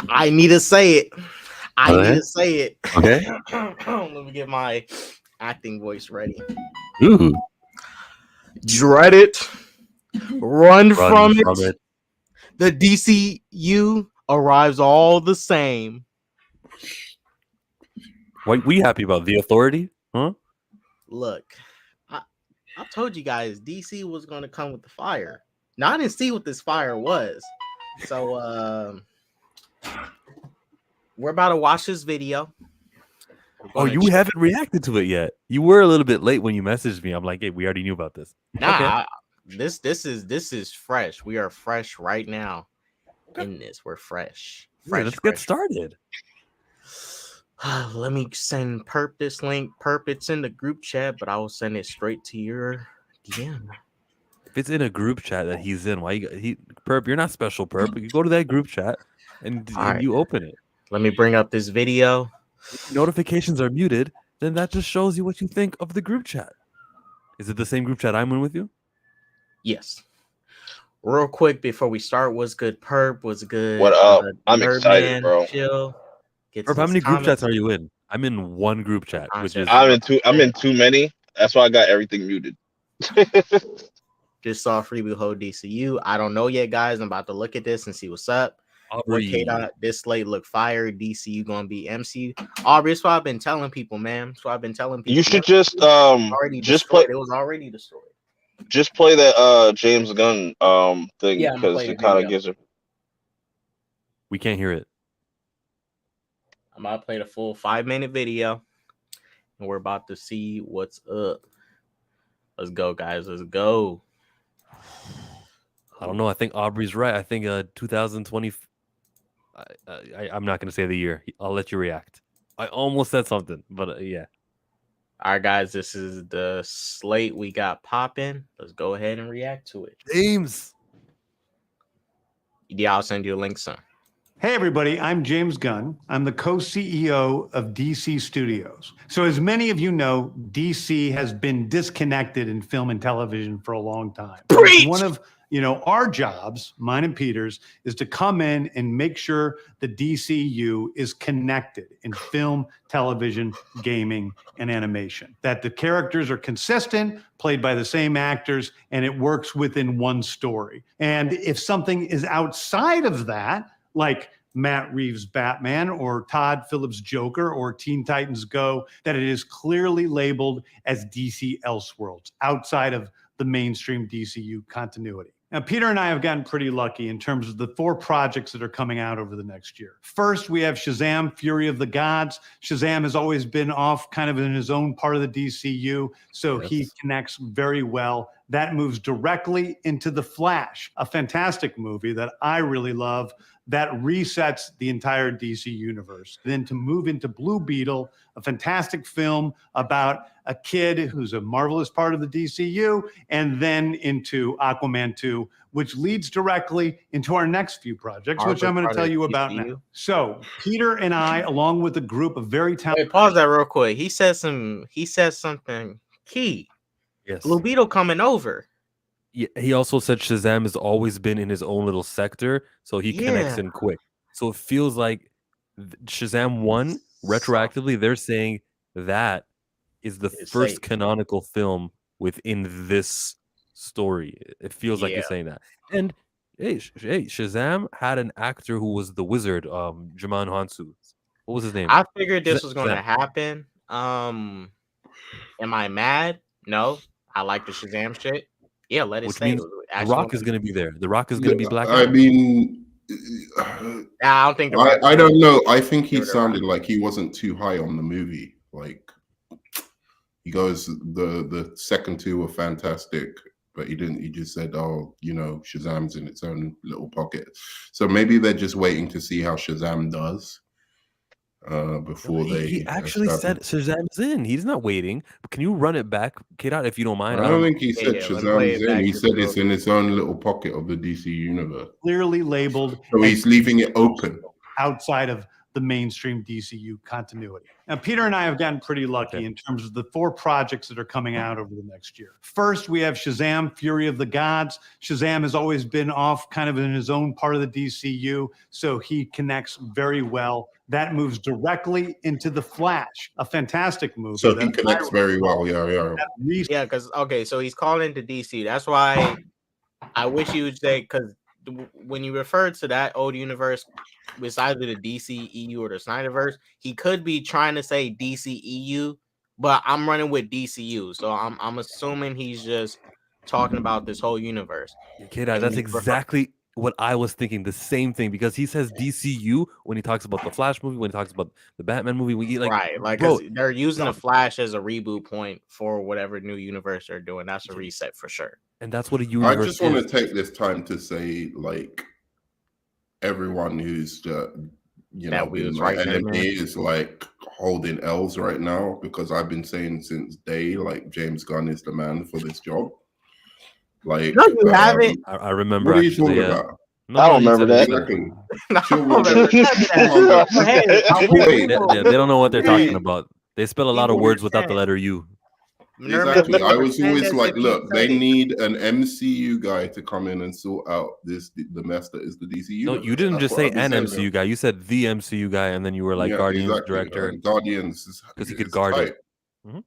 I need to say it. Need to say it. Okay. Let me get my acting voice ready. Ooh. Dread it. Run from it. The DCU arrives all the same. What we happy about? The Authority? Huh? Look, I told you guys DC was going to come with the fire. Now, I didn't see what this fire was. So, we're about to watch this video. Oh, you haven't reacted to it yet. You were a little bit late when you messaged me. I'm like, hey, we already knew about this. Nah, okay. This is fresh. We are fresh right now in this. We're fresh. Let's get started. Let me send Perp this link. Perp, it's in the group chat, but I will send it straight to your DM. If it's in a group chat that he's in, Perp, you're not special, Perp. You go to that group chat and you open it. Let me bring up this video. If notifications are muted, then that just shows you what you think of the group chat. Is it the same group chat I'm in with you? Yes. Real quick before we start, what's good, Perp? What's good? What up? I'm excited, bro. Chill. Perp, how many group chats are you in? I'm in one group chat, which is I'm in too many. That's why I got everything muted. Just saw Freebie Hold DCU. I don't know yet, guys. I'm about to look at this and see what's up. This slate look fire. DCU gonna be MCU. Aubrey, that's what I've been telling people, man. That's what I've been telling people. You should just play. It was already destroyed. Just play that James Gunn thing because it kind of gives it. We can't hear it. I'm about to play the full 5-minute video, and we're about to see what's up. Let's go, guys. Let's go. I don't know. I think Aubrey's right. I think 2020. I'm not going to say the year. I'll let you react. I almost said something, but yeah. All right, guys. This is the slate we got popping. Let's go ahead and react to it. James. Yeah, I'll send you a link, son. Hey, everybody, I'm James Gunn. I'm the co-CEO of DC Studios. So as many of you know, DC has been disconnected in film and television for a long time. Preach! One of our jobs, mine and Peter's, is to come in and make sure the DCU is connected in film, television, gaming, and animation. That the characters are consistent, played by the same actors, and it works within one story. And if something is outside of that, like Matt Reeves' Batman or Todd Phillips' Joker or Teen Titans Go, that it is clearly labeled as DC Elseworlds, outside of the mainstream DCU continuity. Now, Peter and I have gotten pretty lucky in terms of the 4 projects that are coming out over the next year. First, we have Shazam, Fury of the Gods. Shazam has always been off kind of in his own part of the DCU, so he connects very well. That moves directly into The Flash, a fantastic movie that I really love that resets the entire DC universe. Then to move into Blue Beetle, a fantastic film about a kid who's a marvelous part of the DCU, and then into Aquaman 2, which leads directly into our next few projects, which I'm going to tell you about now. So Peter and I, along with a group of very talented— Wait, pause that real quick. He said something key. Yes. Blue Beetle coming over. Yeah, he also said Shazam has always been in his own little sector, so he connects in quick. So it feels like Shazam 1, retroactively, they're saying that is the first canonical film within this story. It feels like you're saying that. And Hey, Shazam had an actor who was the wizard, Jaman Hansu. What was his name? I figured this was going to happen. Am I mad? No. I like the Shazam shit. Yeah, let it stay. Which means The Rock is going to be there. The Rock is going to be Black I Adam. mean, I don't think. I don't know. I think he sounded like he wasn't too high on the movie. Like he goes, the second two were fantastic, but he didn't. He just said, "Oh, you know, Shazam's in its own little pocket." So maybe they're just waiting to see how Shazam does before they. He actually said Shazam's in. He's not waiting. But can you run it back, Kid Out, if you don't mind? I don't think he said Shazam's in. He said it's in its own little pocket of the DC universe. Clearly labeled. So he's leaving it open outside of the mainstream DCU continuity. Now, Peter and I have gotten pretty lucky in terms of the 4 projects that are coming out over the next year. First, we have Shazam, Fury of the Gods. Shazam has always been off kind of in his own part of the DCU, so he connects very well. That moves directly into The Flash, a fantastic movie. So he connects very well, yeah, because, so he's calling into DC. That's why I wish you would say, because when you refer to that old universe, besides the DCEU or the Snyderverse, he could be trying to say DCEU, but I'm running with DCU, so I'm assuming he's just talking about this whole universe. Kid, that's exactly what I was thinking. The same thing, because he says DCU when he talks about the Flash movie, when he talks about the Batman movie. Bro, they're using the Flash as a reboot point for whatever new universe they're doing. That's a reset for sure. And that's what a universe is. I just want to take this time to say, like, everyone who's been my enemy is like holding L's right now, because I've been saying since day, like, James Gunn is the man for this job. Like, no, you haven't. I remember. What are you talking about? No, I don't remember that. They don't know what they're talking about. They spell a lot of words without the letter U. Exactly. I was always like, look, they need an MCU guy to come in and sort out the mess that is the DCU. No, you didn't just say an MCU guy. You said the MCU guy, and then you were like Guardians director. Guardians, because he could guard it. Mm-hmm.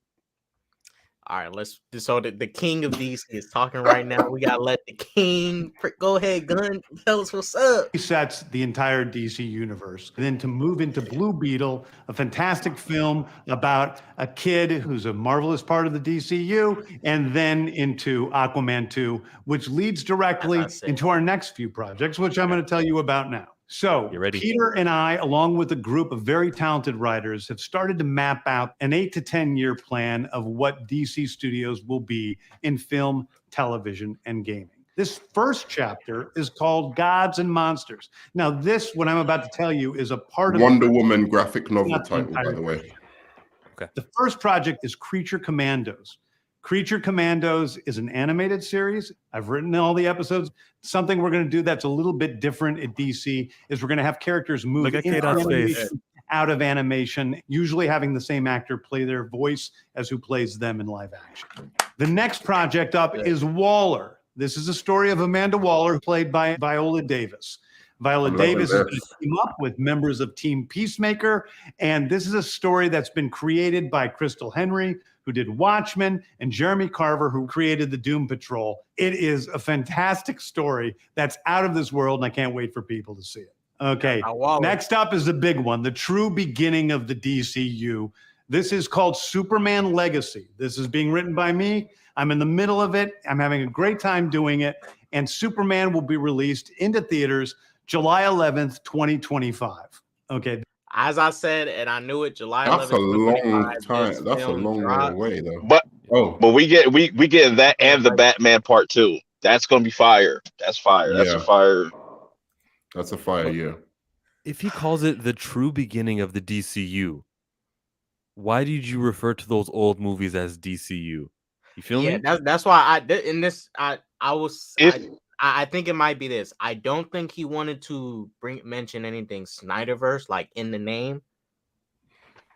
All right, so the king of DC is talking right now. We gotta let the king go ahead, Gunn. Tell us what's up. He sets the entire DC universe. And then to move into Blue Beetle, a fantastic film about a kid who's a marvelous part of the DCU, and then into Aquaman 2, which leads directly into our next few projects, which I'm going to tell you about now. So Peter and I, along with a group of very talented writers, have started to map out an 8 to 10 year plan of what DC Studios will be in film, television, and gaming. This first chapter is called Gods and Monsters. Now, this, what I'm about to tell you, is a part of Wonder Woman graphic novel title, by the way. Okay. The first project is Creature Commandos. Creature Commandos is an animated series. I've written all the episodes. Something we're going to do that's a little bit different at DC is we're going to have characters move out of animation, usually having the same actor play their voice as who plays them in live action. The next project up is Waller. This is a story of Amanda Waller, played by Viola Davis. Viola Davis is going to team up with members of Team Peacemaker, and this is a story that's been created by Crystal Henry, who did Watchmen, and Jeremy Carver, who created the Doom Patrol. It is a fantastic story that's out of this world, and I can't wait for people to see it. Okay, next up is the big one, the true beginning of the DCU. This is called Superman Legacy. This is being written by me. I'm in the middle of it. I'm having a great time doing it, and Superman will be released into theaters July 11th, 2025. Okay. As I said, and I knew it, July 11th. That's a long time. That's a long way, though. But we get that and the Batman Part 2. That's gonna be fire. That's fire. That's a fire. That's a fire. Yeah. If he calls it the true beginning of the DCU, why did you refer to those old movies as DCU? You feel me? Yeah, that's why I think it might be this. I don't think he wanted to mention anything Snyderverse like in the name,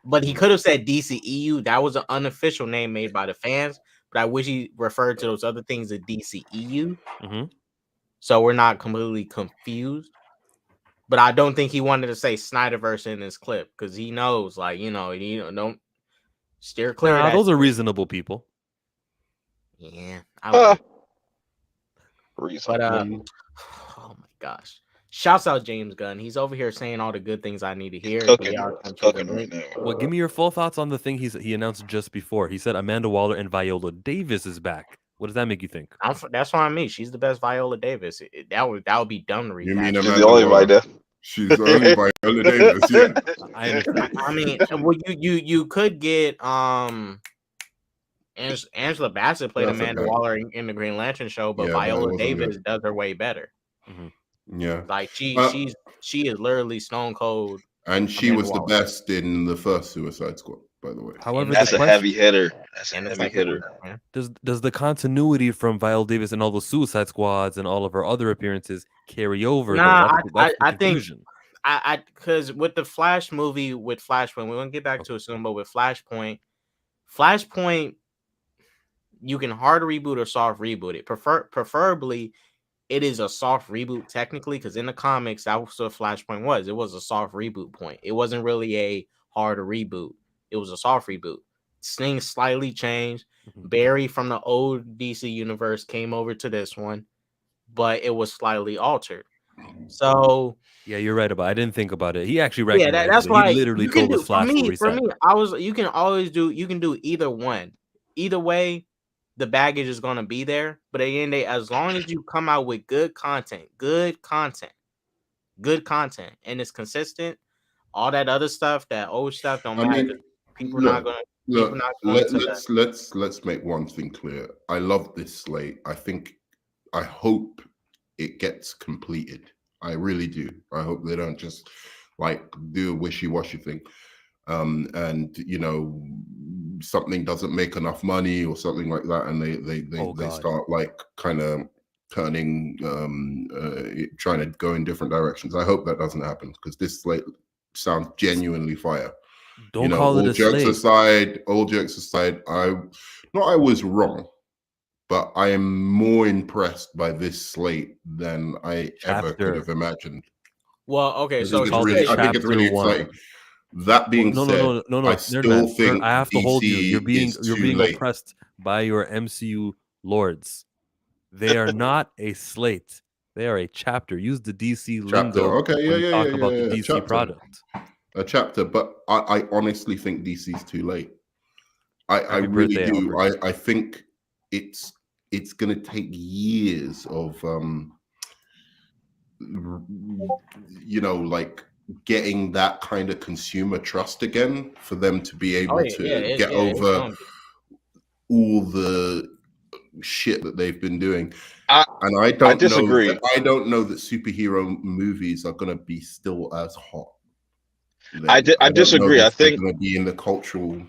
but he could have said DCEU. That was an unofficial name made by the fans, but I wish he referred to those other things as DCEU. Mm-hmm. So we're not completely confused. But I don't think he wanted to say Snyderverse in this clip because he knows, like, don't steer clear. Nah, those are reasonable people. Yeah, I like it. But oh gosh. Shouts out James Gunn. He's over here saying all the good things I need to hear. Cooking right now. Well, give me your full thoughts on the thing he announced just before. He said Amanda Waller and Viola Davis is back. What does that make you think? That's what I mean. She's the best Viola Davis. That would be dumb to read. You mean She's Amanda the only Waller? writer. She's the only Viola Davis. Yeah. I understand. I mean, well, you could get Angela Bassett played That's Amanda okay. Waller in the Green Lantern show, but Yeah, but it Viola wasn't Davis good. does her way better. Yeah. Like she is literally Stone Cold. And she Amanda was Waller. the best in the first Suicide Squad, by the way. However, That's a heavy hitter. That's a And the heavy second hitter. one, does the continuity from Viola Davis and all the Suicide Squads and all of her other appearances carry over? Nah, That's the I think confusion. because with the Flash movie with Flashpoint, we're gonna get back to it soon, but with Flashpoint, you can hard reboot or soft reboot it. Preferably, it is a soft reboot technically, because in the comics, that was what Flashpoint was. It was a soft reboot point. It wasn't really a hard reboot. It was a soft reboot. Things slightly changed. Barry from the old DC universe came over to this one, but it was slightly altered. So yeah, you're right about it. I didn't think about it. He actually recognized that's it. why He literally told us Flash for before he said. you can do either one. Either way, the baggage is gonna be there. But at the end of the day, as long as you come out with good content, and it's consistent, all that other stuff, that old stuff don't matter. People not going to. Let's make one thing clear. I love this slate. I hope it gets completed. I really do. I hope they don't just like do a wishy-washy thing. And something doesn't make enough money or something like that, and they start like kind of turning trying to go in different directions. I hope that doesn't happen, because this slate sounds genuinely fire. Don't call it a slate. All jokes aside, I was wrong, but I am more impressed by this slate than I ever could have imagined. Well, okay, I think it's really exciting. That being said, no, I still think I have to hold you. You're being late. oppressed by your MCU lords. They are not a slate. They are a chapter. Use the DC lingo about the DC product. A chapter, but I honestly think DC's too late. I really do. I think it's going to take years of like getting that kind of consumer trust again for them to be able to get over all the shit that they've been doing. I disagree. I don't know that superhero movies are going to be still as hot. I disagree. I think going to be in the cultural.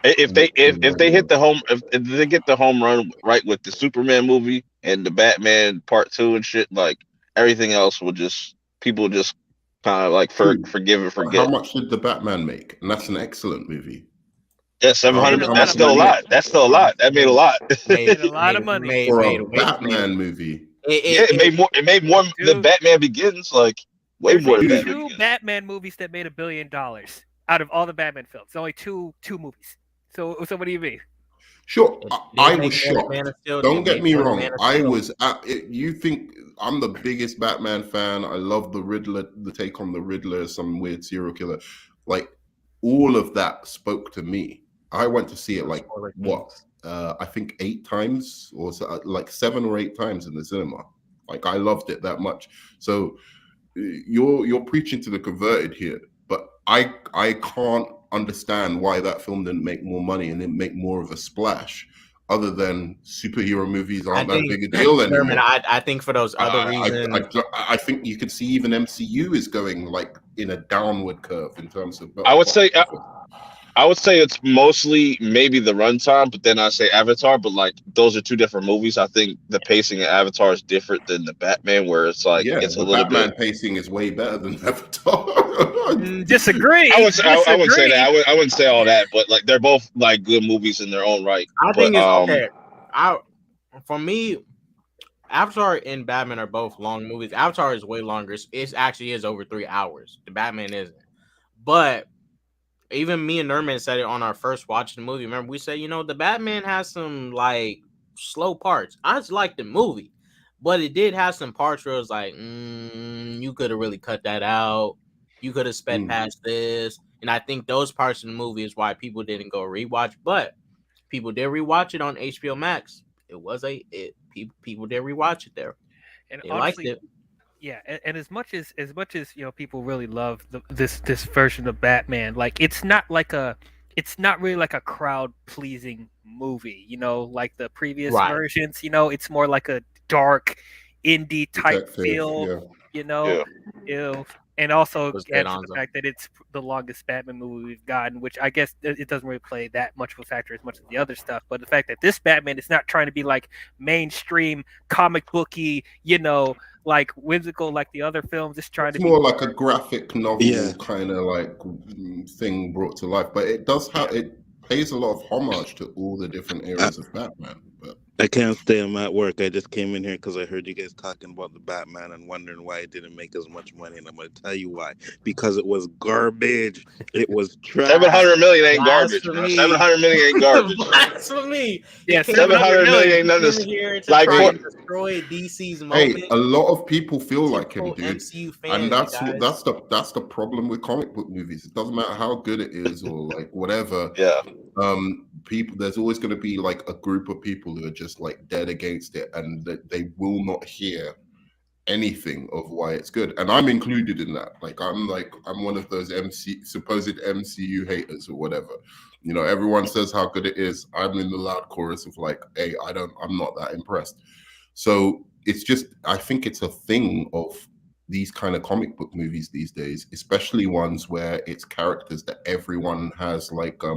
If they hit the home, if they get the home run right with the Superman movie and the Batman Part 2 and shit, like everything else will just people just kind of like forgive and forget. How much did the Batman make? And that's an excellent movie. Yeah, 700. That's still a lot. That's still a lot. That made a lot. Made a lot of money for a Batman movie. It made more than Batman Begins. Like way more than Batman Begins. Two Batman movies that made $1 billion out of all the Batman films. Only two movies. So what do you mean? Sure, I was shocked. Don't get me wrong. I was. You think I'm the biggest Batman fan? I love the Riddler, the take on the Riddler, some weird serial killer. Like all of that spoke to me. I went to see it like what? I think 8 times, or so, like 7 or 8 times in the cinema. Like I loved it that much. So you're preaching to the converted here, but I can't understand why that film didn't make more money and didn't make more of a splash, other than superhero movies aren't that big a deal anymore. I think for those other reasons, I think you can see even MCU is going like in a downward curve in terms of. I would say it's mostly maybe the runtime, but then I say Avatar. But like those are 2 different movies. I think the pacing of Avatar is different than the Batman, where it's like it's a little Batman bit. Pacing is way better than Avatar. Disagree. I wouldn't say that. I wouldn't say all that, but like they're both like good movies in their own right. I think it's okay. For me, Avatar and Batman are both long movies. Avatar is way longer. It actually is over 3 hours. The Batman isn't, but. Even me and Nerman said it on our first watch of the movie. Remember, we said, the Batman has some like slow parts. I just like the movie, But it did have some parts where it was like, you could have really cut that out. You could have sped past this. And I think those parts of the movie is why people didn't go rewatch. But people did rewatch it on HBO Max. People did rewatch it there. And they honestly, liked it. Yeah, and as much as people really love this version of Batman, like it's not really like a crowd pleasing movie, like the previous versions. It's more like a dark indie type feel. And also adds to the fact that it's the longest Batman movie we've gotten, which I guess it doesn't really play that much of a factor as much as the other stuff. But the fact that this Batman is not trying to be like mainstream comic booky, like whimsical like the other films, it's trying to be more like a graphic novel kind of like thing brought to life. But it does have it pays a lot of homage to all the different eras of Batman. But I can't stay. I'm at work. I just came in here because I heard you guys talking about the Batman and wondering why it didn't make as much money. And I'm going to tell you why. Because it was garbage. It was trash. 700 million ain't garbage. 700 million ain't garbage. Blasphemy. Yeah, 700 million ain't nothing. Like destroy DC's moment. Hey, a lot of people feel like him, dude. MCU fans, and that's the problem with comic book movies. It doesn't matter how good it is or like whatever. Yeah. People, there's always going to be like a group of people who are just like dead against it, and they will not hear anything of why it's good. And I'm included in that. I'm one of those supposed MCU haters or whatever. Everyone says how good it is. I'm in the loud chorus of like, hey, I'm not that impressed. So it's just, I think it's a thing of these kind of comic book movies these days, especially ones where it's characters that everyone has like a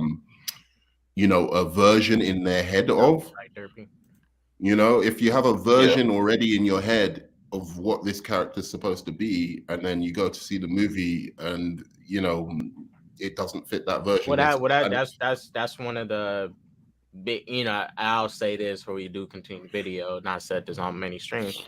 version in their head of. If you have a version already in your head of what this character is supposed to be, and then you go to see the movie and it doesn't fit that version. That's one of the big, I'll say this before we do continue video, not said this on many streams.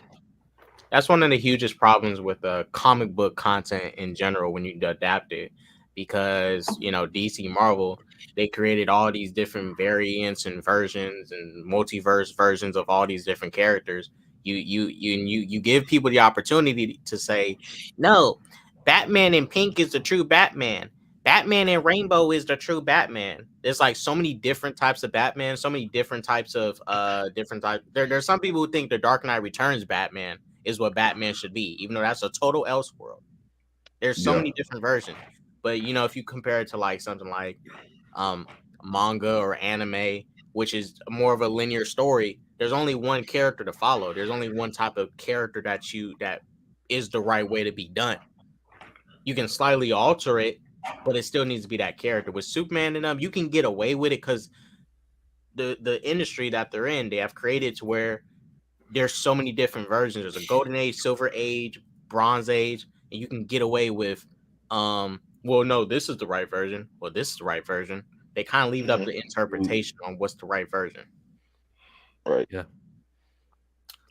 That's one of the hugest problems with comic book content in general when you adapt it, because DC Marvel, they created all these different variants and versions and multiverse versions of all these different characters. You give people the opportunity to say, no, Batman in pink is the true Batman. Batman in rainbow is the true Batman. There's like so many different types of Batman, so many different types of There's some people who think the Dark Knight Returns Batman is what Batman should be, even though that's a total Elseworld. There's so many different versions. But if you compare it to like something like manga or anime, which is more of a linear story, there's only one character to follow. There's only one type of character that is the right way to be done. You can slightly alter it, but it still needs to be that character. With Superman and them, you can get away with it because the industry that they're in, they have created to where there's so many different versions. There's a golden age, silver age, bronze age, and you can get away with well, no, this is the right version. Well, this is the right version. They kind of leave it up to interpretation on what's the right version. Right. Yeah.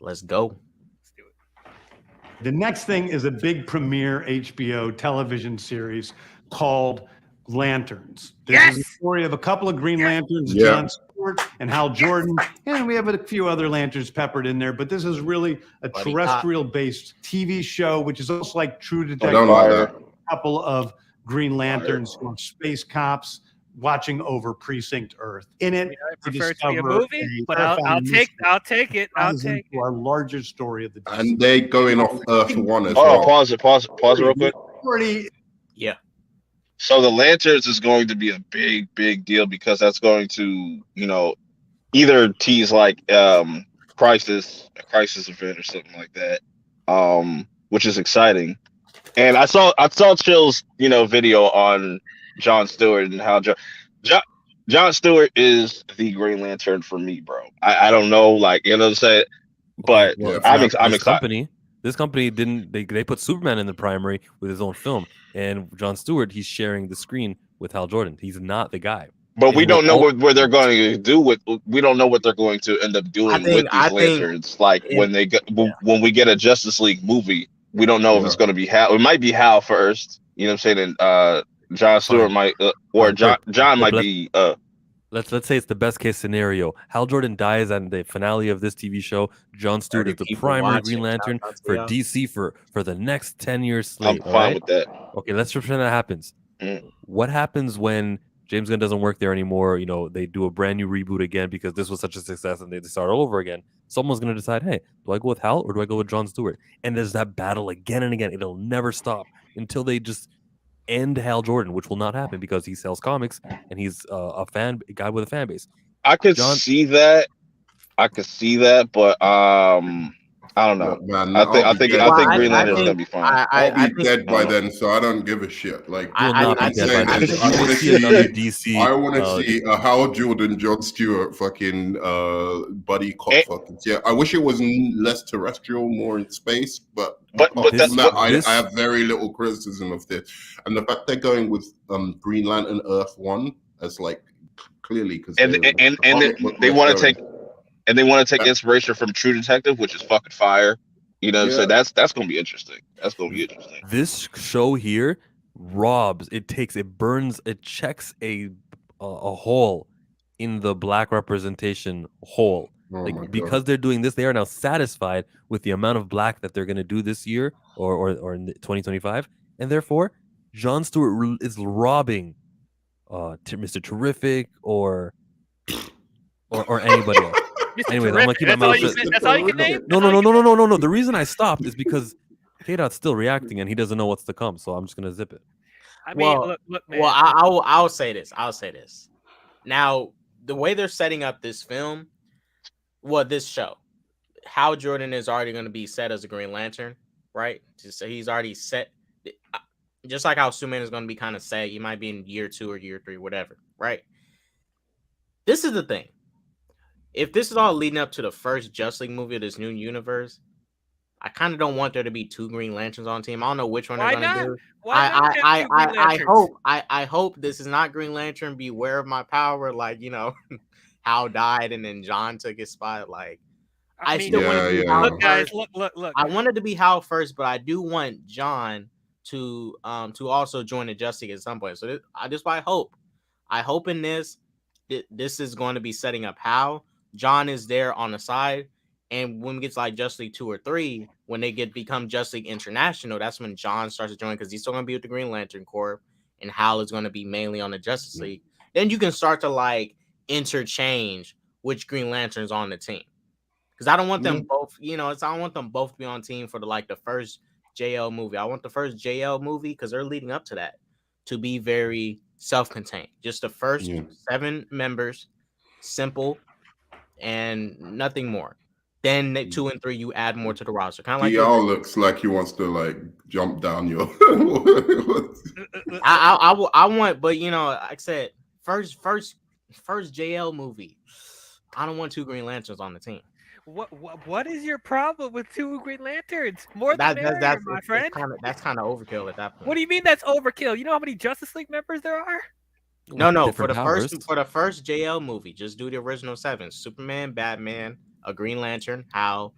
Let's go. Let's do it. The next thing is a big premiere HBO television series called Lanterns. This is a story of a couple of Green Lanterns, John Stewart and Hal Jordan, and we have a few other lanterns peppered in there, but this is really a terrestrial-based TV show, which is almost like True Detective. A couple of Green Lanterns who are space cops watching over Precinct Earth. In it, I prefer it to be a movie, but I'll take it. I'll take it. Our largest story of the day. And they're going off Earth 1 as well. Pause it real quick. Yeah. So the Lanterns is going to be a big deal because that's going to, either tease like a crisis event or something like that, which is exciting. And I saw Chill's video on Jon Stewart and how Jon Stewart is the Green Lantern for me, bro. I don't know, like what I'm saying, but I'm excited. This company didn't. They put Superman in the primary with his own film, and Jon Stewart, he's sharing the screen with Hal Jordan. He's not the guy. But we don't know what they're going to do with. We don't know what they're going to end up doing with these lanterns. Like when we get a Justice League movie, we don't know if it's going to be Hal. It might be Hal first. You know what I'm saying? And Jon Stewart might, or John might be. let's say it's the best case scenario. Hal Jordan dies at the finale of this TV show. John Stewart is the primary Green Lantern for DC for the next 10-year slate. I'm fine with that. Okay, let's pretend that happens. What happens when James Gunn doesn't work there anymore? They do a brand new reboot again because this was such a success and they start all over again. Someone's going to decide, hey, do I go with Hal or do I go with John Stewart? And there's that battle again and again. It'll never stop until they just end Hal Jordan, which will not happen because he sells comics and he's a guy with a fan base. I could see that, but I don't know. Look, man, I think Green Lantern's gonna be fine. I'll be dead by then, so I don't give a shit. Like, I want to see another DC. I want to see a Howard Jordan, John Stewart, fucking buddy cop. Yeah, I wish it was less terrestrial, more in space. But I have very little criticism of this, and the fact they're going with Green Lantern Earth 1 as like clearly because they want to take. And they want to take inspiration from True Detective, which is fucking fire. So that's gonna be interesting. This show here it checks a hole in the black representation hole. Because they're doing this, they are now satisfied with the amount of black that they're gonna do this year or in 2025, and therefore Jon Stewart is robbing Mr. Terrific or anybody else. Anyways, I'm gonna keep my mouth shut. That's all you can name? No. The reason I stopped is because K-Dot's still reacting and he doesn't know what's to come, so I'm just gonna zip it. I mean, look, man. Well, I'll say this. Now, the way they're setting up this film, this show, Hal Jordan is already going to be set as a Green Lantern, right? So he's already set, just like how Superman is going to be kind of set. You might be in year 2 or year 3, whatever, right? This is the thing. If this is all leading up to the first Justice League movie of this new universe, I kind of don't want there to be 2 Green Lanterns on team. I don't know which one they're going to do. I hope this is not Green Lantern. Beware of my power. Like, Hal died and then John took his spot. Like, I still want to be Hal. Look, guys, look. I wanted to be Hal first, but I do want John to also join the Justice League at some point. So this is what I hope. I hope in this is going to be setting up Hal. John is there on the side, and when we get to like Justice League 2 or 3, when they become Justice League International, that's when John starts to join because he's still going to be with the Green Lantern Corps, and Hal is going to be mainly on the Justice League. Then you can start to like interchange which Green Lantern's on the team, because I don't want them both. I don't want them both to be on team for the first JL movie. I want the first JL movie, because they're leading up to that, to be very self-contained. Just the first 7 members, simple, and nothing more. Then 2 and 3, you add more to the roster. Kind of like DL looks like he wants to like jump down your. I want, but like I said, first JL movie. I don't want 2 Green Lanterns on the team. What is your problem with 2 Green Lanterns? More than merrier, my friend. That's kind of overkill at that point. What do you mean that's overkill? You know how many Justice League members there are? No. For the first JL movie, just do the original 7: Superman, Batman, a Green Lantern, Hal,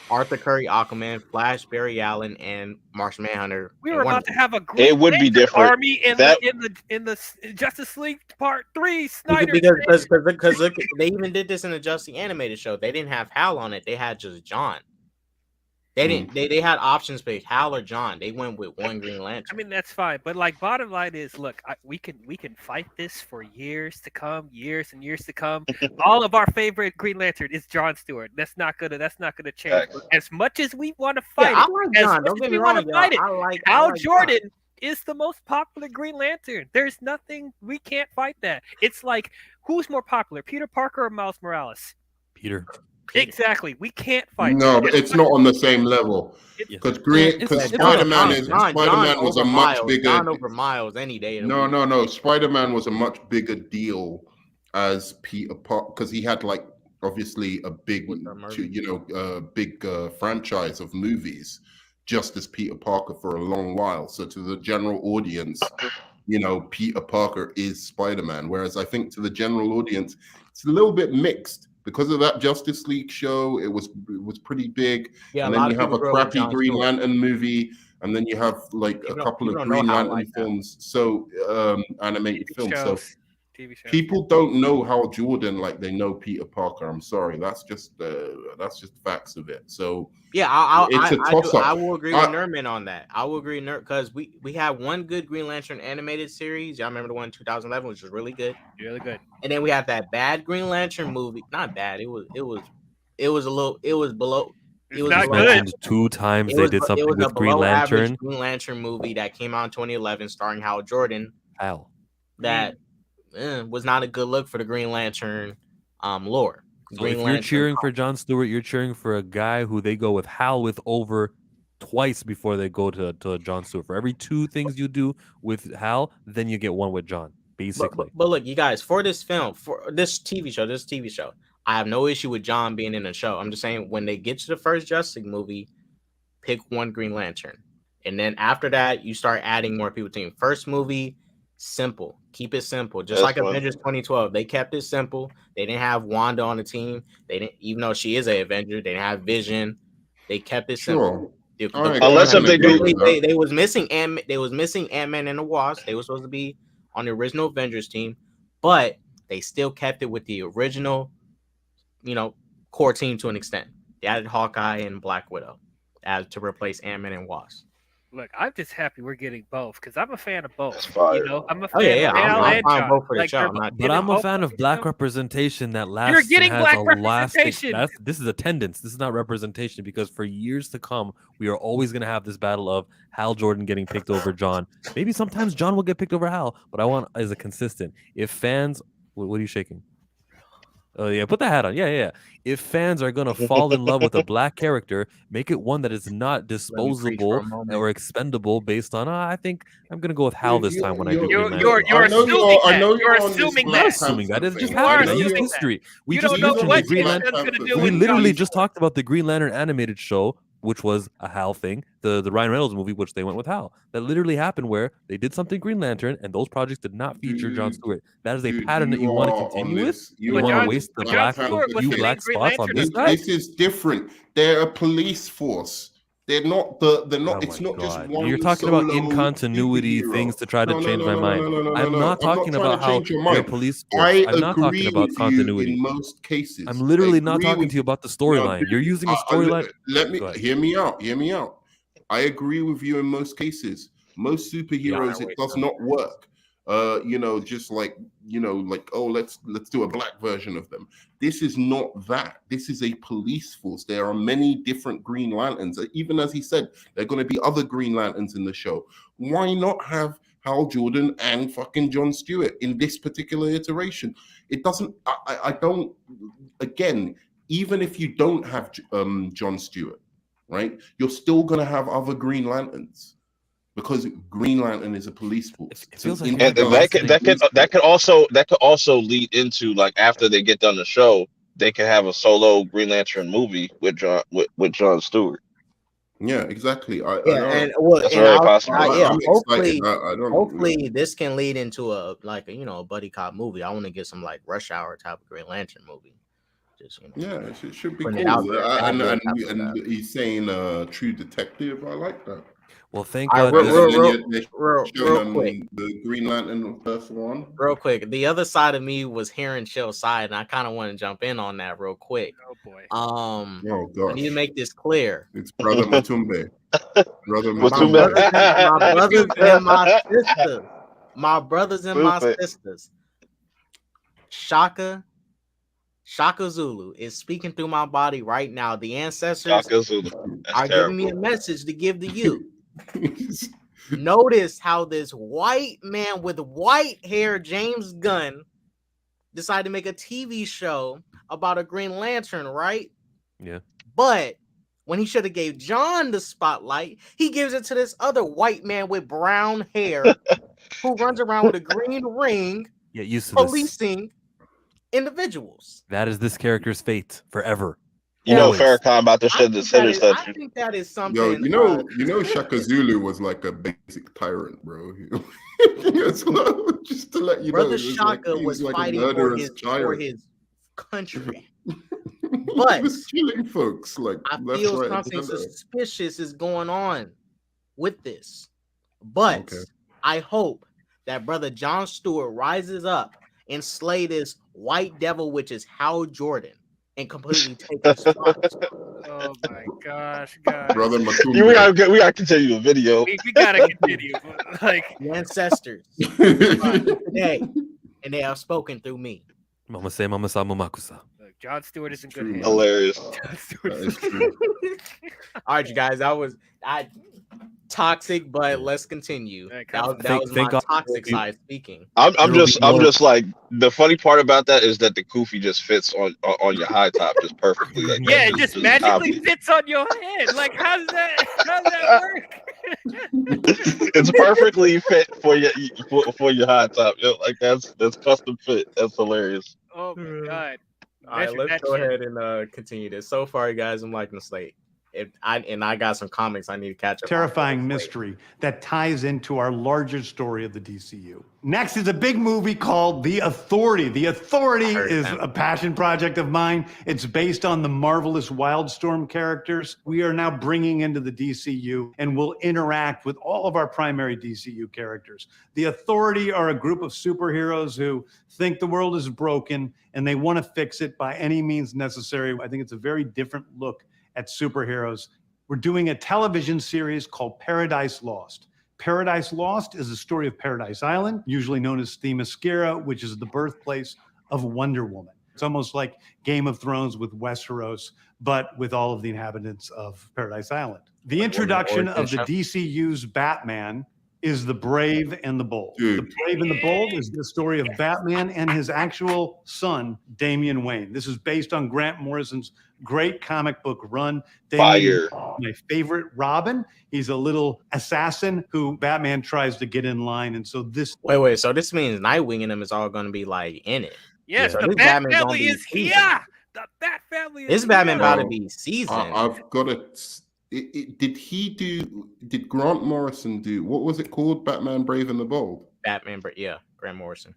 Arthur Curry, Aquaman, Flash, Barry Allen, and Martian Manhunter. We were about to have a Green army in the Justice League Part 3. Snyder because they even did this in the Justice League animated show. They didn't have Hal on it. They had just John. They didn't. They had options pick Hal or John. They went with 1 Green Lantern. I mean, that's fine, but bottom line is, look, we can fight this for years to come, years and years to come. All of our favorite Green Lantern is Jon Stewart. That's not gonna change. As much as we want to fight, I like John. Don't get me wrong, Hal Jordan is the most popular Green Lantern. There's nothing, we can't fight that. It's like, who's more popular, Peter Parker or Miles Morales? Peter. Exactly. We can't fight. No, but it's not on the same level. Because Spider-Man was a much bigger. John over Miles any day. No. Spider-Man was a much bigger deal as Peter Parker, because he had like obviously a big, franchise of movies, just as Peter Parker for a long while. So to the general audience, Peter Parker is Spider-Man. Whereas I think to the general audience, it's a little bit mixed. Because of that Justice League show, it was pretty big. Yeah, and then you have a crappy Green Lantern movie, and then you have like a couple of Green Lantern films, so animated films. TV show. People don't know Hal Jordan like they know Peter Parker. I'm sorry, that's just facts of it. So yeah, it's a toss up. I will agree with Nerman on that. I will agree, because we had one good Green Lantern animated series. Y'all remember the one in 2011, which was really good. Really good. And then we had that bad Green Lantern movie. Not bad. It was below. It was not below good. average. 2 times they did something with Green Lantern. Green Lantern movie that came out in 2011 starring Hal Jordan. Hal. That was not a good look for the Green Lantern lore. So if you're cheering for Jon Stewart, you're cheering for a guy who they go with Hal with over twice before they go to Jon Stewart. For every 2 things you do with Hal, then you get one with Jon, basically. But look, you guys, for this film, for this TV show, I have no issue with Jon being in the show. I'm just saying when they get to the first Justice League movie, pick one Green Lantern. And then after that, you start adding more people to the team. First movie, simple. Keep it simple. Just like Avengers 2012. They kept it simple. They didn't have Wanda on the team. They didn't, even though she is an Avenger, they didn't have Vision. They kept it simple. Unless if they do, they was missing Ant-Man and the Wasp. They were supposed to be on the original Avengers team, but they still kept it with the original, core team to an extent. They added Hawkeye and Black Widow to replace Ant-Man and Wasp. Look, I'm just happy we're getting both because I'm a fan of both. I'm a fan of Hal and Jon. Both for the show. But I'm a fan of black representation that lasts. You're getting has black a representation. This is attendance. This is not representation because for years to come, we are always going to have this battle of Hal Jordan getting picked over Jon. Maybe sometimes Jon will get picked over Hal, but I want as a consistent. If fans, what are you shaking? Oh yeah, put the hat on. Yeah. If fans are gonna fall in love with a black character, make it one that is not disposable or expendable based on. I think I'm gonna go with Hal this time when I do. You're assuming that is just happening. I use history. We just mentioned the Green Lantern. We literally just talked about the Green Lantern animated show, which was a Hal thing, the Ryan Reynolds movie, which they went with Hal. That literally happened where they did something Green Lantern, and those projects did not feature Jon Stewart. That is a pattern that you want to continue with. You want to waste the few black spots on this guy? This is different. They're a police force. They're not it's not God. just one. You're talking about in continuity things to try to change my mind. I'm not talking about how you're a police force. I'm not talking about continuity. In most cases, I'm literally not talking to you about the storyline. You're using a storyline. Let me hear me out. Hear me out. I agree with you in most cases. Most superheroes, it does not work. Just like let's do a black version of them. This is not that. This is a police force. There are many different Green Lanterns. Even as he said, there are going to be other Green Lanterns in the show. Why not have Hal Jordan and fucking Jon Stewart in this particular iteration? It doesn't. I don't. Again, even if you don't have Jon Stewart, right? You're still going to have other Green Lanterns. Because Green Lantern is a police force. That could also lead into, like, after they get done the show, they can have a solo Green Lantern movie with Jon Stewart. Yeah, exactly. That's very possible. Hopefully this can lead into a buddy cop movie. I want to get some like Rush Hour type of Green Lantern movie. It should be cool. And he's saying True Detective. I like that. Well, thank God. Real quick, the Green Lantern first one. Real quick, the other side of me was hearing Chill's side, and I kind of want to jump in on that real quick. Oh boy. Oh gosh. I need to make this clear. It's Brother Matumbe. My brothers and my sisters. Shaka Zulu is speaking through my body right now. The ancestors are giving me a message to give to you. Notice how this white man with white hair, James Gunn, decided to make a TV show about a Green Lantern, right? Yeah. But when he should have gave Jon the spotlight, he gives it to this other white man with brown hair who runs around with a green ring, policing individuals. That is this character's fate forever. Farrakhan about to shed the center section. I think that is something. Yo, Shaka Zulu was like a basic tyrant, bro. Just to let you Brother know, Shaka was like fighting for his country. But he was killing folks. Like, I feel something suspicious is going on with this. But I hope that Brother Jon Stewart rises up and slay this white devil, which is Hal Jordan, and completely take his spot. Oh my gosh, guys. Brother we Matumbo. gotta continue the video. We gotta continue. But, like The ancestors today, and they have spoken through me. Mama say, Mama sa, Mama kusa. look, John Stewart is in good True, hands. man. Hilarious. John Stewart That is is true. All right, you guys, that was toxic, but let's continue. Yeah, That was thank my God toxic you- side speaking. I'm You'll just be more- like, the funny part about that is that the kufi just fits on your high top just perfectly. Like, Yeah, it that's just magically obvious. fits on your head. Like, how's that work? It's perfectly fit for your high top. Yo, like that's custom fit. That's hilarious. Oh my god. All right, Measure let's that go shit. ahead and continue this. So far, you guys, I'm liking the slate. I got some comics I need to catch up on. Terrifying mystery that ties into our larger story of the DCU. Next is a big movie called The Authority. The Authority is a passion project of mine. It's based on the marvelous Wildstorm characters we are now bringing into the DCU and will interact with all of our primary DCU characters. The Authority are a group of superheroes who think the world is broken and they want to fix it by any means necessary. I think it's a very different look at superheroes. We're doing a television series called Paradise Lost. Paradise Lost is the story of Paradise Island, usually known as Themyscira, which is the birthplace of Wonder Woman. It's almost like Game of Thrones with Westeros, but with all of the inhabitants of Paradise Island. The introduction of the DCU's Batman is The Brave and the Bold. Dude. The Brave and the Bold is the story of Batman and his actual son, Damian Wayne. This is based on Grant Morrison's great comic book run. Damian, my favorite Robin. He's a little assassin who Batman tries to get in line. And so this... Wait. So this means Nightwing and them is all going to be like in it. Yes, Yeah. the This Bat Batman's gonna Family be is seasoned. here. The Bat Family is This Batman here. about to be seasoned. I've got to. Did Grant Morrison do, what was it called? Batman Brave and the Bold? Grant Morrison.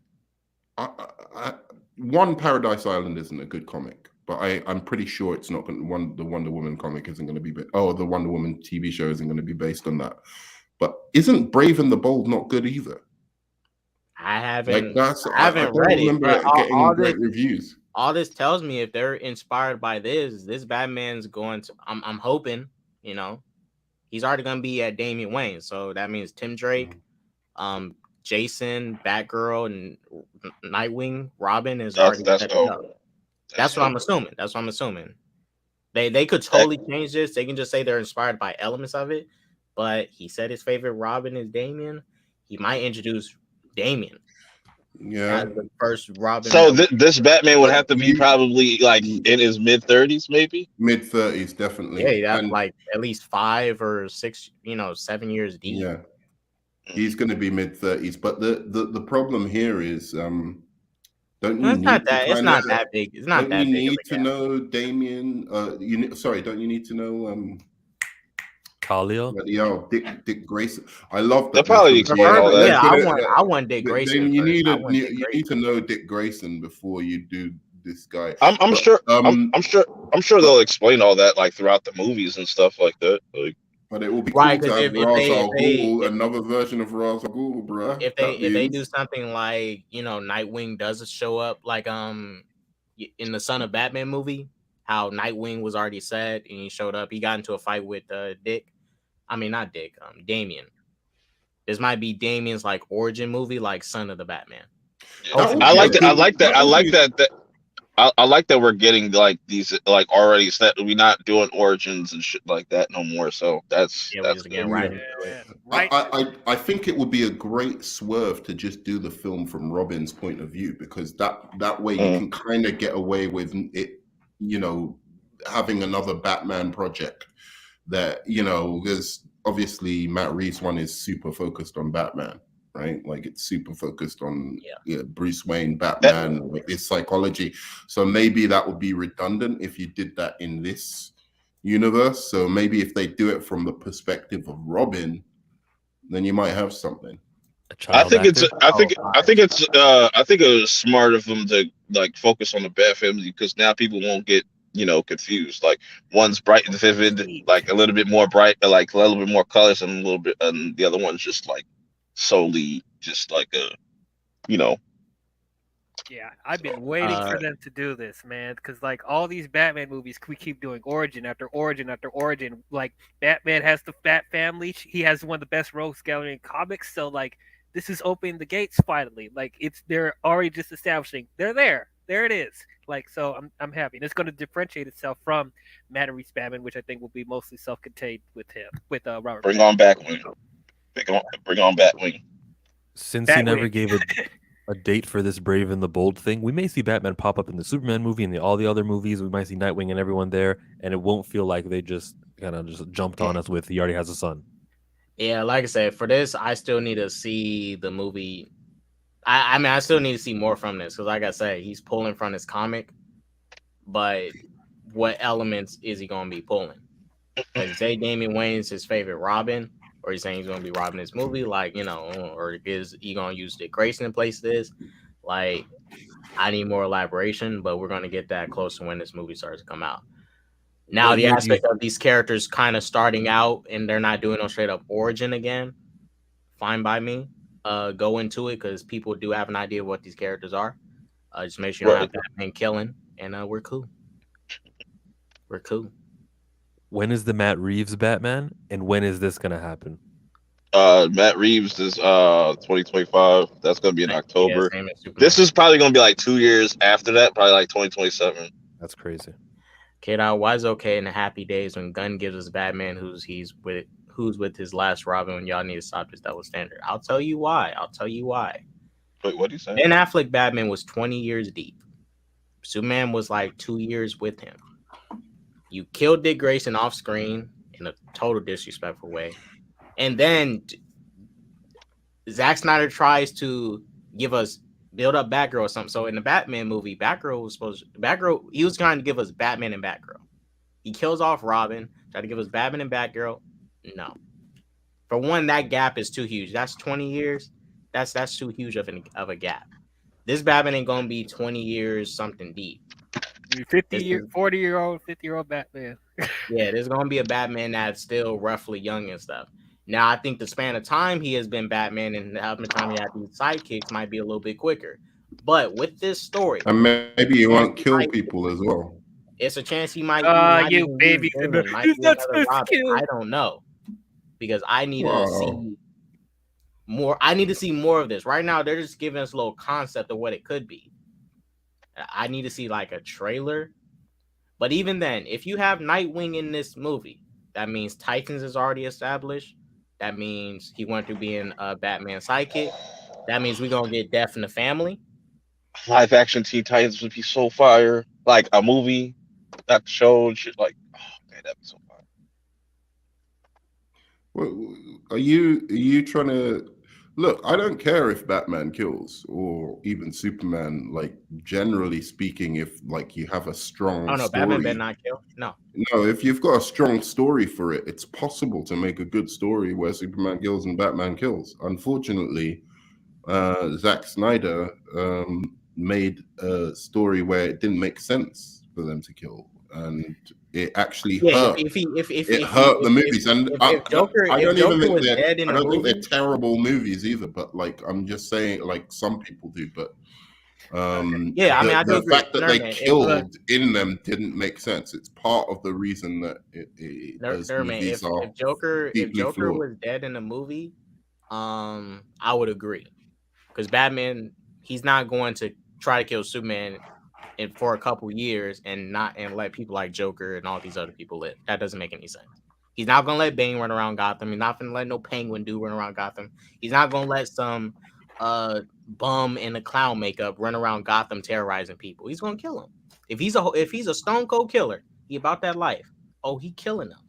One Paradise Island isn't a good comic, but I'm pretty sure it's not going to, the Wonder Woman comic isn't going to be, the Wonder Woman TV show isn't going to be based on that. But isn't Brave and the Bold not good either? I haven't I read don't it. remember But it getting great reviews. All this tells me, if they're inspired by this Batman's going to, I'm hoping, he's already going to be at Damian Wayne. So that means Tim Drake, Jason, Batgirl, and Nightwing, Robin is already set up. That's what I'm assuming. They could totally change this. They can just say they're inspired by elements of it. But he said his favorite Robin is Damian. He might introduce Damian. Yeah. The first Robin. So this Batman would have to be probably like in his mid-30s, maybe? Mid-30s, definitely. Yeah, that's like at least 5 or 6, 7 years deep. Yeah. He's going to be mid-30s. But the problem here is, don't you It's not that big. It's not that big. You need to know Damian. Don't you need to know Talia? Dick Grayson. I love that. They'll probably explain all that. Yeah, I want Dick Grayson. You need to know Dick Grayson before you do this guy. I'm sure they'll explain all that like throughout the movies and stuff like that. Like, but it will be right, cool to have Ra's al Ghul, another version of Ra's al Ghul, bro. If they do something like Nightwing does show up like in the Son of Batman movie, how Nightwing was already said and he showed up. He got into a fight with Damian. This might be Damian's like origin movie, like Son of the Batman. I like that we're getting like these like already set. We're not doing origins and shit like that no more. So that's again right. I think it would be a great swerve to just do the film from Robin's point of view, because that way you can kind of get away with it, having another Batman project that, because obviously Matt Reeves one is super focused on Batman, right? Like it's super focused on Bruce Wayne, Batman, like his psychology. So maybe that would be redundant if you did that in this universe. So maybe if they do it from the perspective of Robin, then you might have something. I think it was smart of them to like focus on the Bat Family, because now people won't get confused. Like one's bright and vivid, like a little bit more bright, like a little bit more colors, and a little bit, and the other one's just like solely just like a Yeah, I've been waiting for them to do this, man. Because like all these Batman movies, we keep doing origin after origin after origin. Like Batman has the Bat family. He has one of the best rogues gallery in comics. So like this is opening the gates finally. Like they're already just establishing they're there. There it is. Like so, I'm happy. And it's going to differentiate itself from Matt Reeves Batman, which I think will be mostly self-contained with him with Robert. Bring on Batwing. Bring on Batwing. Since he never gave a date for this Brave and the Bold thing, we may see Batman pop up in the Superman movie and all the other movies. We might see Nightwing and everyone there, and it won't feel like they just kind of just jumped on us with he already has a son. Yeah, like I said, for this, I still need to see the movie. I mean, I still need to see more from this because, like I said, he's pulling from his comic, but what elements is he going to be pulling? Because say Damian Wayne's his favorite Robin, or he's saying he's going to be Robin in this movie, like, you know, or is he going to use Dick Grayson in place of this? Like, I need more elaboration, but we're going to get that closer when this movie starts to come out. Now, the aspect of these characters kind of starting out and they're not doing no straight up origin again, fine by me. Go into it because people do have an idea of what these characters are. Just make sure you don't have Batman killing, and we're cool. We're cool. When is the Matt Reeves Batman, and when is this gonna happen? Matt Reeves is 2025. That's gonna be in October. This is probably gonna be like 2 years after that, probably like 2027. That's crazy. K-Dot, why is it okay in the happy days when Gunn gives us Batman who's with his last Robin when y'all need to stop this double standard? I'll tell you why. Wait, what are you saying? Ben Affleck Batman was 20 years deep. Superman was like 2 years with him. You killed Dick Grayson off screen in a total disrespectful way. And then Zack Snyder tries to give us build up Batgirl or something. So in the Batman movie, he was trying to give us Batman and Batgirl. He kills off Robin, tried to give us Batman and Batgirl. No. For one, that gap is too huge. That's 20 years. That's too huge of a gap. This Batman ain't gonna be 20 years something deep. 40-year-old, 50-year-old Batman. Yeah, there's gonna be a Batman that's still roughly young and stuff. Now, I think the span of time he has been Batman and how much time he had these sidekicks might be a little bit quicker. But with this story, and maybe he won't kill people as well. It's a chance he might. You baby, might be another Robin. I don't know because I need to see more. I need to see more of this. Right now, they're just giving us a little concept of what it could be. I need to see like a trailer. But even then, if you have Nightwing in this movie, that means Titans is already established. That means he went through being a Batman sidekick. That means we're going to get Death in the Family. Live action Teen Titans would be so fire. Like a movie, not show and shit. Like, oh man, that'd be so fire. Well, are you trying to look? I don't care if Batman kills or even Superman. Like generally speaking, if like you have a strong story, Batman better not kill. No, if you've got a strong story for it, it's possible to make a good story where Superman kills and Batman kills. Unfortunately, Zack Snyder made a story where it didn't make sense for them to kill, and it actually hurt. It hurt the movies, and I don't think they're terrible movies either. But like, I'm just saying, like some people do. But the fact that they killed in them didn't make sense. It's part of the reason that those movies are. If Joker was dead in the movie, I would agree, because Batman, he's not going to try to kill Superman for a couple years and let people like Joker and all these other people live. That doesn't make any sense. He's not gonna let Bane run around Gotham. He's not gonna let no Penguin dude run around Gotham. He's not gonna let some bum in a clown makeup run around Gotham terrorizing people. He's gonna kill him. If he's a stone cold killer, he about that life. Oh, he killing them.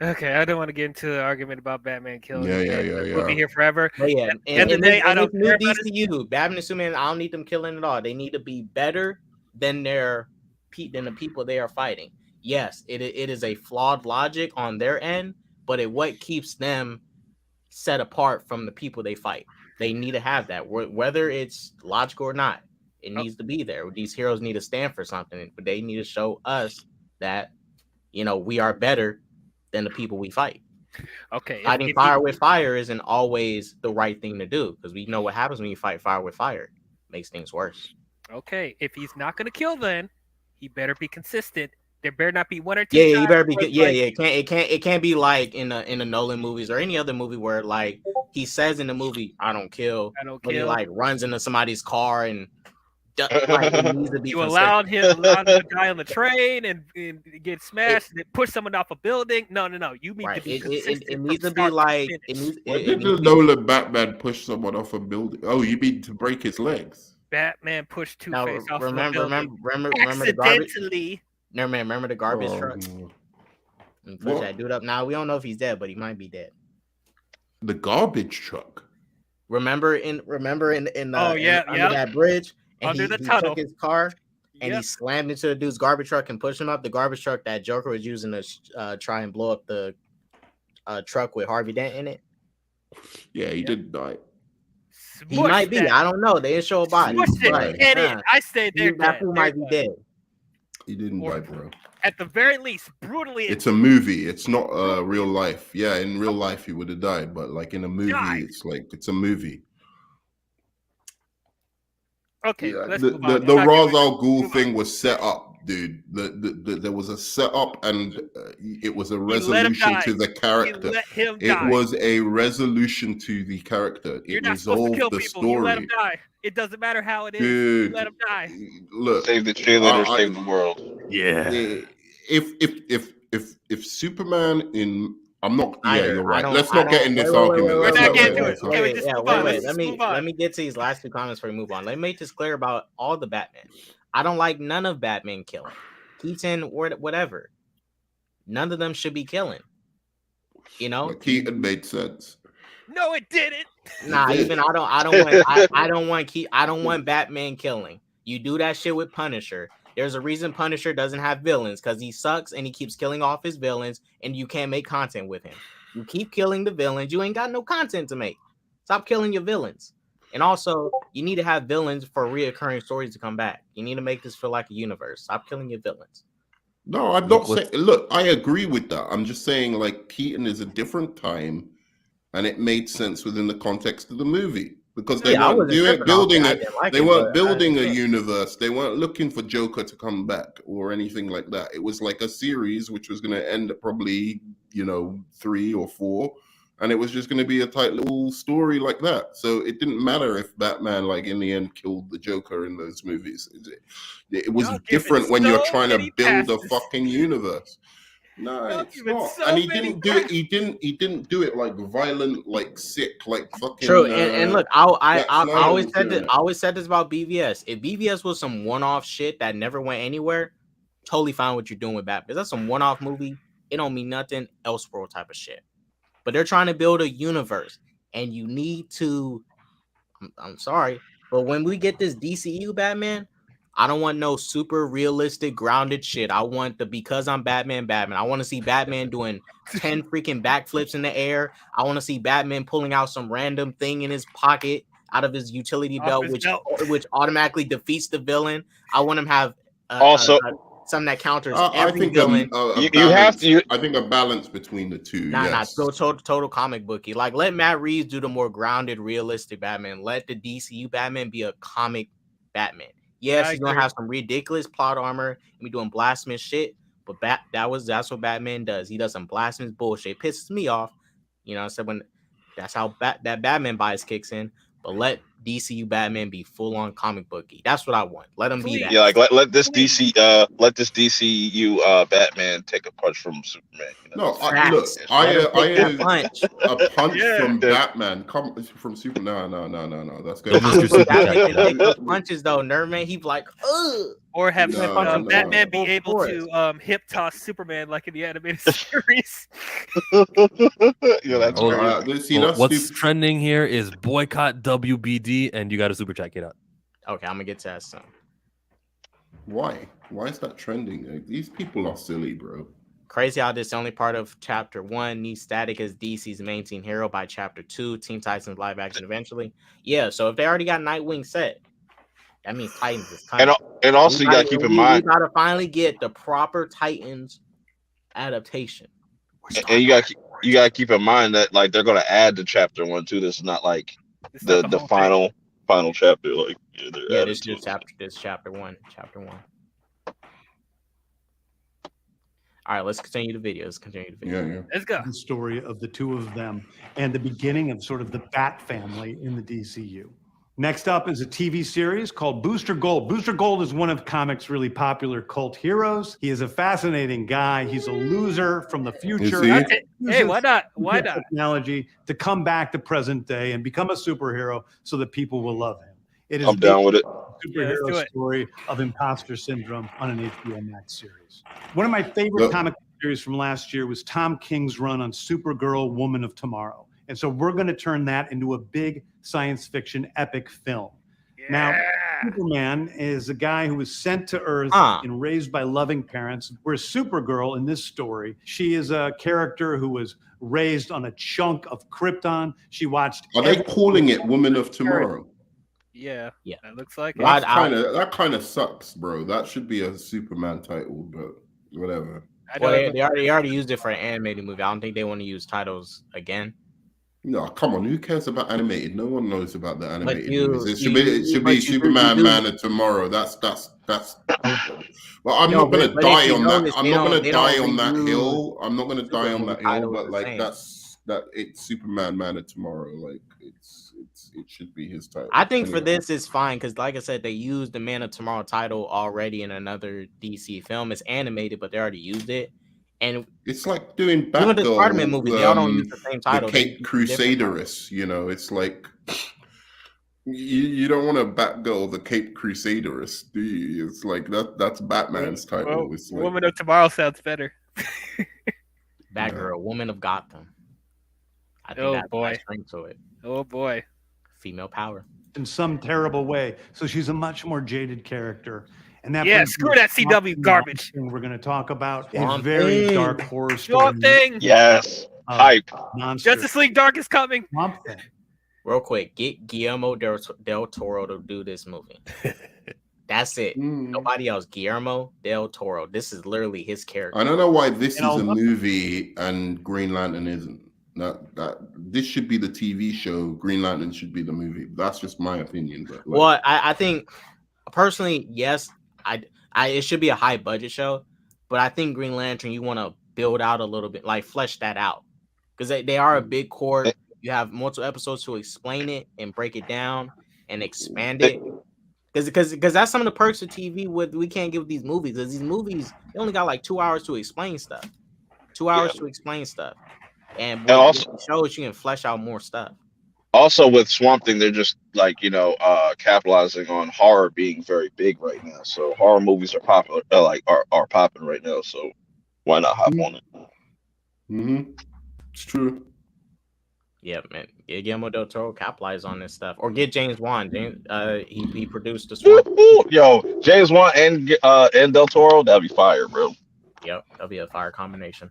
Okay, I don't want to get into the argument about Batman killing. Yeah. We'll be here forever. But yeah, and I don't care about DCU. Batman and Superman, I don't need them killing at all. They need to be better than the people they are fighting. Yes, it is a flawed logic on their end, but what keeps them set apart from the people they fight. They need to have that, whether it's logical or not. It needs to be there. These heroes need to stand for something, but they need to show us that we are better than the people we fight. Okay. Fighting fire with fire isn't always the right thing to do, because we know what happens when you fight fire with fire. makes things worse. Okay, if he's not gonna kill, then he better be consistent. There better not be one or two. Yeah, you better be. where it's Yeah, like, yeah. It can't be like in the Nolan movies or any other movie where like he says in the movie, "I don't kill," but he like runs into somebody's car and like it needs to be. You allowed him to die on the train and get smashed and push someone off a building. No. You need to be consistent. It needs to be like it needs. Why did the Nolan Batman push someone off a building? Oh, you mean to break his legs? Batman pushed Two-Face off a building. Remember the garbage. Remember the garbage truck? And push that dude up. Now we don't know if he's dead, but he might be dead. The garbage truck. Remember in under that bridge, and under the he tunnel, took his car and he slammed into the dude's garbage truck and pushed him up. The garbage truck that Joker was using to try and blow up the truck with Harvey Dent in it. Yeah, he didn't die. He might be. I don't know. They didn't show a body. I stayed there. That fool might be dead. He didn't die, bro. At the very least, brutally. It's a movie. It's not real life. Yeah, in real life he would have died, but like in a movie, it's a movie. Okay, yeah, the Ra's al Ghul thing was set up, dude. There was a setup, and it was a resolution to the character. It was a resolution to the character. You're it not resolved supposed to kill the people. story. You let him die. It doesn't matter how it is. Dude, you let him die. Look, save the cheerleader, save the world. Yeah. If Superman in I'm not. Yeah, you're right. Let's not get in this argument. We're not getting to it. Okay, wait. Let me get to these last two comments before we move on. Let me make this clear about all the Batman. I don't like none of Batman killing. Keaton or whatever. None of them should be killing. You know, Keaton made sense. No, it didn't. Nah, even I don't want Batman killing. You do that shit with Punisher. There's a reason Punisher doesn't have villains, because he sucks and he keeps killing off his villains, and you can't make content with him. You keep killing the villains, you ain't got no content to make. Stop killing your villains. And also, you need to have villains for reoccurring stories to come back. You need to make this feel like a universe. Stop killing your villains. No, I'm not saying. Look, I agree with that. I'm just saying, like, Keaton is a different time, and it made sense within the context of the movie. Because they weren't building a universe. They weren't looking for Joker to come back or anything like that. It was like a series which was going to end at probably 3 or 4, and it was just going to be a tight little story like that. So it didn't matter if Batman, like, in the end, killed the Joker in those movies. It was different when you're trying to build a fucking universe. No, it's not. And he didn't do it. He didn't do it like violent, like sick, like fucking. True. And look, I always said this. I always said this about BVS. If BVS was some one-off shit that never went anywhere, totally fine what you're doing with Batman. If that's some one-off movie, it don't mean nothing. Elseworld type of shit. But they're trying to build a universe, and you need to. I'm sorry, but when we get this DCU Batman, I don't want no super realistic grounded shit. I want the because I'm Batman. I want to see Batman doing 10 freaking backflips in the air. I want to see Batman pulling out some random thing in his pocket out of his utility belt, which automatically defeats the villain. I want him to have something that counters every villain. I think a balance between the two. Total comic booky. Like, let Matt Reeves do the more grounded, realistic Batman. Let the DCU Batman be a comic Batman. Yes, he's gonna have some ridiculous plot armor and be doing blasphemous shit, but that's what Batman does. He does some blasphemous bullshit. It pisses me off, I said when that's how that Batman bias kicks in. But let DCU Batman be full on comic booky. That's what I want. Let him be that. Yeah, like let this DCU Batman take a punch from Superman. A punch from Batman from Superman. No. That's good. Batman can take those punches though, Nerdman. He'd be like, ugh. Or have Batman be able to hip toss Superman like in the animated series. Yeah, that's what's trending here is boycott WBD, and you got a super chat. Get out. Okay, I'm gonna get to that soon. Why? Why is that trending? These people are silly, bro. Crazy how this only part of Chapter 1 needs Static as DC's main team hero by Chapter 2. Teen Titans live action eventually. Yeah, so if they already got Nightwing set, that means Titans is coming. And also, you gotta keep in mind, we gotta finally get the proper Titans adaptation. And you gotta keep in mind that, like, they're gonna add to Chapter 1 too. This is not like the final final chapter. Like, yeah, this is chapter one. All right, let's continue the video. Yeah. Let's go. The story of the two of them and the beginning of sort of the Bat family in the DCU. Next up is a TV series called Booster Gold. Booster Gold is one of comics' really popular cult heroes. He is a fascinating guy. He's a loser from the future. Hey, why not? Why not? Technology to come back to present day and become a superhero so that people will love him. It is I'm down with it. Superhero story of imposter syndrome on an HBO Max series. One of my favorite comic series from last year was Tom King's run on Supergirl, Woman of Tomorrow. And so we're going to turn that into a big science fiction epic film. Yeah. Now, Superman is a guy who was sent to Earth and raised by loving parents, whereas Supergirl in this story, she is a character who was raised on a chunk of Krypton. She watched. Are they calling it Woman of Tomorrow? Yeah. It looks like it. That kind of sucks, bro. That should be a Superman title, but whatever. Well, they already used it for an animated movie. I don't think they want to use titles again. No, come on. Who cares about animated? No one knows about the animated movies. It should be Superman, Man of Tomorrow. That's. Well, I'm not gonna die on that. I'm not gonna die on that hill. I'm not gonna die on that hill. But like it's Superman, Man of Tomorrow. Like it should be his title. I think for this it's fine because, like I said, they used the Man of Tomorrow title already in another DC film. It's animated, but they already used it. And it's like doing Batgirl, the Spider-Man movie. They all don't use the same title. The Cape Crusaderess, it's like you don't want to Batgirl the Cape Crusaderess, do you? It's like that's Batman's title. Well, it's like, Woman of Tomorrow sounds better. Batgirl, Woman of Gotham. I think that's a string to it. Oh boy, female power in some terrible way. So she's a much more jaded character. And that screw that CW garbage. We're going to talk about a very dark horror story. Yes, hype. Justice League Dark is coming. Real quick, get Guillermo del Toro to do this movie. That's it. Nobody else. Guillermo del Toro. This is literally his character. I don't know why this is a movie and Green Lantern isn't. That this should be the TV show. Green Lantern should be the movie. That's just my opinion. But well, I think personally, yes. It should be a high budget show, but I think Green Lantern you want to build out a little bit, like flesh that out, because they are a big core. You have multiple episodes to explain it and break it down and expand it. Because that's some of the perks of TV we can't give these movies. Because these movies they only got like 2 hours to explain stuff. 2 hours to explain stuff, and also shows you can flesh out more stuff. Also, with Swamp Thing, they're just like capitalizing on horror being very big right now. So horror movies are popular, are popping right now. So why not hop on it? Mm-hmm. It's true. Yeah, man. Get Guillermo del Toro capitalize on this stuff, or get James Wan. He produced the Swamp. Yo, James Wan and del Toro, that'd be fire, bro. Yep, that'll be a fire combination.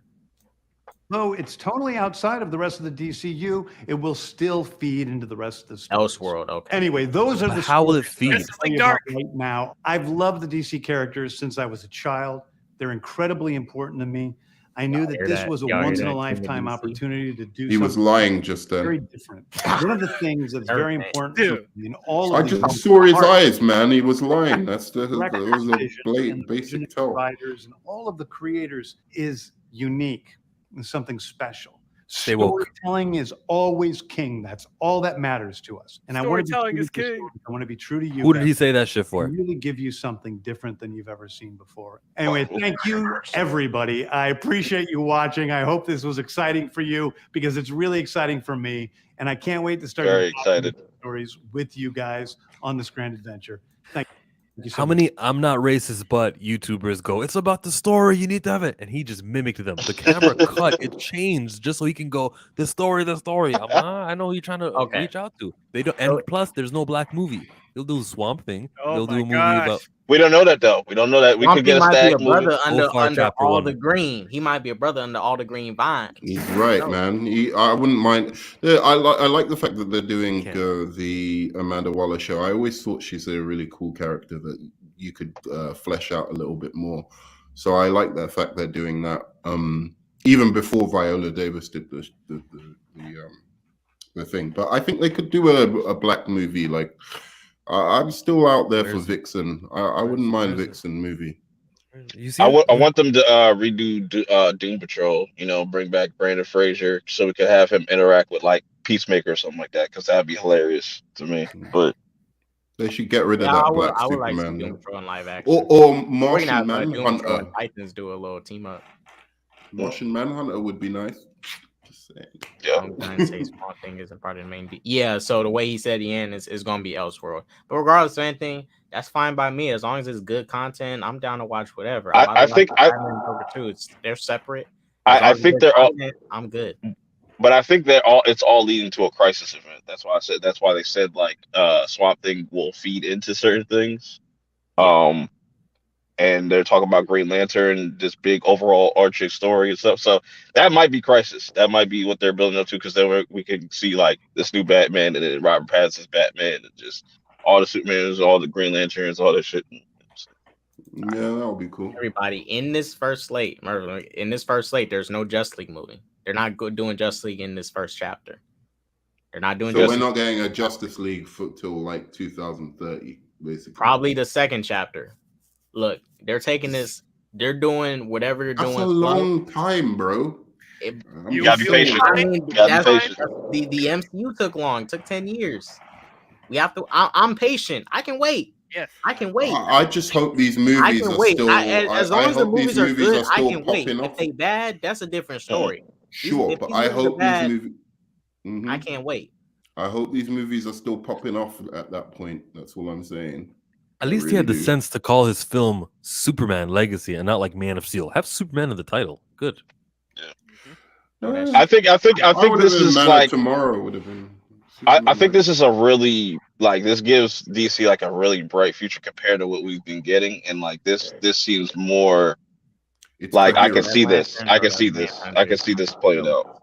Though it's totally outside of the rest of the DCU, it will still feed into the rest of the stories. Elseworld, okay. Anyway, those are the how will it feed? Dark. Right now, I've loved the DC characters since I was a child. They're incredibly important to me. I knew that this was a once-in-a-lifetime opportunity to do. He was lying just then. Very different. One of the things that's very important in all I of just saw his eyes, man. He was lying. That was a blatant, basic tell. Writers and all of the creators is unique and something special. Stay woke. Storytelling is always king. That's all that matters to us. And storytelling is king. I want to be true to you. Who did he say that shit for? Really give you something different than you've ever seen before. Anyway, thank you, everybody. I appreciate you watching. I hope this was exciting for you because it's really exciting for me. And I can't wait to start very excited stories with you guys on this grand adventure. Thank you. How many I'm not racist but YouTubers go, it's about the story, you need to have it, and he just mimicked them. The camera cut, it changed just so he can go the story. I know who you're trying to reach out to. They don't, and plus there's no black movie. They'll do Swamp Thing. They'll do a movie about. We don't know that though. We don't know that. We could get a stag movie. Brother under all the green. He might be a brother under all the green vines. He's right, man. I wouldn't mind. Yeah, I like the fact that they're doing the Amanda Waller show. I always thought she's a really cool character that you could flesh out a little bit more. So I like the fact they're doing that. Even before Viola Davis did the thing, but I think they could do a black movie like I'm still out there for Where's- Vixen. I wouldn't mind where's it? Vixen movie. You see, I it? want them to redo Doom Patrol. You know, bring back Brandon Fraser so we could have him interact with like Peacemaker or something like that, because that'd be hilarious to me. But They should get rid of Yeah, that black I would like to see Superman. Doom Patrol in live action. Or We're gonna Martian have Doom Patrol Manhunter. and Titans do a little team up. Martian Manhunter would be nice. Just saying. yeah, I'm gonna say small thing isn't part of the main. Yeah, so the way he said the end is gonna be Elseworld. But regardless of anything, that's fine by me. As long as it's good content, I'm down to watch whatever. I think they're separate. I think they're all. I'm good. But I think it's all leading to a crisis event. That's why they said like Swamp Thing will feed into certain things. And they're talking about Green Lantern, this big overall arching story and stuff. So that might be Crisis. That might be what they're building up to, because then we can see like this new Batman and then Robert Pattinson's Batman and just all the Supermans, all the Green Lanterns, all that shit. Yeah, that would be cool. Everybody in this first slate, there's no Justice League movie. They're not doing Justice League in this first chapter. They're not doing. So we're not getting a Justice League till like 2030, basically. Probably the second chapter. Look, they're taking this. They're doing whatever they're doing. That's a long time, bro. You gotta be patient. The MCU took long. It took 10 years. We have to. I'm patient. I can wait. Yes, I can wait. I just hope these movies are still. As long as the movies are good, I can wait. Off. If they bad, that's a different story. Sure, but I hope these movies. I can't wait. I hope these movies are still popping off at that point. That's all I'm saying. At least he had the sense to call his film Superman Legacy and not like Man of Steel. Have Superman in the title. Good. Yeah. I think this is like tomorrow would have been. I think this is a really like this gives DC like a really bright future compared to what we've been getting, and like this seems more like I can see this. I can see this playing out.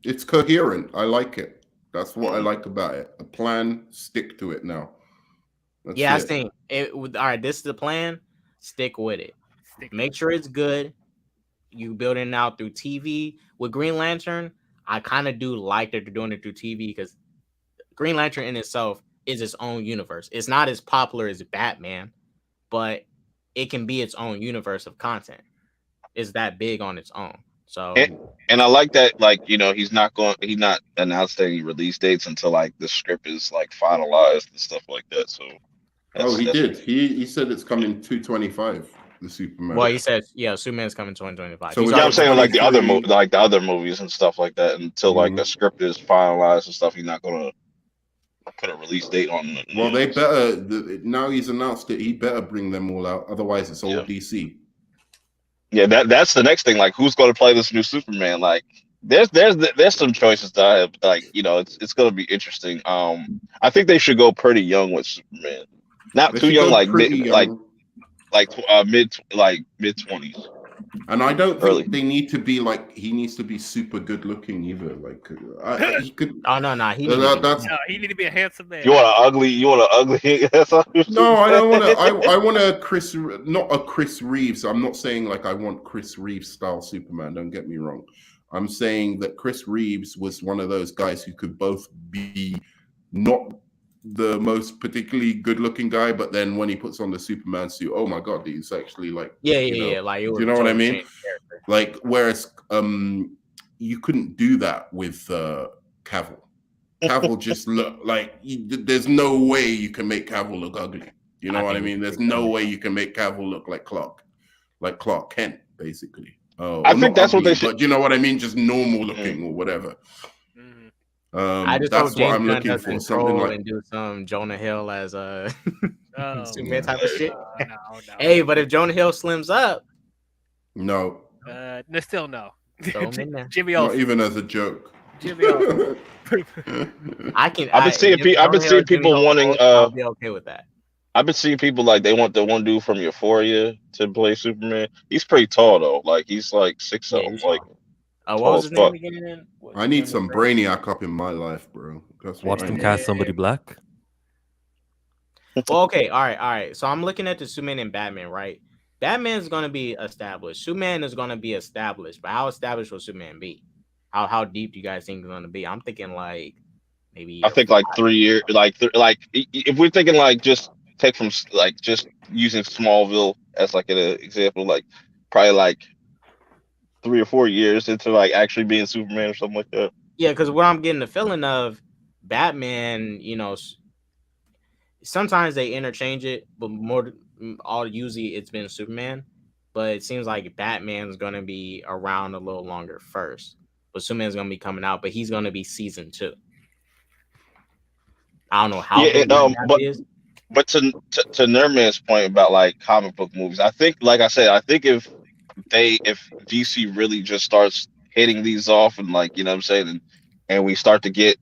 It's coherent. I like it. That's what I like about it. A plan, stick to it now. I think all right, this is the plan. Stick with it. Make sure it's good. You build it out through TV. With Green Lantern, I kind of do like that they're doing it through TV, because Green Lantern in itself is its own universe. It's not as popular as Batman, but it can be its own universe of content. It's that big on its own. So and I like that, like, you know, he's not announced any release dates until like the script is like finalized and stuff like that. So he did. He said it's coming 225. The Superman. Well, he said, Superman's coming 2025. So I'm saying like the other movies and stuff like that, until like the script is finalized and stuff. He's not gonna put a release date on it. Well, they better. Now he's announced it. He better bring them all out. Otherwise, it's all DC. Yeah, that's the next thing. Like, who's going to play this new Superman? Like, there's some choices that I have. Like, you know, it's going to be interesting. I think they should go pretty young with Superman, not too young, like mid 20s. And I don't think they need to be like, he needs to be super good looking either. Like he could. Oh no, he need to be a handsome man. You want an ugly? No, I don't want to. I want not a Chris Reeves. I'm not saying like I want Chris Reeves style Superman. Don't get me wrong. I'm saying that Chris Reeves was one of those guys who could both be not the most particularly good-looking guy, but then when he puts on the Superman suit, oh my god, he's actually like like, do you know what I mean? Like, whereas you couldn't do that with Cavill. Cavill just look like there's no way you can make Cavill look ugly. You know what I mean? There's no way you can make Cavill look like Clark Kent, basically. I think that's ugly, what they should. But you know what I mean? Just normal looking or whatever. I just that's hope James what I'm Gunn looking doesn't for. Something like and do some Jonah Hill as a Superman no, type of shit. No. Hey, but if Jonah Hill slims up, no, still no. Jimmy Olsen. Not even as a joke. Jimmy Olsen. I've been seeing people wanting. I'll be okay with that. I've been seeing people like they want the one dude from Euphoria to play Superman. He's pretty tall though. Like he's like 6'0". Like. What was his name again? I need some Brainiac up in my life, bro. Watch them cast somebody black. Well, okay, all right. So I'm looking at the Superman and Batman, right? Batman's gonna be established. Superman is gonna be established, but how established will Superman be? How deep do you guys think it's gonna be? I'm thinking like maybe I think like 3 years. If we're thinking like just take from like just using Smallville as like an example, like probably like 3 or 4 years into like actually being Superman or something like that. Yeah, because what I'm getting the feeling of Batman, sometimes they interchange it, but usually it's been Superman. But it seems like Batman's gonna be around a little longer first, but Superman's gonna be coming out, but he's gonna be season 2. I don't know how big that is. But to Nerman's point about like comic book movies, I think, like I said, I think if DC really just starts hitting these off and like, you know what I'm saying, and we start to get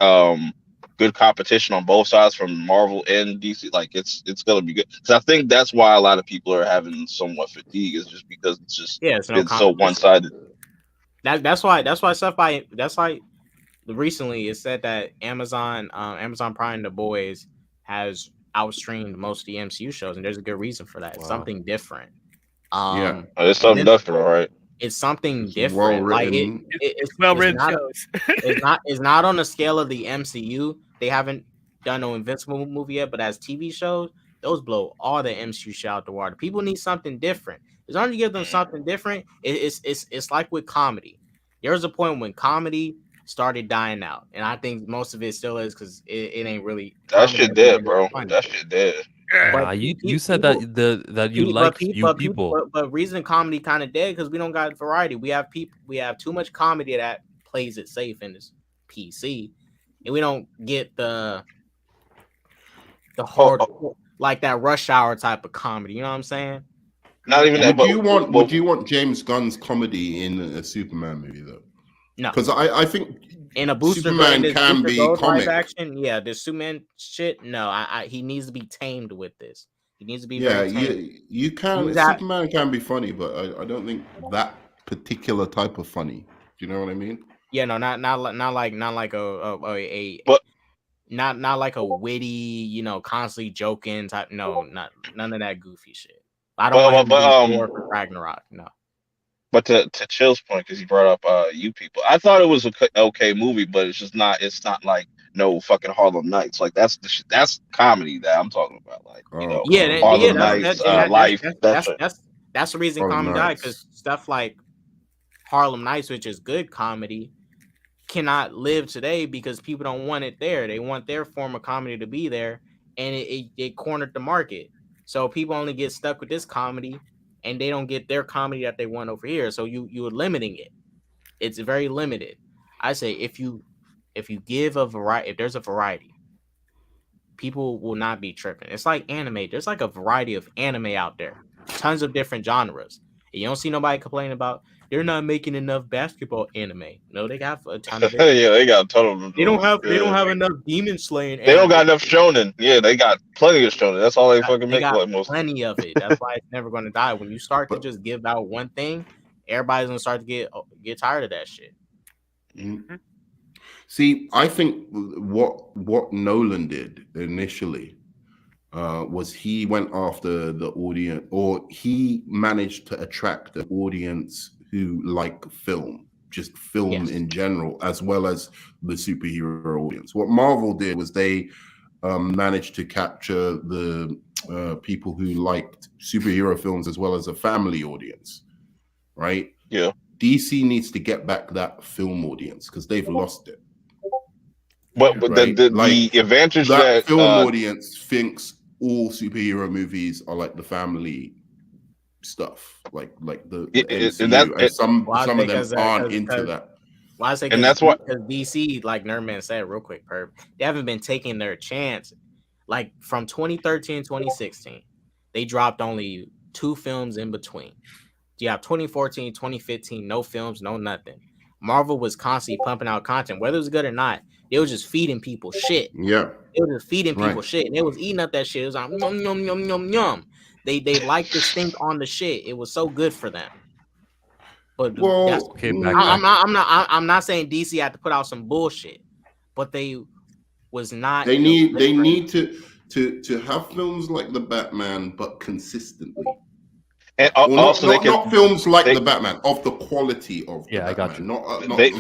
good competition on both sides from Marvel and DC, like it's gonna be good. Because I think that's why a lot of people are having somewhat fatigue, is just because it's just been so one-sided. That's why recently it said that Amazon Prime The Boys has outstreamed most of the MCU shows, and there's a good reason for that. It's something different. It's something different, right? It's something different. Like it's well written shows. it's not on the scale of the MCU. They haven't done no Invincible movie yet, but as TV shows, those blow all the MCU shit out the water. People need something different. As long as you give them something different, it's like with comedy. There was a point when comedy started dying out, and I think most of it still is because it ain't really. That shit dead, bro. That shit dead. You said that you like people. But reason comedy kind of dead because we don't got variety. We have too much comedy that plays it safe in this PC, and we don't get the hard like that Rush Hour type of comedy. You know what I'm saying? Not even that. Would you want James Gunn's comedy in a Superman movie though? No, because I think in a Booster Superman can be comic action. Yeah, the Superman shit. No, he needs to be tamed with this. He needs to be. You can. Superman can be funny, but I don't think that particular type of funny. Do you know what I mean? Yeah, no, not like not like a witty, constantly joking type. No, none of that goofy shit. I don't want him to be for Ragnarok. No. But to Chill's point, because he brought up you people, I thought it was a okay movie, but it's just not. It's not like no fucking Harlem Nights. Like that's comedy that I'm talking about. Like Harlem Nights, Life. That's the reason comedy died, because stuff like Harlem Nights, which is good comedy, cannot live today because people don't want it there. They want their form of comedy to be there, and it cornered the market. So people only get stuck with this comedy, and they don't get their comedy that they want over here. So you're limiting it. It's very limited. I say if you give a variety, if there's a variety, people will not be tripping. It's like anime. There's like a variety of anime out there, tons of different genres. And you don't see nobody complaining about they're not making enough basketball anime. No, they got a ton of it. Yeah, they got a ton of them. They don't have enough demon slaying. They don't got enough shonen. Yeah, they got plenty of shonen. That's all they fucking make. Plenty of it. That's why it's never going to die. When you start to just give out one thing, everybody's gonna start to get tired of that shit. Mm-hmm. See, I think what Nolan did initially was he went after the audience, or he managed to attract the audience who like film, just film in general, as well as the superhero audience. What Marvel did was they managed to capture the people who liked superhero films as well as a family audience, right? Yeah. DC needs to get back that film audience because they've lost it. But right? the advantage that film audience thinks all superhero movies are like the family stuff, like the MCU, and some of them aren't into that. Well, I say, and that's what, because DC, like Nerdman said, real quick, Perp, they haven't been taking their chance. Like from 2013, 2016, they dropped only 2 films in between. You have 2014, 2015, no films, no nothing. Marvel was constantly pumping out content, whether it was good or not. They were just feeding people shit. Yeah, they were just feeding people shit, and they was eating up that shit. It was like yum yum yum yum yum. They liked to stink on the shit. It was so good for them. But I'm not saying DC had to put out some bullshit, but they was not. They need to have films like the Batman, but consistently. And also, not films like the Batman, of the quality of the Batman. They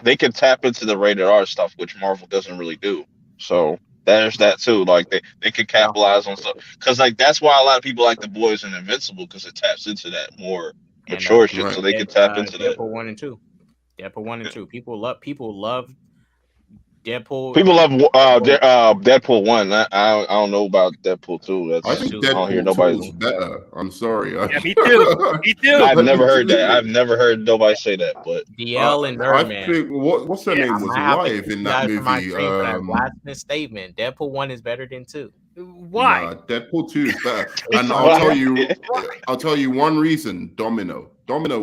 they can tap into the rated R stuff, which Marvel doesn't really do. So there's that too. Like they could capitalize on stuff because like that's why a lot of people like The Boys and Invincible because it taps into that more And mature shit. Right. So they can tap into that. Deadpool 1 and 2. Deadpool 1 and 2. People love Deadpool. People love Deadpool 1. I don't know about Deadpool 2. That's I think I don't hear Deadpool 2 nobody. is better. I'm sorry. Yeah, me too. Me too. I've never heard that. I've never heard nobody say that. But DL and I Birdman. think what's her name was alive in that movie. For that blasphemous statement. Deadpool 1 is better than 2. Why? Nah, Deadpool 2 is better. And I'll tell you one reason. Domino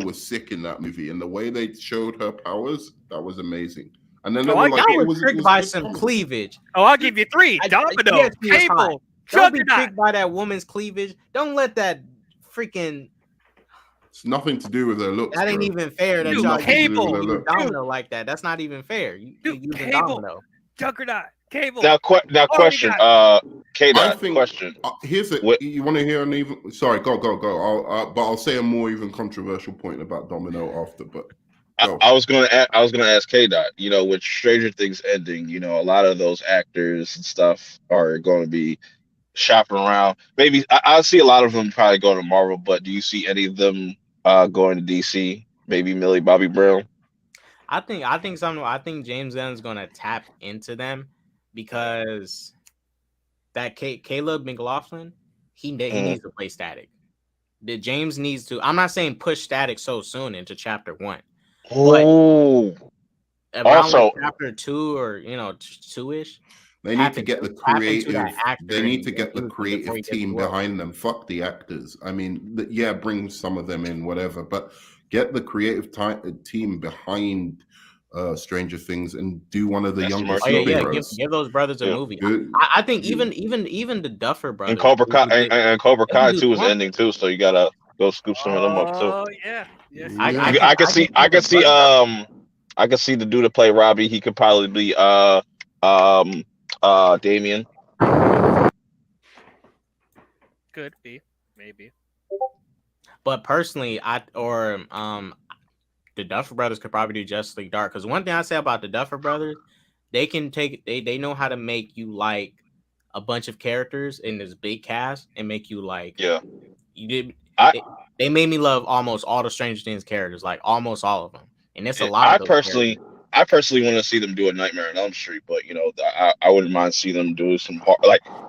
was sick in that movie, and the way they showed her powers, that was amazing. And then they were like, it was tricked by some cleavage. Oh, I'll give you 3. Domino, Cable, don't be tricked by that woman's cleavage. Don't let that freaking. It's nothing to do with her looks. That ain't even fair. That y'all Cable, Domino like that. That's not even fair. You using Domino. Juggernaut, Cable. Now question. K-Dot, question. Here's it. You want to hear an even? Sorry, go. But I'll say a more even controversial point about Domino after. But I was gonna ask K-Dot. You know, with Stranger Things ending, you know, a lot of those actors and stuff are going to be shopping around. Maybe I'll see a lot of them probably going to Marvel, but do you see any of them going to DC? Maybe Millie Bobby Brown. I think James Gunn's gonna tap into them because that Caleb McLaughlin, he needs to play Static. James needs to. I'm not saying push Static so soon into chapter 1. Oh, also like chapter 2 or 2-ish. They need to get the creative. They need to get the creative team behind them. Fuck the actors. I mean, bring some of them in, whatever. But get the creative team behind Stranger Things and do one of the youngest superheroes. Give those brothers a movie. I think even the Duffer brothers and Cobra Kai 2 is ending too, so you gotta go scoop some of them up too. Oh yeah. Yes. I can see the dude to play Robbie. He could probably be Damien. Could be, maybe. But personally, the Duffer Brothers could probably do Justice League Dark. Because one thing I say about the Duffer Brothers, they know how to make you like a bunch of characters in this big cast and make you like. Yeah. They made me love almost all the Stranger Things characters, like almost all of them, and it's a lot. I personally want to see them do a Nightmare on Elm Street, but I wouldn't mind see them do some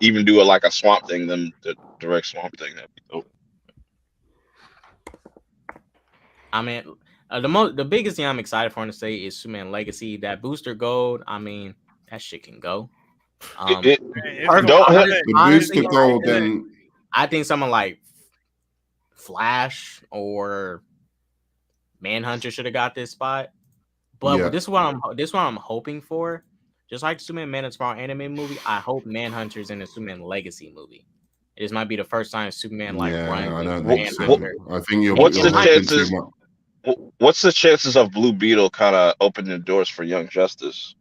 even do like a Swamp Thing, them the direct Swamp Thing. That'd be dope. I mean, the biggest thing I'm excited for to say is Superman Legacy. That Booster Gold, I mean, that shit can go. Booster Gold, then I think someone like Flash or Manhunter should have got this spot. But this is what I'm hoping for. Just like the Superman Man of Tomorrow anime movie, I hope Manhunter's in the Superman Legacy movie. This might be the first time Superman runs. I don't think so. I think you're what's the chances of Blue Beetle kind of opening the doors for Young Justice?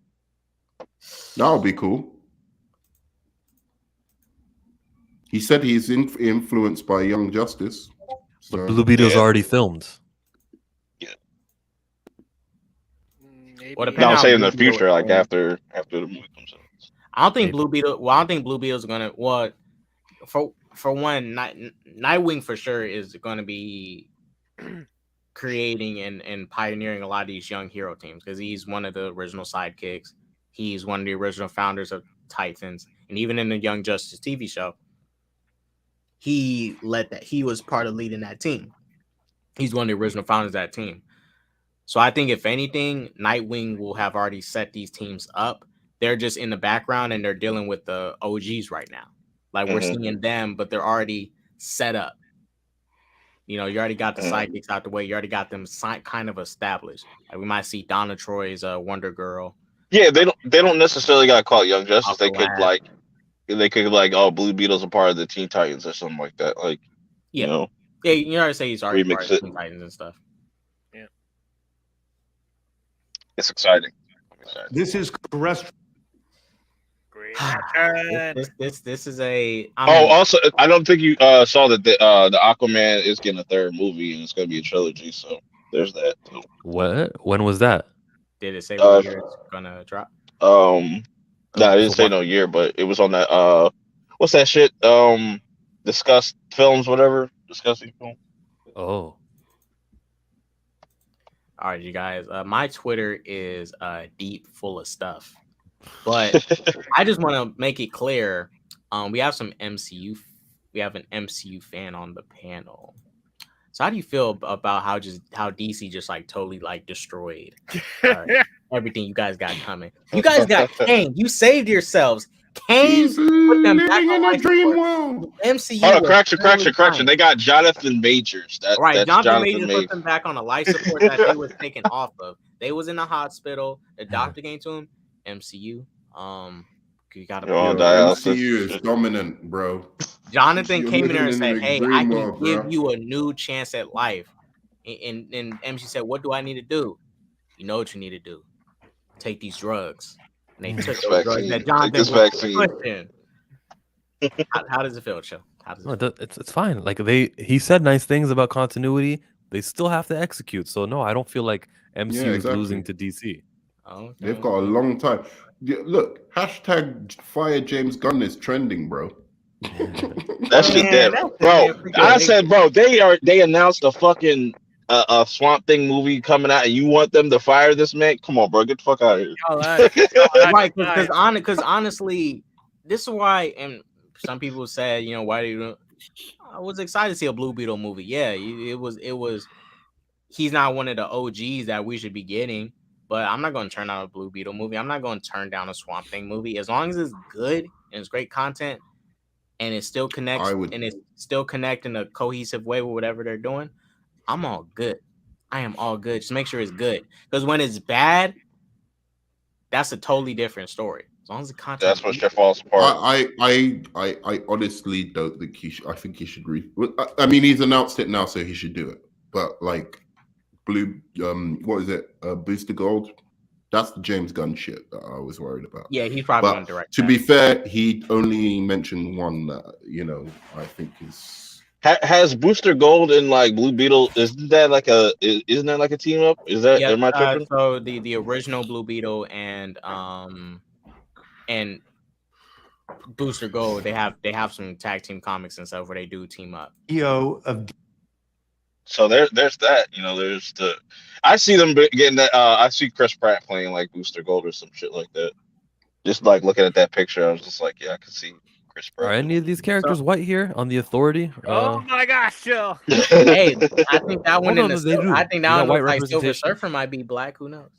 That would be cool. He said he's influenced by Young Justice. So. But Blue Beetle's already filmed. Yeah. I'm saying in the future, like after the movie comes out. I don't think Blue Beetle. Well, I don't think Blue Beetle's gonna. Well, for one, Nightwing for sure is gonna be creating and pioneering a lot of these young hero teams because he's one of the original sidekicks. He's one of the original founders of Titans, and even in the Young Justice TV show, he was part of leading that team. He's one of the original founders of that team. So I think if anything, Nightwing will have already set these teams up. They're just in the background and they're dealing with the OGs right now. Like we're seeing them, but they're already set up. You already got the sidekicks out the way. You already got them kind of established. Like we might see Donna Troy's Wonder Girl. Yeah, they don't necessarily gotta call it Young Justice. They could Blue Beetle's a part of the Teen Titans or something like that. Like yeah, you already say he's already part of the Teen Titans and stuff. Yeah, it's exciting. This is correct. This is a. Also, I don't think you saw that the Aquaman is getting a third movie and it's going to be a trilogy. So there's that too. What? When was that? Did it say what year it's gonna drop? No, I didn't say no year, but it was on that. What's that shit? Discussed films, whatever. Discussing film. Oh. All right, you guys. My Twitter is deep full of stuff, but I just want to make it clear. We have some MCU. We have an MCU fan on the panel. So how do you feel about how DC just like totally like destroyed everything you guys got coming? You guys got Kang. You saved yourselves. Kang put them back living in on a dream world. MCU. Hold on, correction. They got Jonathan Majors. That's Jonathan Majors put them back on a life support that they was taken off of. They was in the hospital. The doctor came to him. MCU. You gotta MCU is dominant, bro. Jonathan came in there and said, "Hey, I can give you a new chance at life." And MC said, "What do I need to do?" You know what you need to do. Take these drugs. And they took those drugs that Jonathan was pushing. How does it feel, Chill? How does it feel? It's fine. Like he said nice things about continuity. They still have to execute. So no, I don't feel like MCU is losing to DC. Okay. They've got a long time. Look, hashtag fire James Gunn is trending, bro. That shit dead, bro. I said, bro, they announced a fucking Swamp Thing movie coming out, and you want them to fire this man? Come on, bro, get the fuck out of here. Right? Because honestly, this is why. And some people said, you know, why do you? I was excited to see a Blue Beetle movie. Yeah, it was. He's not one of the OGs that we should be getting. But I'm not going to turn down a Blue Beetle movie. I'm not going to turn down a Swamp Thing movie. As long as it's good and it's great content and it still connects and it's still connecting a cohesive way with whatever they're doing, I'm all good. I am all good. Just make sure it's good. Because when it's bad, that's a totally different story. As long as the content, that's what shit falls apart. I honestly don't think he should. I think he should I mean, he's announced it now, so he should do it. But like, what is it? Booster Gold. That's the James Gunn shit that I was worried about. Yeah, he's probably going to direct. To be fair, he only mentioned one that I think is. Has Booster Gold and like Blue Beetle? Isn't that like a team up? Is that am I tripping? So the original Blue Beetle and Booster Gold, they have some tag team comics and stuff where they do team up. So there's that, there's I see them getting that. I see Chris Pratt playing like Booster Gold or some shit like that. Just like looking at that picture, I was just like, yeah, I can see Chris Pratt. Are any of these characters white here on the Authority? Oh my gosh, Joe. Hey, I think that one I think that one like Silver Surfer might be black. Who knows?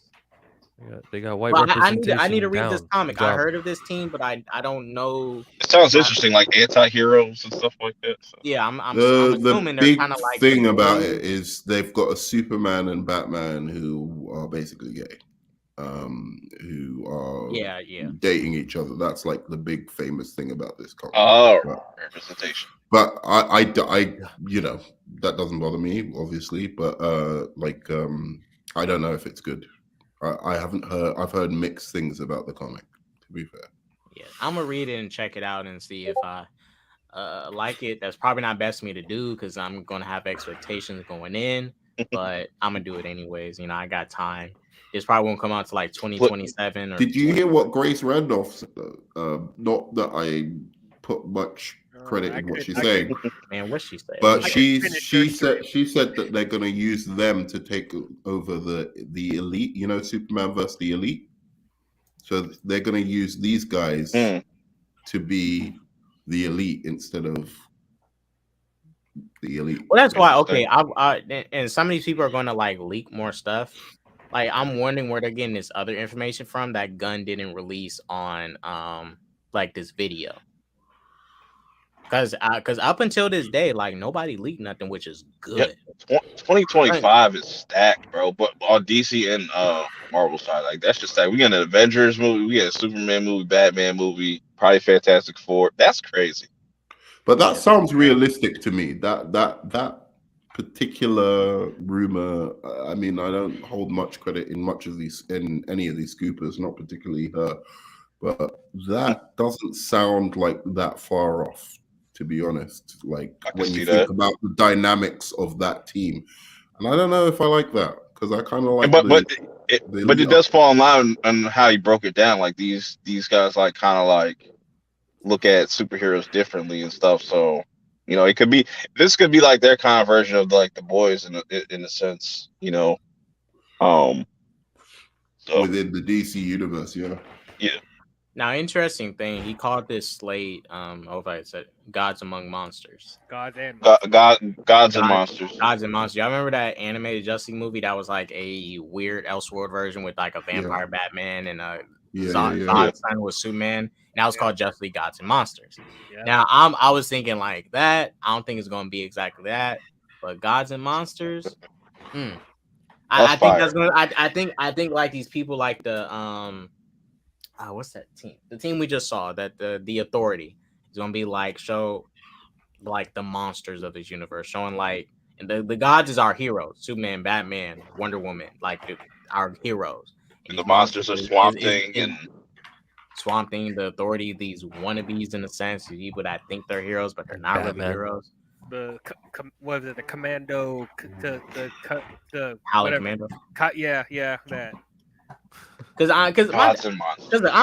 They got white representation. I need to read this comic. I heard of this team, but I don't know. It sounds interesting, like anti-heroes and stuff like that. So. Yeah, I'm assuming they're kind of like. The thing about it is they've got a Superman and Batman who are basically gay, who are dating each other. That's like the big famous thing about this comic. Oh, representation. But I that doesn't bother me, obviously. But I don't know if it's good. I haven't heard. I've heard mixed things about the comic. To be fair, yeah, I'm gonna read it and check it out and see if I like it. That's probably not best for me to do because I'm gonna have expectations going in, but I'm gonna do it anyways. I got time. This probably won't come out to like 2027. Did you hear what Grace Randolph said? Not that I put much credit in what she's saying. Man, what she said? But she said that they're going to use them to take over the elite. Superman versus the elite. So they're going to use these guys to be the elite instead of the elite. Well, that's why. Okay, and some of these people are going to like leak more stuff. Like I'm wondering where they're getting this other information from that Gunn didn't release on like this video. Because up until this day, like nobody leaked nothing, which is good. Yeah, 2025 is stacked, bro. But on DC and Marvel side, like that's just like we get an Avengers movie, we get a Superman movie, Batman movie, probably Fantastic Four. That's crazy. But that sounds realistic to me. That particular rumor. I mean, I don't hold much credit in any of these scoopers, not particularly her. But that doesn't sound like that far off. To be honest, like when you think about the dynamics of that team, and I don't know if I like that because I kind of like but it Leo. does fall in line on how he broke it down. Like these guys like kind of like look at superheroes differently and stuff. So it could be like their kind of version of like the boys in a sense. So Within the DC universe, yeah. Now, interesting thing, he called this Slate, I said Gods Among Monsters. Gods and Gods and Monsters. Gods and Monsters. I remember that animated Justice movie that was like a weird Elseworld version with like a vampire Batman and a Zod's son was Superman. And that was called Justice League Gods and Monsters. Yeah. Now, I was thinking like that. I don't think it's going to be exactly that, but Gods and Monsters. I think that's going to. I think like these people like the what's that team? The team we just saw, that the Authority is gonna be like show like the monsters of this universe, showing like, and the gods is our heroes, Superman, Batman, Wonder Woman, like our heroes. And the monsters are Swamp Thing and Swamp Thing, the Authority, these wannabes in a sense, people that think they're heroes but they're not really heroes. What is it? The Commando, the Howling Commando. That. Cause I'm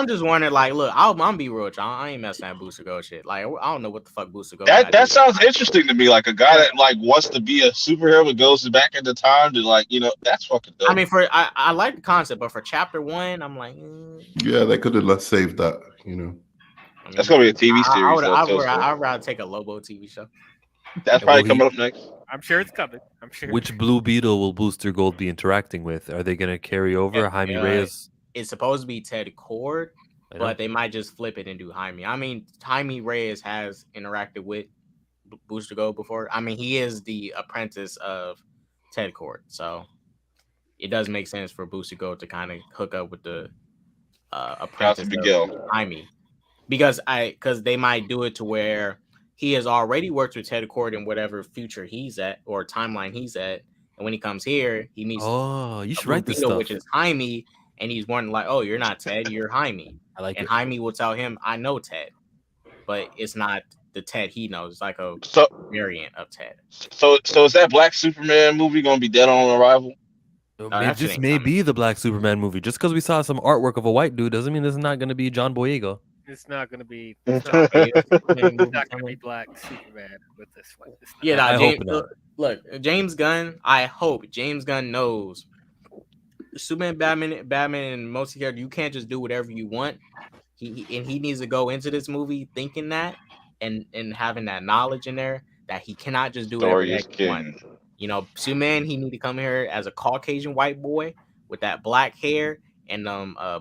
just wondering, like, look, I'm gonna be real with y'all. I ain't messing that Booster Gold shit. Like, I don't know what the fuck Booster Gold. That sounds interesting to me. Like a guy that like wants to be a superhero but goes back into time to like, that's fucking dope. I mean, I like the concept, but for chapter 1, I'm like, yeah, they could have saved that. I mean, that's gonna be a TV series. I'd rather take a Lobo TV show. That's probably coming up next. I'm sure it's coming. I'm sure. Which Blue Beetle will Booster Gold be interacting with? Are they going to carry over Jaime Reyes? It's supposed to be Ted Cord, but they might just flip it and do Jaime. I mean, Jaime Reyes has interacted with Booster Gold before. I mean, he is the apprentice of Ted Cord, so it does make sense for Booster Gold to kind of hook up with the apprentice of Jaime, because they might do it to where he has already worked with Ted Cord in whatever future he's at or timeline he's at, and when he comes here, he meets you should write this stuff, which is Jaime. And he's wondering like, oh, you're not Ted, you're Jaime. I like and it. Jaime will tell him, I know Ted, but it's not the Ted he knows. It's like a variant of Ted. So is that Black Superman movie gonna be dead on arrival? This may be the Black Superman movie. Just because we saw some artwork of a white dude doesn't mean this is not going to be John Boyega. It's not going to be. It's not going to be Black Superman with this one. I hope not. Look, James Gunn. I hope James Gunn knows. Superman, Batman, and multi-character, you can't just do whatever you want. He needs to go into this movie thinking that and having that knowledge in there that he cannot just do whatever he wants. Superman, he need to come here as a Caucasian white boy with that black hair and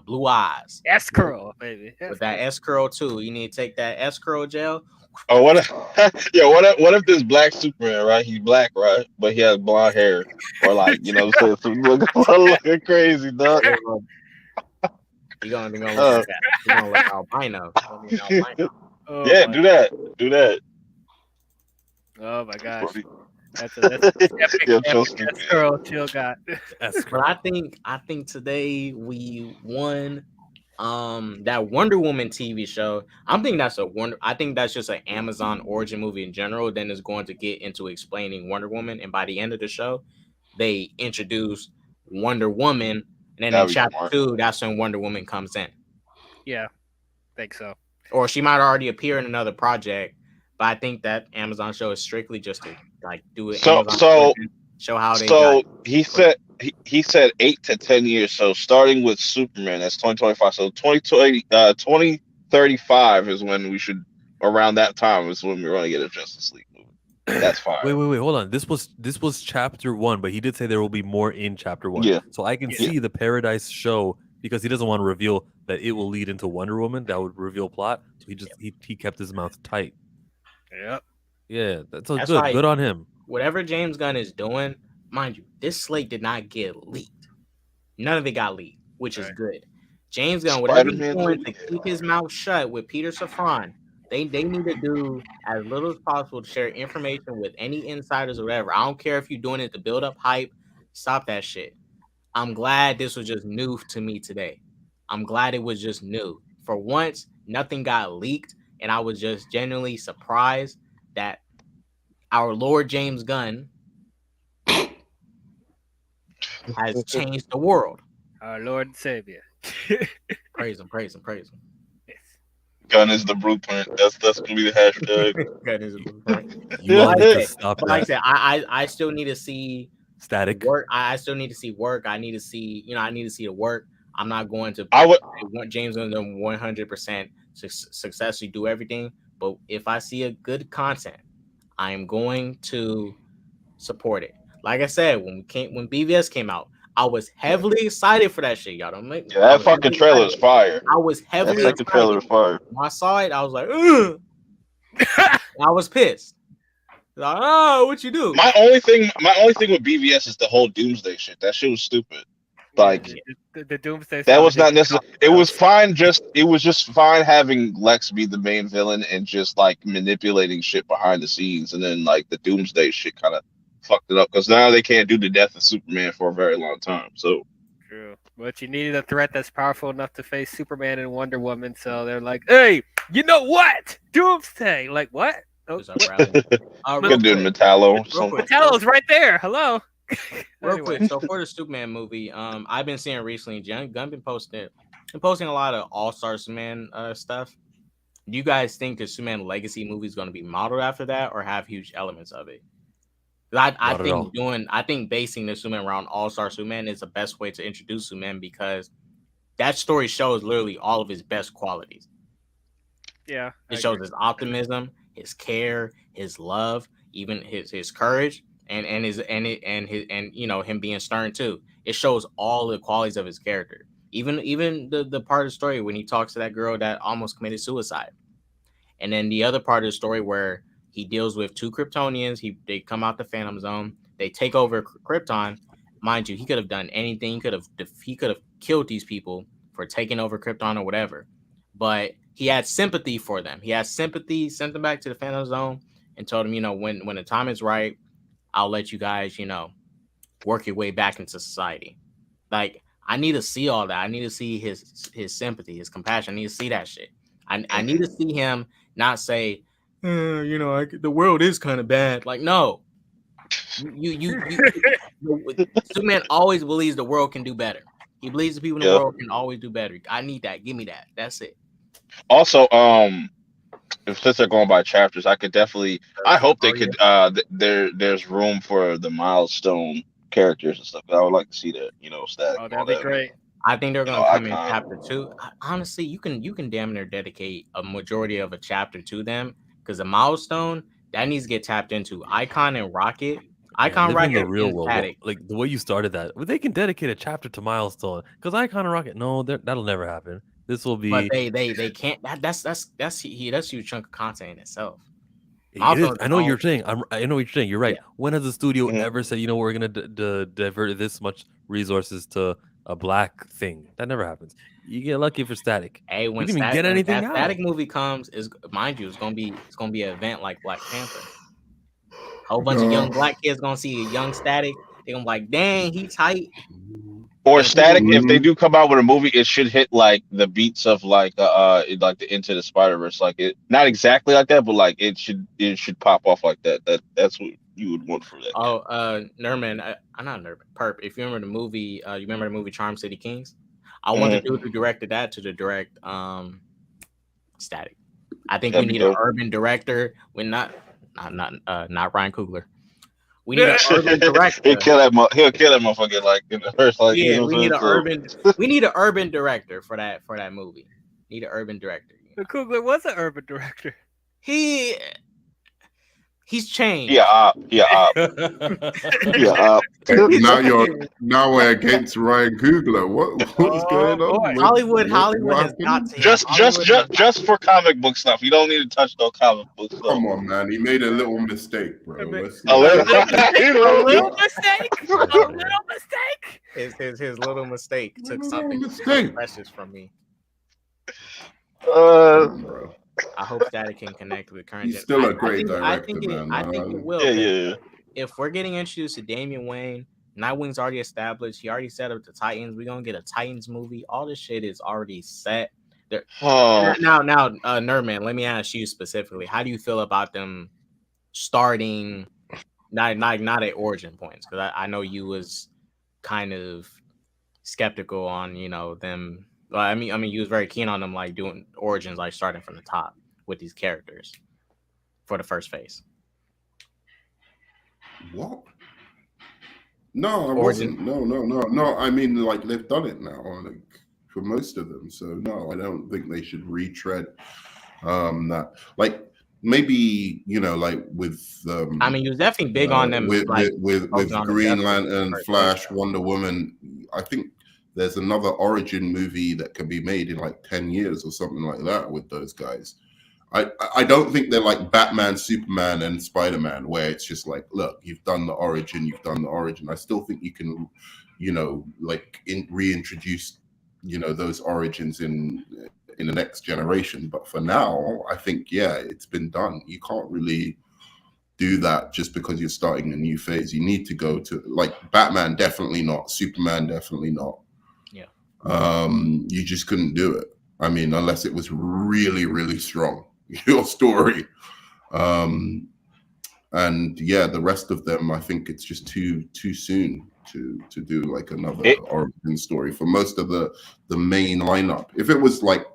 blue eyes. S-curl, baby. With that S-curl too. You need to take that S-curl gel. Oh, what if this Black Superman, right? He's black, right? But he has blonde hair. Or like, looking crazy, dog. You're gonna look albino. Yeah, do that. Oh my gosh. That's epic girl chill got. But I think today we won that Wonder Woman TV show. I think that's just an Amazon origin movie in general. Then it's going to get into explaining Wonder Woman, and by the end of the show, they introduce Wonder Woman, and then in chapter 2, that's when Wonder Woman comes in. Yeah, think so. Or she might already appear in another project, but I think that Amazon show is strictly just to like do it. Show how they. So he said 8 to 10 years. So starting with Superman, that's 2025. So 2035 is when we should. Around that time is when we're going to get a Justice League movie. That's fine. Wait, hold on. This was chapter 1, but he did say there will be more in chapter 1. Yeah. So I can see the Paradise show because he doesn't want to reveal that it will lead into Wonder Woman. That would reveal plot. So he kept his mouth tight. Yep. Yeah, that's good. Like, good on him. Whatever James Gunn is doing, mind you, this slate did not get leaked. None of it got leaked, which is good. James Gunn, whatever he's doing to keep his mouth shut with Peter Safran, they need to do as little as possible to share information with any insiders or whatever. I don't care if you're doing it to build up hype. Stop that shit. I'm glad this was just new to me today. I'm glad it was just new. For once, nothing got leaked, and I was just genuinely surprised that our Lord James Gunn has changed the world. Our Lord and Savior. Praise him. Yes. Gunn is the blueprint. That's gonna be the hashtag. Gun is a blueprint. You want Like to I stop But like I that said, I still need to see static. work. I still need to see work. I need to see, I need to see the work. I'm not going to want James Gunn to 100% successfully do everything. But if I see a good content, I am going to support it. Like I said, when BVS came out, I was heavily excited for that shit. Y'all don't make Yeah, that fucking trailer is fire. I was heavily That second trailer is fire. When I saw it, I was like, ugh. I was pissed. Like, oh, what you do? My only thing with BVS is the whole Doomsday shit. That shit was stupid. Like the Doomsday. that was not necessary. It was fine. It was just fine having Lex be the main villain and just like manipulating shit behind the scenes, and then like the Doomsday shit kind of fucked it up because now they can't do the death of Superman for a very long time. So true, but you needed a threat that's powerful enough to face Superman and Wonder Woman. So they're like, hey, you know what? Doomsday. Like what? Good dude, Metallo. Metallo's right there. Hello. Real quick, so for the Superman movie, I've been seeing recently, Gunn been posting a lot of All-Star Superman stuff. Do you guys think the Superman Legacy movie is going to be modeled after that, or have huge elements of it? I think basing the Superman around All-Star Superman is the best way to introduce Superman because that story shows literally all of his best qualities. Yeah, it shows his optimism, his care, his love, even his courage. And him being stern too. It shows all the qualities of his character. Even the part of the story when he talks to that girl that almost committed suicide, and then the other part of the story where he deals with two Kryptonians. They come out the Phantom Zone. They take over Krypton. Mind you, he could have done anything. He could have killed these people for taking over Krypton or whatever. But he had sympathy for them. He had sympathy. Sent them back to the Phantom Zone and told them, when the time is right, I'll let you guys, work your way back into society. Like, I need to see all that. I need to see his sympathy, his compassion. I need to see that shit. I need to see him not say, the world is kind of bad. Like, no. Superman always believes the world can do better. He believes the people in the world can always do better. I need that. Give me that. That's it. Also, since they're going by chapters, I hope they could. There's room for the milestone characters and stuff. I would like to see that. Static. Oh, that'd be great. I think they're going to come in chapter 2. Honestly, you can damn near dedicate a majority of a chapter to them because the milestone that needs to get tapped into. Icon and Rocket. Icon Rocket in the real world, like the way you started that, they can dedicate a chapter to Milestone because Icon and Rocket. No, that'll never happen. This will be. But they can't. That's a huge chunk of content in itself. I know what you're saying. I know what you're saying. You're right. Yeah. When has the studio ever said, we're gonna divert this much resources to a black thing? That never happens. You get lucky for Static. Hey, when Static movie comes, mind you, it's gonna be an event like Black Panther. A whole bunch of young black kids gonna see a young Static. They're gonna be like, dang, he tight. Or Static, if they do come out with a movie, it should hit like the beats of like the Into the Spider-Verse. Like it, not exactly like that, but like it should pop off like that. That's what you would want for that. Oh, Nerman, not Nerman, Perp. If you remember the movie, Charm City Kings? I want the dude who directed that to direct Static. I think we need an urban director. We're not Ryan Coogler. We need an urban director. He'll kill that motherfucker like in the first like. Yeah, we need an urban director for that movie. Need an urban director. Coogler was an urban director. He's changed. Yeah. Now we're against Ryan Coogler. What's going on? Hollywood has got to just for comic book stuff. You don't need to touch no comic book stuff. Come on, man. He made a little mistake, bro. A little mistake. His little mistake took something precious from me. Bro. I hope Static can connect with current. He's still a great director, man. I think it will. Yeah. If we're getting introduced to Damian Wayne, Nightwing's already established. He already set up the Titans. We're gonna get a Titans movie. All this shit is already set. Now, Nerdman, let me ask you specifically. How do you feel about them starting? Not at origin points, because I know you was kind of skeptical on, them. Well, I mean, he was very keen on them like doing origins, like starting from the top with these characters for the first phase. What? No, I wasn't. No. I mean, like they've done it now, like for most of them. So no, I don't think they should retread that. Like maybe like with. I mean, he was definitely big on them with Green Lantern, Flash, Wonder Woman. I think there's another origin movie that can be made in like 10 years or something like that with those guys. I don't think they're like Batman, Superman, and Spider-Man, where it's just like, look, you've done the origin. I still think you can, reintroduce, those origins in the next generation. But for now, I think, it's been done. You can't really do that just because you're starting a new phase. You need to go to like Batman, definitely not. Superman, definitely not. Yeah. You just couldn't do it. I mean, unless it was really, really strong. Your story, and the rest of them, I think it's just too soon to do like another origin story for most of the main lineup. If it was like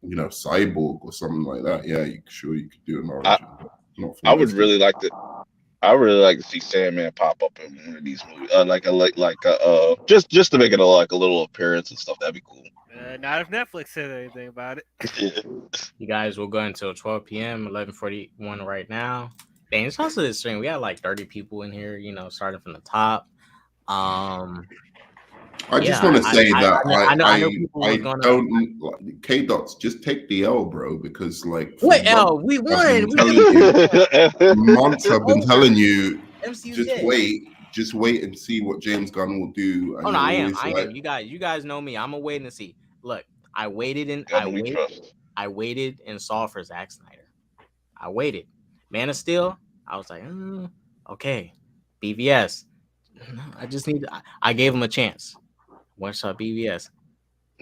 Cyborg or something like that, you could do an origin. I would really like to. I really like to see Sandman pop up in one of these movies, just to make it a little appearance and stuff. That'd be cool. Not if Netflix said anything about it. You guys will go until 12 p.m. 11:41 right now. Dang, it's also this stream. We had like 30 people in here. Starting from the top. I just want to say that I don't. K-Dots, just take the L, bro, because like what L? We won. Months I've been telling you. Just wait and see what James Gunn will do. And I am. You guys know me. I'm waiting to see. Look, I waited and saw for Zack Snyder. I waited. Man of Steel. I was like, okay, BVS. I gave him a chance. Once I saw BVS,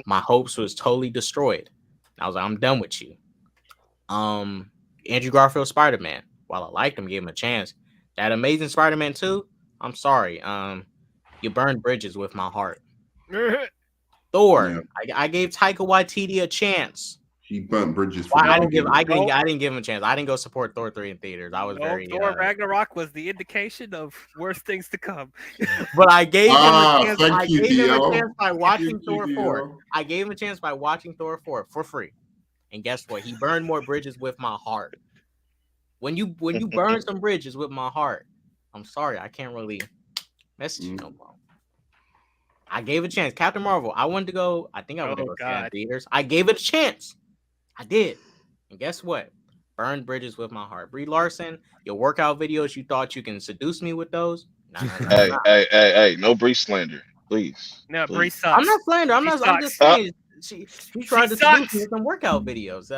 my hopes was totally destroyed. I was like, I'm done with you. Andrew Garfield Spider-Man. While I liked him, gave him a chance. That Amazing Spider-Man 2. I'm sorry. You burned bridges with my heart. Thor. Yeah. I gave Taika Waititi a chance. He burnt bridges. I didn't give him a chance. I didn't go support Thor 3 in theaters. I was Thor Ragnarok was the indication of worse things to come. But I gave him a chance. I gave him a chance by watching Thor 4. I gave him a chance by watching Thor 4 for free. And guess what? He burned more bridges with my heart. When you burn some bridges with my heart, I'm sorry, I can't really message you no more. I gave it a chance. Captain Marvel, I wanted to go. I think I would go to theaters. I gave it a chance. I did. And guess what? Burned bridges with my heart. Brie Larson, your workout videos, you thought you can seduce me with those? Hey, no Brie slander, please. No, Brie sucks. I'm not slander. I'm just saying she tried to seduce me with some workout videos.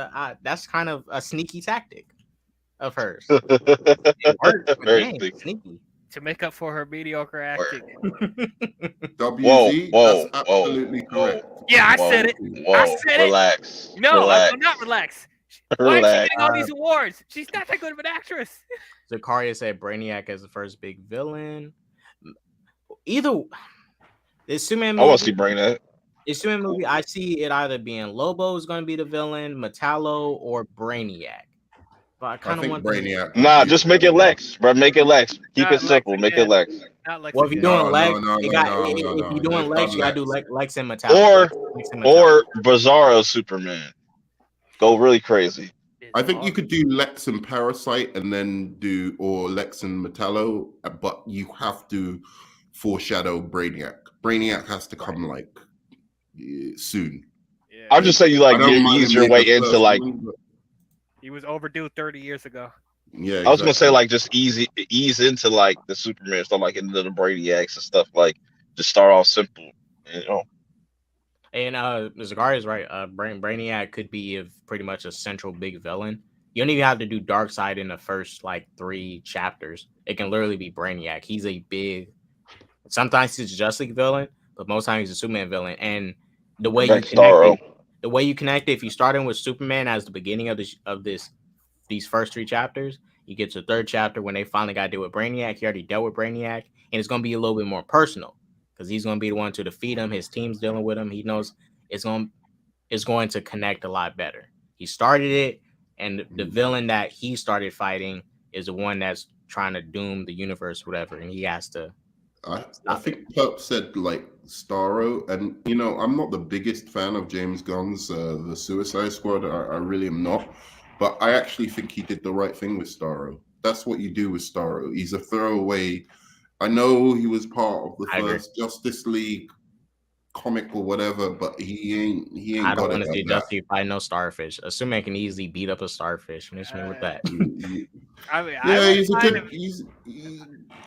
That's kind of a sneaky tactic of hers. It worked, very sneaky. To make up for her mediocre acting. WZ, that's absolutely correct. Yeah, I said it. I said relax. it. No, I will not relax. Why is she getting all these awards? She's not that good of an actress. Zakaria said Brainiac as the first big villain. Either this Superman movie. I want to see Brainiac. This Superman movie, I see it either being Lobo is going to be the villain, Metallo, or Brainiac. But I kind of want Brainiac. Nah, just make it Lex, bro. Make it Lex. Keep it simple. Make it Lex. Well, if you're doing Lex, if you're doing Lex, you gotta do Lex and Metallo. Or Bizarro Superman. Go really crazy. I think you could do Lex and Parasite and then or Lex and Metallo, but you have to foreshadow Brainiac. Brainiac has to come soon. Yeah. I'll just say you ease your way into He was overdue 30 years ago. Yeah, exactly. I was gonna say just ease into the Superman stuff, into the Brainiacs and stuff. Just start off simple, And Zakaria is right. Brainiac could be pretty much a central big villain. You don't even have to do Darkseid in the first 3 chapters. It can literally be Brainiac. He's a big. Sometimes he's a Justice League villain, but most times he's a Superman villain. And the way you connect it, if you start in with Superman as the beginning of these first 3 chapters, you get to the 3rd chapter when they finally got to deal with Brainiac. He already dealt with Brainiac, and it's going to be a little bit more personal. because he's going to be the one to defeat him. His team's dealing with him. He knows it's going to connect a lot better. He started it, and the villain that he started fighting is the one that's trying to doom the universe, whatever, and he has to. I think Perp said like Starro, and I'm not the biggest fan of James Gunn's the Suicide Squad. I really am not, but I actually think he did the right thing with Starro. That's what you do with Starro. He's a throwaway. I know he was part of the first Justice League comic or whatever, but he ain't. I don't want to see Justice fight no starfish. Assuming I can easily beat up a starfish. Miss me with that.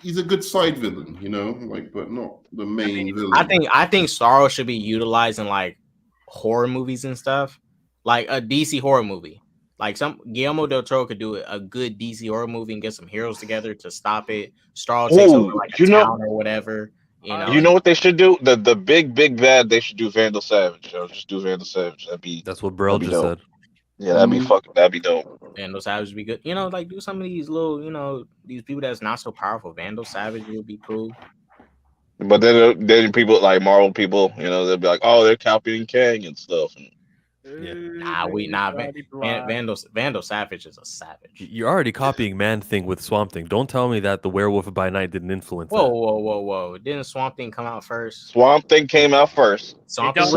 He's a good side villain, but not the main villain. I think Starro should be utilized in like horror movies and stuff, like a DC horror movie. Like Guillermo del Toro could do a good DC horror movie and get some heroes together to stop it. Starro takes over like a town or whatever. You know what they should do? The big bad, they should do Vandal Savage. Just do Vandal Savage. That's what Burl just said. Yeah, that'd be dope. Vandal Savage would be good. Like do some of these little, these people that's not so powerful. Vandal Savage would be cool. But then people like Marvel people, they'll be like, oh, they're copying Kang and stuff. Vandal Savage is a savage. You're already copying Man Thing with Swamp Thing. Don't tell me that the Werewolf by Night didn't influence that. Whoa. Didn't Swamp Thing come out first? Swamp Thing came out first. It don't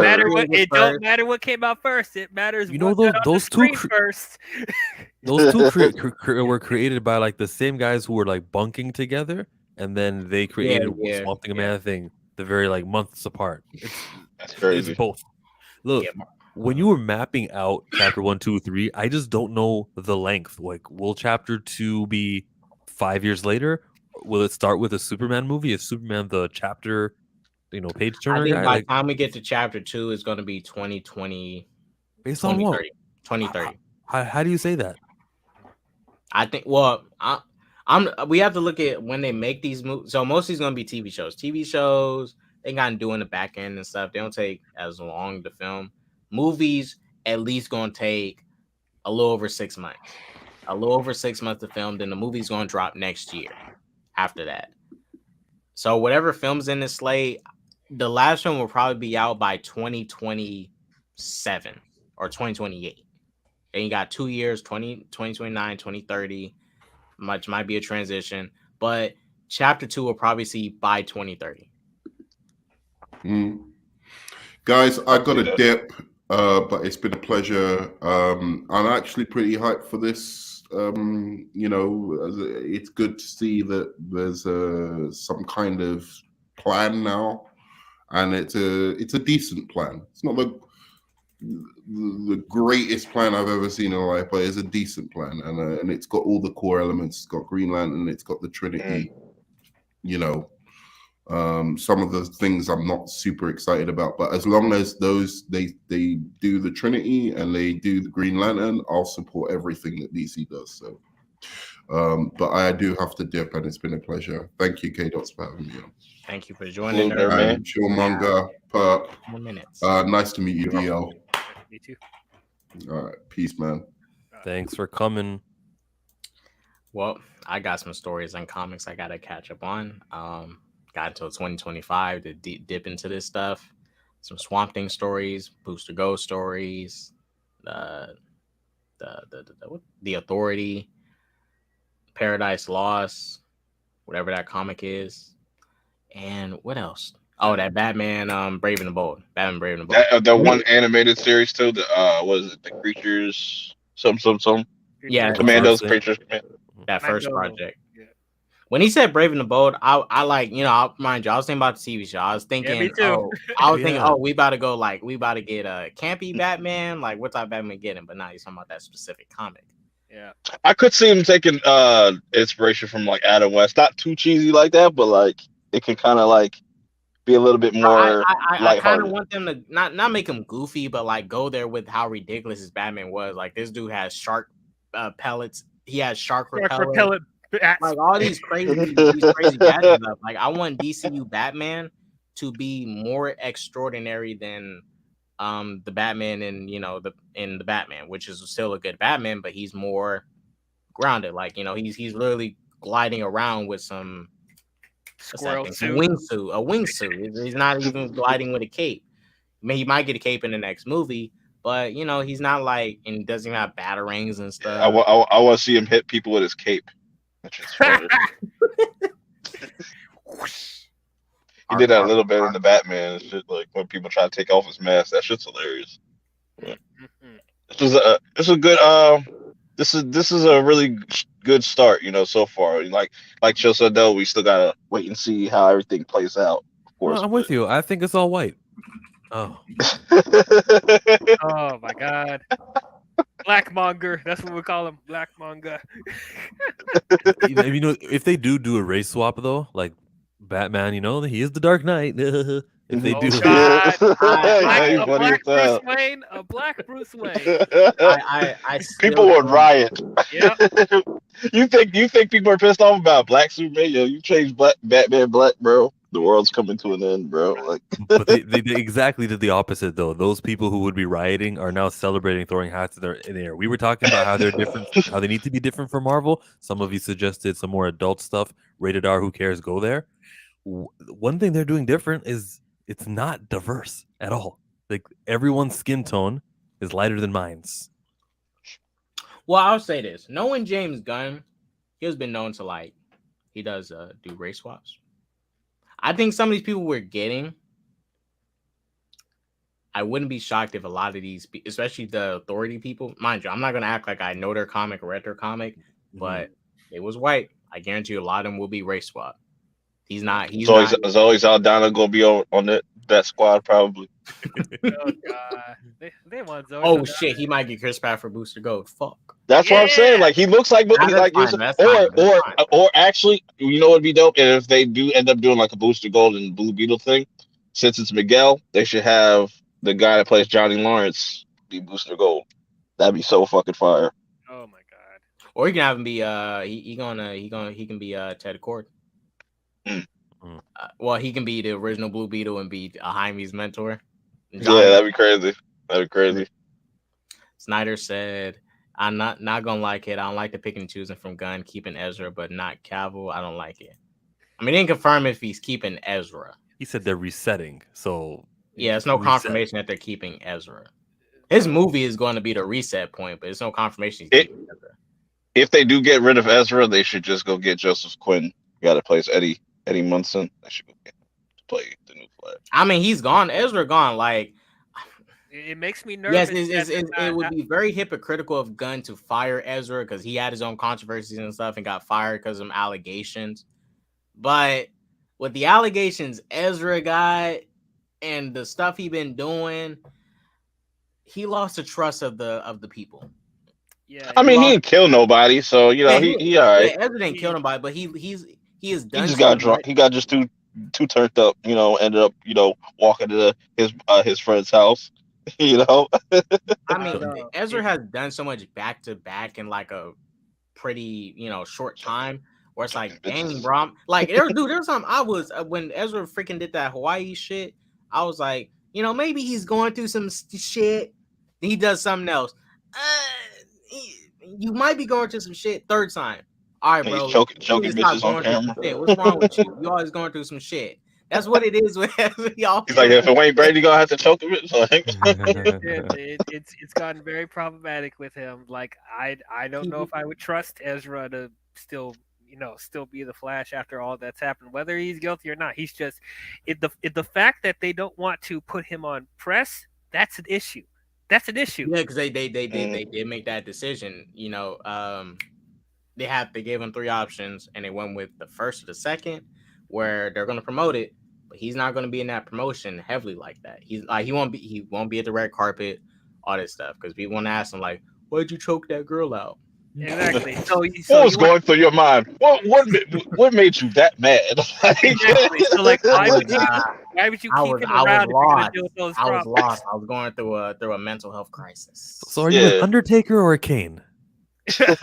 matter what came out first. It matters those two first. Those two were created by like the same guys who were like bunking together, and then they created Swamp Thing and Man Thing the very like months apart. That's crazy. It's both. Look. When you were mapping out chapter 1, 2, 3, I just don't know the length. Like, will chapter 2 be 5 years later? Will it start with a Superman movie? Is Superman the chapter, page turner? I think by the time we get to chapter 2, it's going to be 2020. Based on what? 2030. How do you say that? I think. Well, we have to look at when they make these movies. So most of these going to be TV shows. TV shows they got to do in the back end and stuff. They don't take as long to film. Movies at least gonna take a little over 6 months. A little over 6 months to film, then the movie's gonna drop next year after that. So whatever films in this slate, the last one will probably be out by 2027 or 2028. Then you got 2 years, 2029, 2030. Much might be a transition, but chapter 2 will probably see by 2030. Guys, I got a dip. But it's been a pleasure. I'm actually pretty hyped for this. It's good to see that there's some kind of plan now, and it's a decent plan. It's not the greatest plan I've ever seen in life, but it's a decent plan, and it's got all the core elements. It's got Green Lantern, it's got the Trinity. Some of the things I'm not super excited about, but as long as they do the Trinity and they do the Green Lantern, I'll support everything that DC does. So, but I do have to dip, and it's been a pleasure. Thank you, K-Dots, for having me on. Thank you for joining, man. Showmonger, Perp. 4 minutes. Nice to meet you, DL. Me too. All right, peace, man. Thanks for coming. Well, I got some stories and comics I gotta catch up on. Got until 2025 to dip into this stuff. Some Swamp Thing stories, Booster Gold stories, the Authority, Paradise Lost, whatever that comic is, and what else? Oh, that Batman, Brave and the Bold. Batman Brave and the Bold. The one animated series too. Was it the Creatures? Some. Yeah, Commandos, Creatures. That first project. When he said Brave and the Bold, I like, mind you, I was thinking about the TV show. I was thinking, me too. We about to get a campy Batman. Like, what type of Batman getting? But now he's talking about that specific comic. Yeah, I could see him taking inspiration from like Adam West. Not too cheesy like that, but like it can kind of like be a little bit more. I kind of want them to not make him goofy, but like go there with how ridiculous his Batman was. Like this dude has shark pellets. He has shark repellent. Like all these crazy gadgets up. Like I want DCU Batman to be more extraordinary than the Batman in the Batman, which is still a good Batman, but he's more grounded. Like he's literally gliding around with some Squirrel a suit. wingsuit. A wingsuit. He's not even gliding with a cape. I mean, he might get a cape in the next movie, but you know, he's not like, and he doesn't have batarangs and stuff. I want to see him hit people with his cape. That's just funny. He did that a little bit in the Batman and shit. Like when people try to take off his mask, that shit's hilarious. Yeah. This is a good this is a really good start, you know, so far. Like Chill said, though, we still gotta wait and see how everything plays out. Of course, No, I'm with you. I think it's all white. Oh. Oh my god. Blackmonger. That's what we call him. Blackmonger. You know, if they do a race swap though, like Batman, you know, he is the Dark Knight. If they do, a black Bruce Wayne. I people would riot. Yeah. You think people are pissed off about Black Superman? Yo, you changed Batman black, bro. The world's coming to an end, bro. Like, but they exactly did the opposite though. Those people who would be rioting are now celebrating, throwing hats in the air. We were talking about how they're different, how they need to be different from Marvel. Some of you suggested some more adult stuff, rated R. Who cares? Go there. One thing they're doing different is it's not diverse at all. Like everyone's skin tone is lighter than mine's. Well, I'll say this: knowing James Gunn, he has been known to he does do race swaps. I think some of these people we're getting, I wouldn't be shocked if a lot of these, especially the authority people, mind you, I'm not gonna act like I know their comic or read their comic, but it was white. I guarantee you, a lot of them will be race swapped. He's not. Is always Aldana gonna be on that squad probably. Oh god, they want Zoe. Oh shit, he might get Chris Pratt for Booster Gold. Fuck. That's what I'm saying. Like he looks like or actually, you know what'd be dope? And if they do end up doing like a Booster Gold and Blue Beetle thing, since it's Miguel, they should have the guy that plays Johnny Lawrence be Booster Gold. That'd be so fucking fire. Oh my god. Or you can have him be he can be Ted Cord. Well, he can be the original Blue Beetle and be Jaime's mentor. That'd be crazy. Snyder said, "I'm not gonna like it. I don't like the picking and choosing from Gunn, keeping Ezra, but not Cavill. I don't like it." I mean, they didn't confirm if he's keeping Ezra. He said they're resetting, so yeah, it's no confirmation that they're keeping Ezra. His movie is going to be the reset point, but it's no confirmation he's keeping Ezra. If they do get rid of Ezra, they should just go get Joseph Quinn. Got to place Eddie Munson. I should go get him to play the new Flash. I mean, he's gone. Ezra gone. Like, it makes me nervous. Yes, it would be very hypocritical of Gunn to fire Ezra because he had his own controversies and stuff and got fired because of allegations. But with the allegations Ezra got and the stuff he been doing, he lost the trust of the people. Yeah, I mean, he didn't kill nobody, so you know he all right. Yeah, Ezra didn't kill nobody, but he is done. He just got drunk. He got just too turned up. You know, ended up walking to his friend's house. You know, I mean, Ezra has done so much back to back in like a pretty short time. Where it's like, dang, bro, like there's something I was when Ezra freaking did that Hawaii shit. I was like, maybe he's going through some shit. He does something else. You might be going through some shit. Third time. All right, bro. Choking bitches on camera. What's wrong with you? You always going through some shit. That's what it is with y'all. He's like, if it Wayne Brady gonna have to choke him, it's gotten very problematic with him. Like I don't know if I would trust Ezra to still be the Flash after all that's happened. Whether he's guilty or not, he's just the fact that they don't want to put him on press. That's an issue. That's an issue. Yeah, because they did make that decision. They gave him 3 options, and they went with the first or the second, where they're going to promote it, but he's not going to be in that promotion heavily like that. He's like he won't be at the red carpet, all this stuff, because people want to ask him like, "Why'd you choke that girl out?" Exactly. What was going through your mind? What made you that mad? Exactly. So like, why would you keep him around if you're gonna deal with those problems? I was lost. I was going through a mental health crisis. So are you an Undertaker or a Kane? That's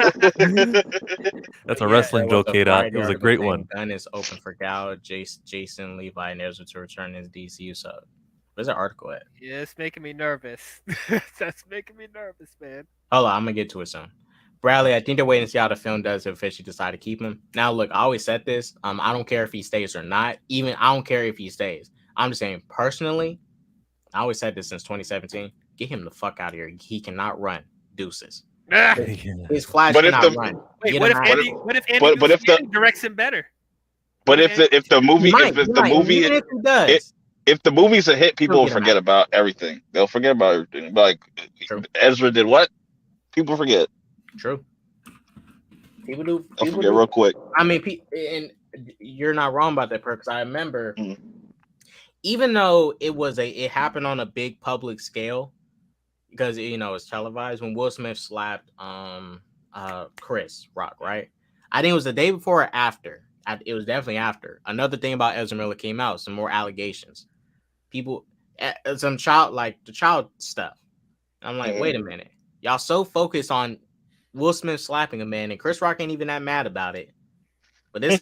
a wrestling joke, K-Dot. It was a great one. Gunn is open for Gal, Jason Levi, and Ezra to return as DCU sub. Where's that article at? Yeah, it's making me nervous. That's making me nervous, man. Hold on, I'm gonna get to it soon. Bradley, I think they're waiting to see how the film does to officially decide to keep him. Now, look, I always said this. I don't care if he stays or not. Even I don't care if he stays. I'm just saying, personally, I always said this since 2017. Get him the fuck out of here. He cannot run. Deuces. His Flash cannot run. Wait, what if Andy directs him better? But if the movie's a hit, people will forget about everything. They'll forget about everything. Like Ezra did what? People forget. True. People forget real quick. I mean, and you're not wrong about that, because I remember, even though it happened on a big public scale, because it's televised, when Will Smith slapped Chris Rock, right? I think it was the day before or after. It was definitely after. Another thing about Ezra Miller came out, some more allegations. People, some child stuff. I'm like, wait a minute. Y'all so focused on Will Smith slapping a man, and Chris Rock ain't even that mad about it. But this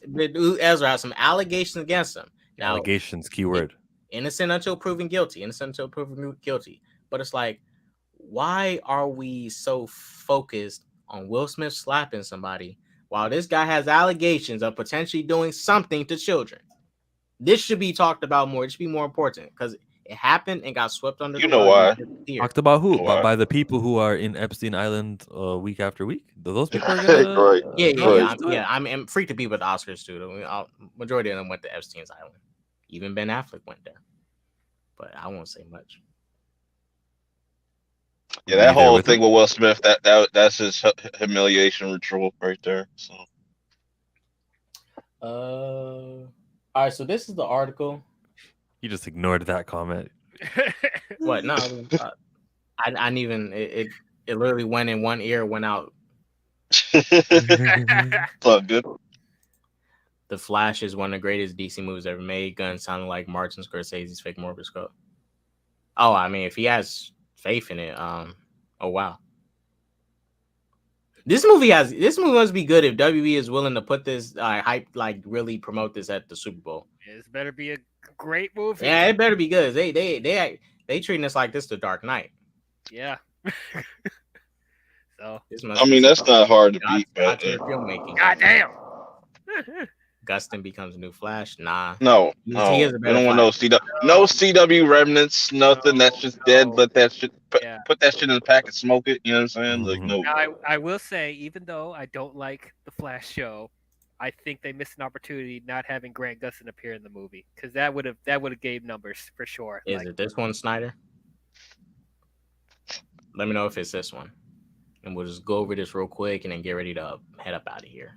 Ezra has some allegations against him. Now, allegations, keyword. Innocent until proven guilty. But it's like, why are we so focused on Will Smith slapping somebody while this guy has allegations of potentially doing something to children? This should be talked about more. It should be more important, because it happened and got swept under the rug. Why? Talked about who? By the people who are in Epstein Island week after week. Those people are gonna... Yeah. I'm freaked to be with the Oscars too. Majority of them went to Epstein's Island. Even Ben Affleck went there. But I won't say much. Yeah, that whole thing with Will Smith, that's his humiliation ritual right there. So, all right. So this is the article. You just ignored that comment. What? No, I didn't even. It literally went in one ear, went out. It's all good. The Flash is one of the greatest DC movies ever made. Gunn sounding like Martin Scorsese's fake Morbius code. Oh, I mean, if he has faith in it, oh wow. This movie must be good if WB is willing to put this hype, like really promote this at the Super Bowl. This better be a great movie. Yeah, it better be good. They treating this like this the Dark Knight. Yeah. So I mean, that's not hard to beat, man. Filmmaking. Goddamn. Gustin becomes a new Flash. Nah. No. We don't want no CW remnants, nothing. That's just dead. Let that shit put that shit in the pack and smoke it. You know what I'm saying? Like, no. Now, I will say, even though I don't like the Flash show, I think they missed an opportunity not having Grant Gustin appear in the movie, because that would have gave numbers for sure. Is it this one, Snyder? Let me know if it's this one, and we'll just go over this real quick and then get ready to head up out of here.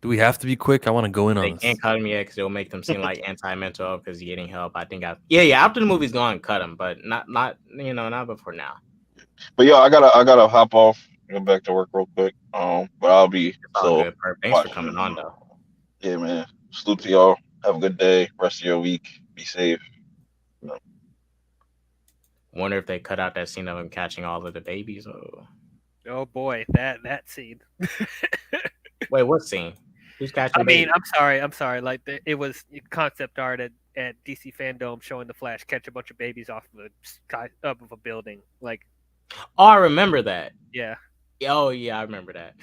Do we have to be quick? I want to go in on this. They can't cut him yet because it'll make them seem like anti-mental because he's getting help. I think after the movie's gone, cut him, but not before now. But yeah, I gotta hop off, go back to work real quick. But I'll be so. Thanks for coming on though. Yeah, man. Salute to y'all. Have a good day. Rest of your week. Be safe. Wonder if they cut out that scene of him catching all of the babies. Oh boy, that scene. Wait, what scene? Who's catching? I'm sorry. Like it was concept art at DC Fandom showing the Flash catch a bunch of babies off of a building. Like, oh, I remember that. Yeah. Oh yeah, I remember that.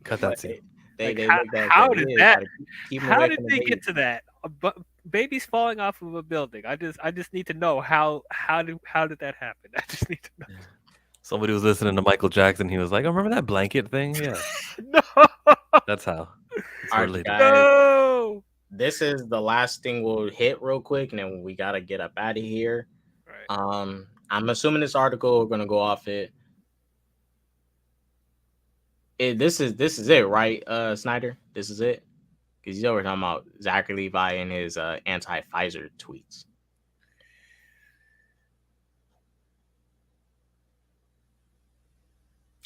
Cut that scene. How did they get to that? But babies falling off of a building. I just need to know how did that happen? I just need to know. Somebody was listening to Michael Jackson. He was like, "Oh, remember that blanket thing?" Yeah. No. That's how. All right, guys. No. This is the last thing we'll hit real quick, and then we gotta get up out of here. Right. I'm assuming this article we're gonna go off it. This is it, right, Snyder? This is it, because you know we're talking about Zachary Levi and his anti-Pfizer tweets.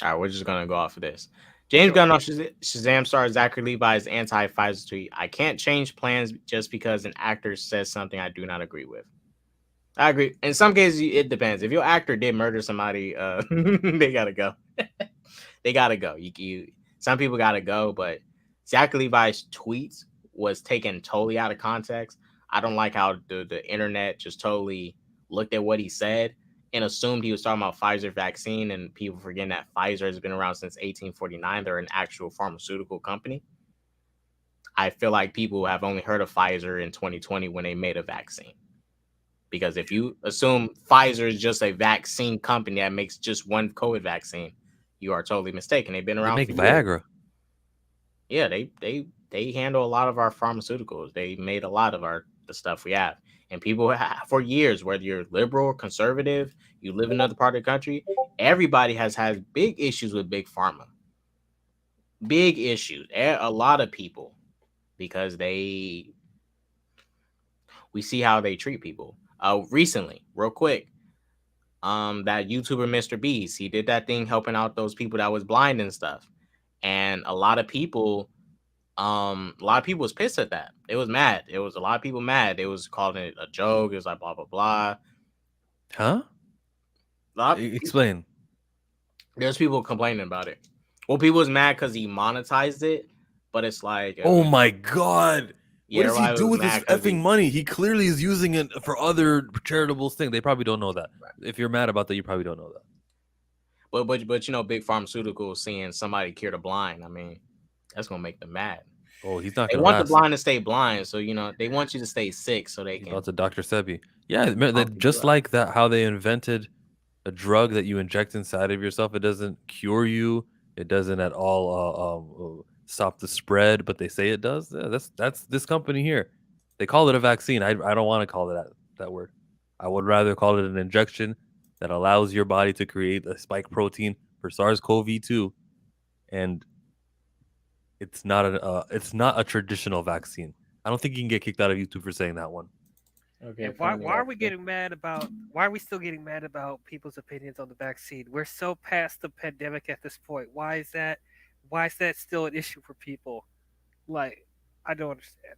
All right, we're just gonna go off of this. James Gunn on Shazam star Zachary Levi's anti-Pfizer tweet. I can't change plans just because an actor says something I do not agree with. I agree. In some cases, it depends. If your actor did murder somebody, they gotta go. They gotta go. Some people gotta go, but Zachary Levi's tweets was taken totally out of context. I don't like how the internet just totally looked at what he said and assumed he was talking about Pfizer vaccine, and people forgetting that Pfizer has been around since 1849. They're an actual pharmaceutical company. I feel like people have only heard of Pfizer in 2020 when they made a vaccine. Because if you assume Pfizer is just a vaccine company that makes just one COVID vaccine, you are totally mistaken. They've been They around make for Viagra. years. Yeah, they handle a lot of our pharmaceuticals. They made a lot of the stuff we have. And people for years, whether you're liberal or conservative, you live in another part of the country, everybody has had big issues with big pharma. Big issues. A lot of people, because we see how they treat people. Recently, real quick, that YouTuber Mr. Beast, he did that thing helping out those people that was blind and stuff. And a lot of people was pissed at that. It was mad. It was a lot of people mad. They was calling it a joke. It was like blah blah blah. Huh? Explain. There's people complaining about it. Well, people was mad because he monetized it, but it's like, oh my god, yeah, what does he do with his effing money? He clearly is using it for other charitable things. They probably don't know that. Right. If you're mad about that, you probably don't know that. But you know, big pharmaceuticals seeing somebody cure the blind, I mean, that's gonna make them mad. Oh, he's not. They want the blind to stay blind, so you know they want you to stay sick, so they can. About to Dr. Sebi, yeah, just like that. How they invented a drug that you inject inside of yourself. It doesn't cure you. It doesn't at all stop the spread, but they say it does. Yeah, that's this company here. They call it a vaccine. I don't want to call it that word. I would rather call it an injection that allows your body to create a spike protein for SARS-CoV-2, and it's not a traditional vaccine. I don't think you can get kicked out of YouTube for saying that one. Okay. And why are we getting mad about? Why are we still getting mad about people's opinions on the vaccine? We're so past the pandemic at this point. Why is that? Why is that still an issue for people? Like, I don't understand.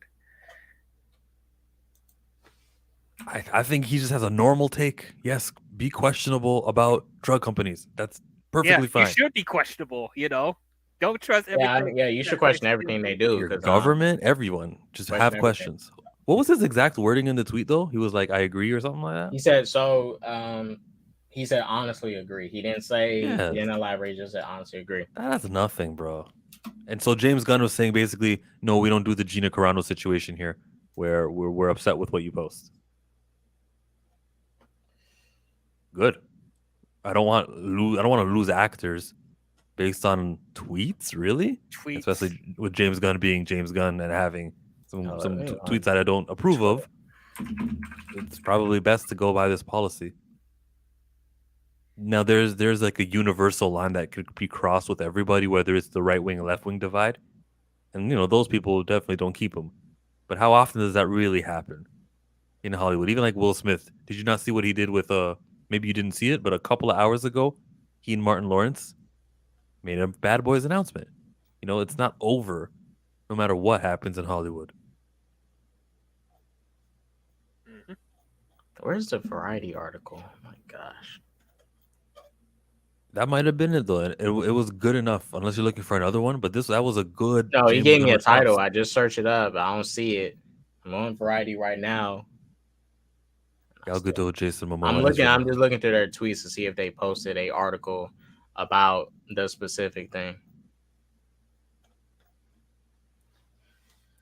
I think he just has a normal take. Yes, be questionable about drug companies. That's perfectly fine. You should be questionable. You know, don't trust everything. Yeah, you should question everything they do. Your government, everyone, just have questions. What was his exact wording in the tweet though? He was like, "I agree" or something like that. He said so. He said honestly agree. He didn't say. He didn't elaborate. Just said honestly agree. That's nothing, bro. And so James Gunn was saying basically, no, we don't do the Gina Carano situation here, where we're upset with what you post. Good. I don't want to lose actors based on tweets, really. Tweets, especially with James Gunn being James Gunn and having some tweets that I don't approve of. It's probably best to go by this policy. Now, there's like a universal line that could be crossed with everybody, whether it's the right wing and left wing divide, and you know those people definitely don't keep them. But how often does that really happen in Hollywood? Even like Will Smith, did you not see what he did with Maybe you didn't see it, but a couple of hours ago, he and Martin Lawrence made a Bad Boys announcement. You know, it's not over, no matter what happens in Hollywood. Where's the Variety article? Oh my gosh. That might have been it though. It was good enough, unless you're looking for another one. But that was a good. No, he gave me a title. I just searched it up. I don't see it. I'm on Variety right now. I'll go to Jason Momoa. I'm just looking through their tweets to see if they posted a article about the specific thing.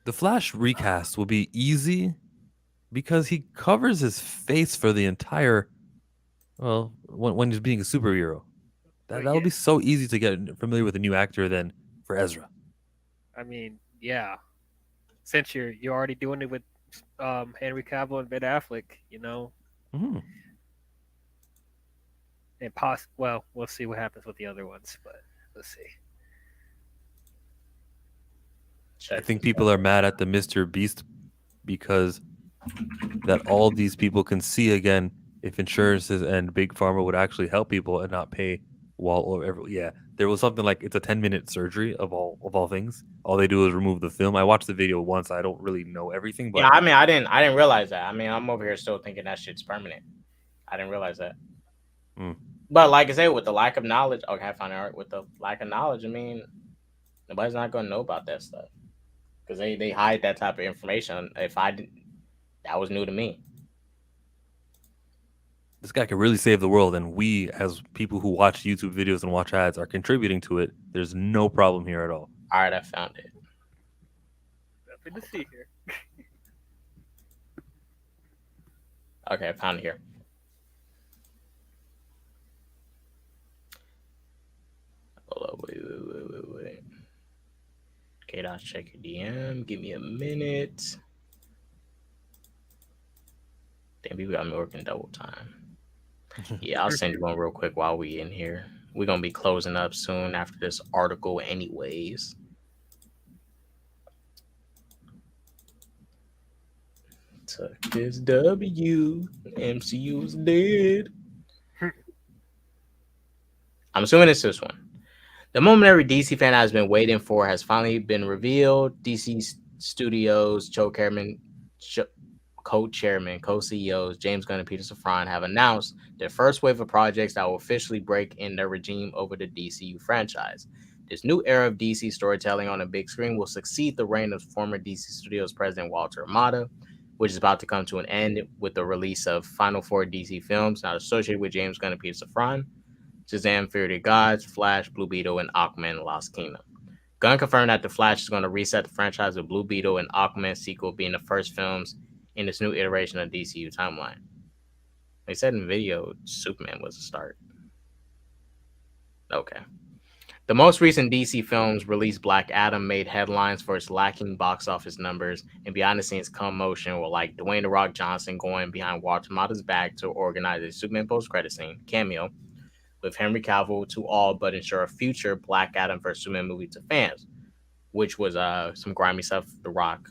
The Flash recast will be easy because he covers his face for the entire. Well, when he's being a superhero. That'll be so easy to get familiar with a new actor than for Ezra. I mean, yeah. Since you're already doing it with Henry Cavill and Ben Affleck, you know. Mm-hmm. And we'll see what happens with the other ones, but let's see. I think people are mad at the Mr. Beast because that all these people can see again if insurances and big pharma would actually help people and not pay there was something like it's a 10-minute surgery of all things. All they do is remove the film. I watched the video once. I don't really know everything, but yeah, I mean, I didn't realize that. I mean, I'm over here still thinking that shit's permanent. I didn't realize that. But like I said, with the lack of knowledge, okay, I found out with the lack of knowledge. I mean, nobody's not gonna know about that stuff because they hide that type of information. If I didn't, that was new to me. this guy can really save the world, and we, as people who watch YouTube videos and watch ads, are contributing to it. There's no problem here at all. All right, I found it. Nothing to see here. Okay, I found it here. Hold up, wait. Okay, I'll check your DM. Give me a minute. Damn, people got me working double time. Yeah, I'll send you one real quick while we in here. We're gonna be closing up soon after this article, anyways. Took this W. MCU's dead. I'm assuming it's this one. The moment every DC fan has been waiting for has finally been revealed. DC Studios co-chairman, co-CEOs James Gunn and Peter Safran have announced their first wave of projects that will officially break in their regime over the DCU franchise. This new era of DC storytelling on a big screen will succeed the reign of former DC Studios president Walter Amada, which is about to come to an end with the release of final 4 DC films not associated with James Gunn and Peter Safran: Shazam! Fury of the Gods, Flash, Blue Beetle, and Aquaman: Lost Kingdom. Gunn confirmed that The Flash is going to reset the franchise with Blue Beetle and Aquaman sequel being the first films in this new iteration of DCU timeline. They said in the video Superman was a start. Okay. The most recent DC films released Black Adam made headlines for its lacking box office numbers and behind-the-scenes commotion, with like Dwayne "The Rock" Johnson going behind Walter Amada's back to organize a Superman post-credit scene cameo with Henry Cavill to all but ensure a future Black Adam vs. Superman movie to fans, which was some grimy stuff The Rock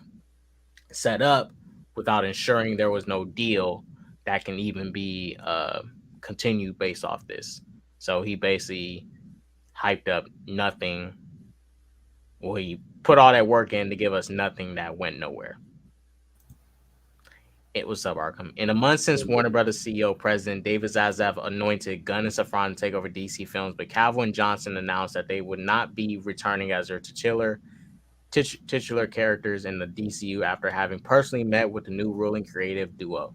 set up without ensuring there was no deal that can even be continued based off this. So he basically hyped up nothing. Well, he put all that work in to give us nothing that went nowhere. It was up, Arkham. In a month since Warner Brothers CEO President David Zaslav anointed Gunn and Safran to take over DC films, but Cavill and Johnson announced that they would not be returning as their titular characters in the DCU after having personally met with the new ruling creative duo.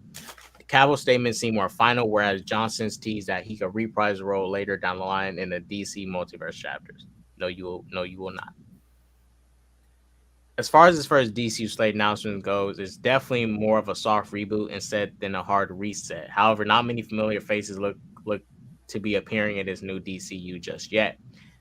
The Cavill statement seemed more final, whereas Johnson's teased that he could reprise the role later down the line in the DC multiverse chapters. No, you will not. As far as his first DCU Slate announcement goes, it's definitely more of a soft reboot instead than a hard reset. However, not many familiar faces look to be appearing in this new DCU just yet.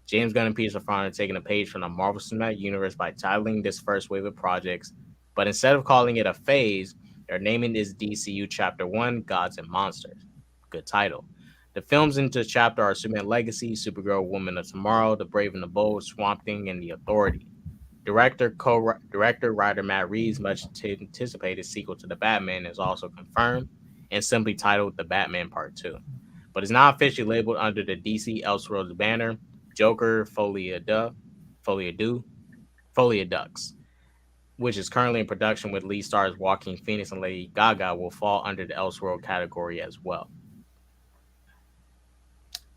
James Gunn and Peter Safran are taking a page from the Marvel Cinematic Universe by titling this first wave of projects, but instead of calling it a phase, they're naming this DCU Chapter 1, Gods and Monsters. Good title. The films into the chapter are Superman Legacy, Supergirl, Woman of Tomorrow, The Brave and the Bold, Swamp Thing, and The Authority. Director, writer Matt Reeves' much anticipated sequel to The Batman is also confirmed and simply titled The Batman Part 2, but is not officially labeled under the DC Elseworlds banner. Joker Folia Dux, which is currently in production with lead stars Joaquin Phoenix and Lady Gaga, will fall under the Elseworld category as well.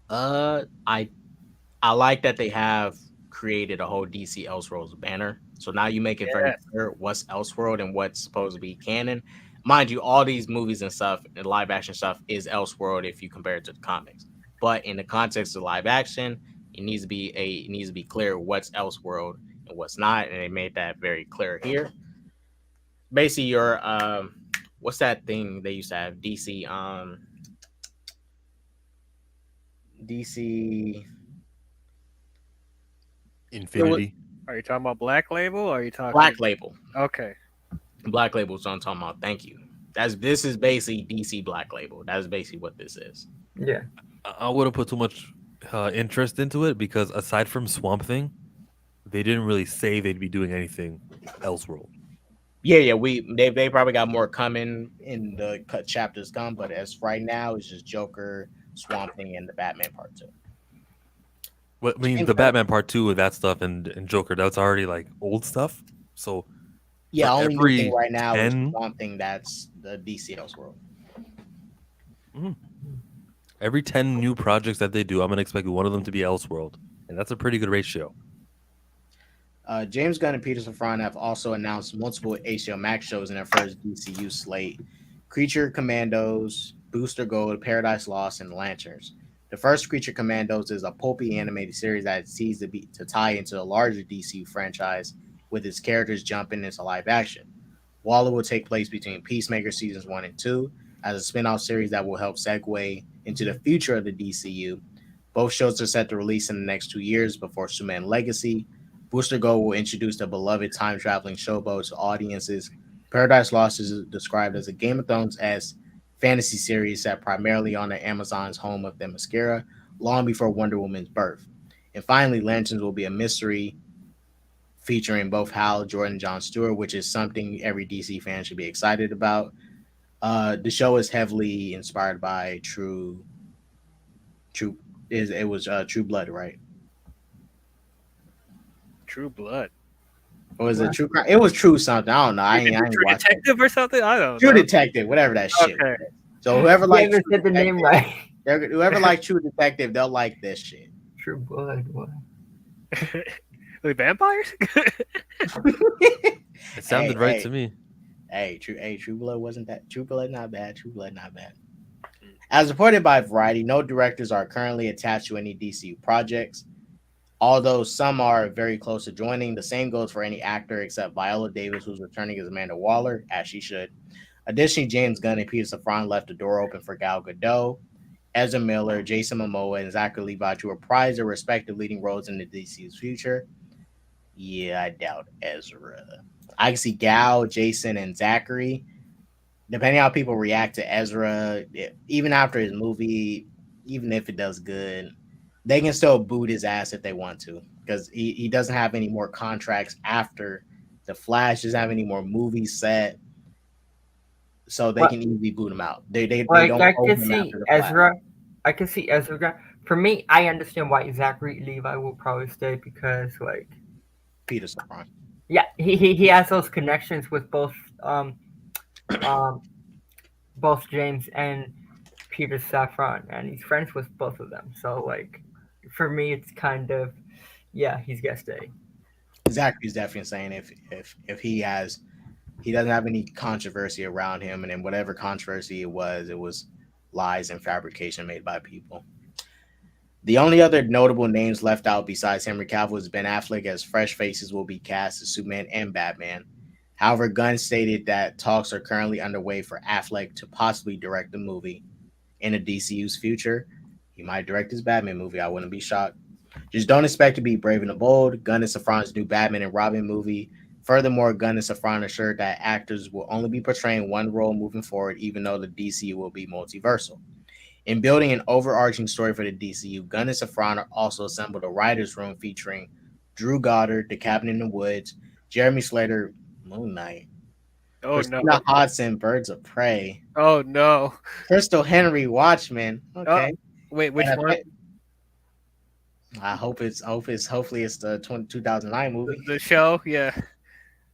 I like that they have created a whole DC Elseworlds banner. So now you make it very clear what's Elseworld and what's supposed to be canon. Mind you, all these movies and stuff and live action stuff is Elseworld if you compare it to the comics. But in the context of live action, it needs to be clear what's Elseworld and what's not, and they made that very clear here. Basically, your what's that thing they used to have? DC Infinity. Are you talking about Black Label? Or are you talking Black Label? Okay. Black Label is what I'm talking about. Thank you. This is basically DC Black Label. That's basically what this is. Yeah. I wouldn't put too much interest into it because aside from Swamp Thing, they didn't really say they'd be doing anything Elseworld. Yeah. They probably got more coming in the cut chapters come, but as right now, it's just Joker, Swamp Thing, and the Batman Part 2. Well, I mean, the Batman Part 2 with that stuff and Joker, that's already like old stuff. So yeah, only new thing right now is Swamp Thing. That's the DC Elseworld. Mm-hmm. Every 10 new projects that they do, I'm gonna expect one of them to be Elseworld, and that's a pretty good ratio. James Gunn and Peter Safran have also announced multiple HBO Max shows in their first DCU slate: Creature Commandos, Booster Gold, Paradise Lost, and Lanterns. The first Creature Commandos is a pulpy animated series that sees to tie into the larger DCU franchise with its characters jumping into live action. Waller will take place between Peacemaker seasons 1 and 2 as a spin-off series that will help segue into the future of the DCU. Both shows are set to release in the next 2 years before Superman Legacy. Booster Gold will introduce the beloved time-traveling showboat to audiences. Paradise Lost is described as a Game of Thrones-esque fantasy series set primarily on the Amazon's home of Themyscira, long before Wonder Woman's birth. And finally, Lanterns will be a mystery featuring both Hal, Jordan, and Jon Stewart, which is something every DC fan should be excited about. The show is heavily inspired by True Blood, right? True Blood. Or was it True Crime? It was True something. I don't know. I ain't True Detective or something? I don't True know. Detective, whatever that shit. Okay. So whoever likes True said the name right. Whoever likes True Detective, they'll like this shit. True Blood. What? Are vampires? It sounded right to me. True Blood wasn't that. True Blood not bad. True Blood not bad. As reported by Variety, no directors are currently attached to any DCU projects. Although some are very close to joining, the same goes for any actor except Viola Davis, who's returning as Amanda Waller, as she should. Additionally, James Gunn and Peter Safran left the door open for Gal Gadot, Ezra Miller, Jason Momoa, and Zachary Levi to reprise their respective leading roles in the DCU's future. Yeah, I doubt Ezra. I can see Gal, Jason, and Zachary. Depending on how people react to Ezra, even after his movie, even if it does good, they can still boot his ass if they want to, because he doesn't have any more contracts after The Flash, doesn't have any more movies set, so they can easily boot him out. They don't. I can see Ezra. I can see Ezra. For me, I understand why Zachary Levi will probably stay because Peter Safran. Yeah, he has those connections with both both James and Peter Safran, and he's friends with both of them. So for me, it's kind of he's gonna stay. Zachary's definitely saying if he doesn't have any controversy around him, and then whatever controversy it was lies and fabrication made by people. The only other notable names left out besides Henry Cavill is Ben Affleck, as fresh faces will be cast as Superman and Batman. However, Gunn stated that talks are currently underway for Affleck to possibly direct the movie in the DCU's future. He might direct his Batman movie. I wouldn't be shocked. Just don't expect to be Brave and the Bold, Gunn and Safran's new Batman and Robin movie. Furthermore, Gunn and Safran assured that actors will only be portraying one role moving forward, even though the DCU will be multiversal. In building an overarching story for the DCU, Gunn and Safran also assembled a writer's room featuring Drew Goddard, The Cabin in the Woods, Jeremy Slater, Moon Knight, Christina Hodson, Birds of Prey. Oh no, Crystal Henry, Watchmen. Okay, wait, which one? Hopefully it's the 2009 movie. The show, yeah.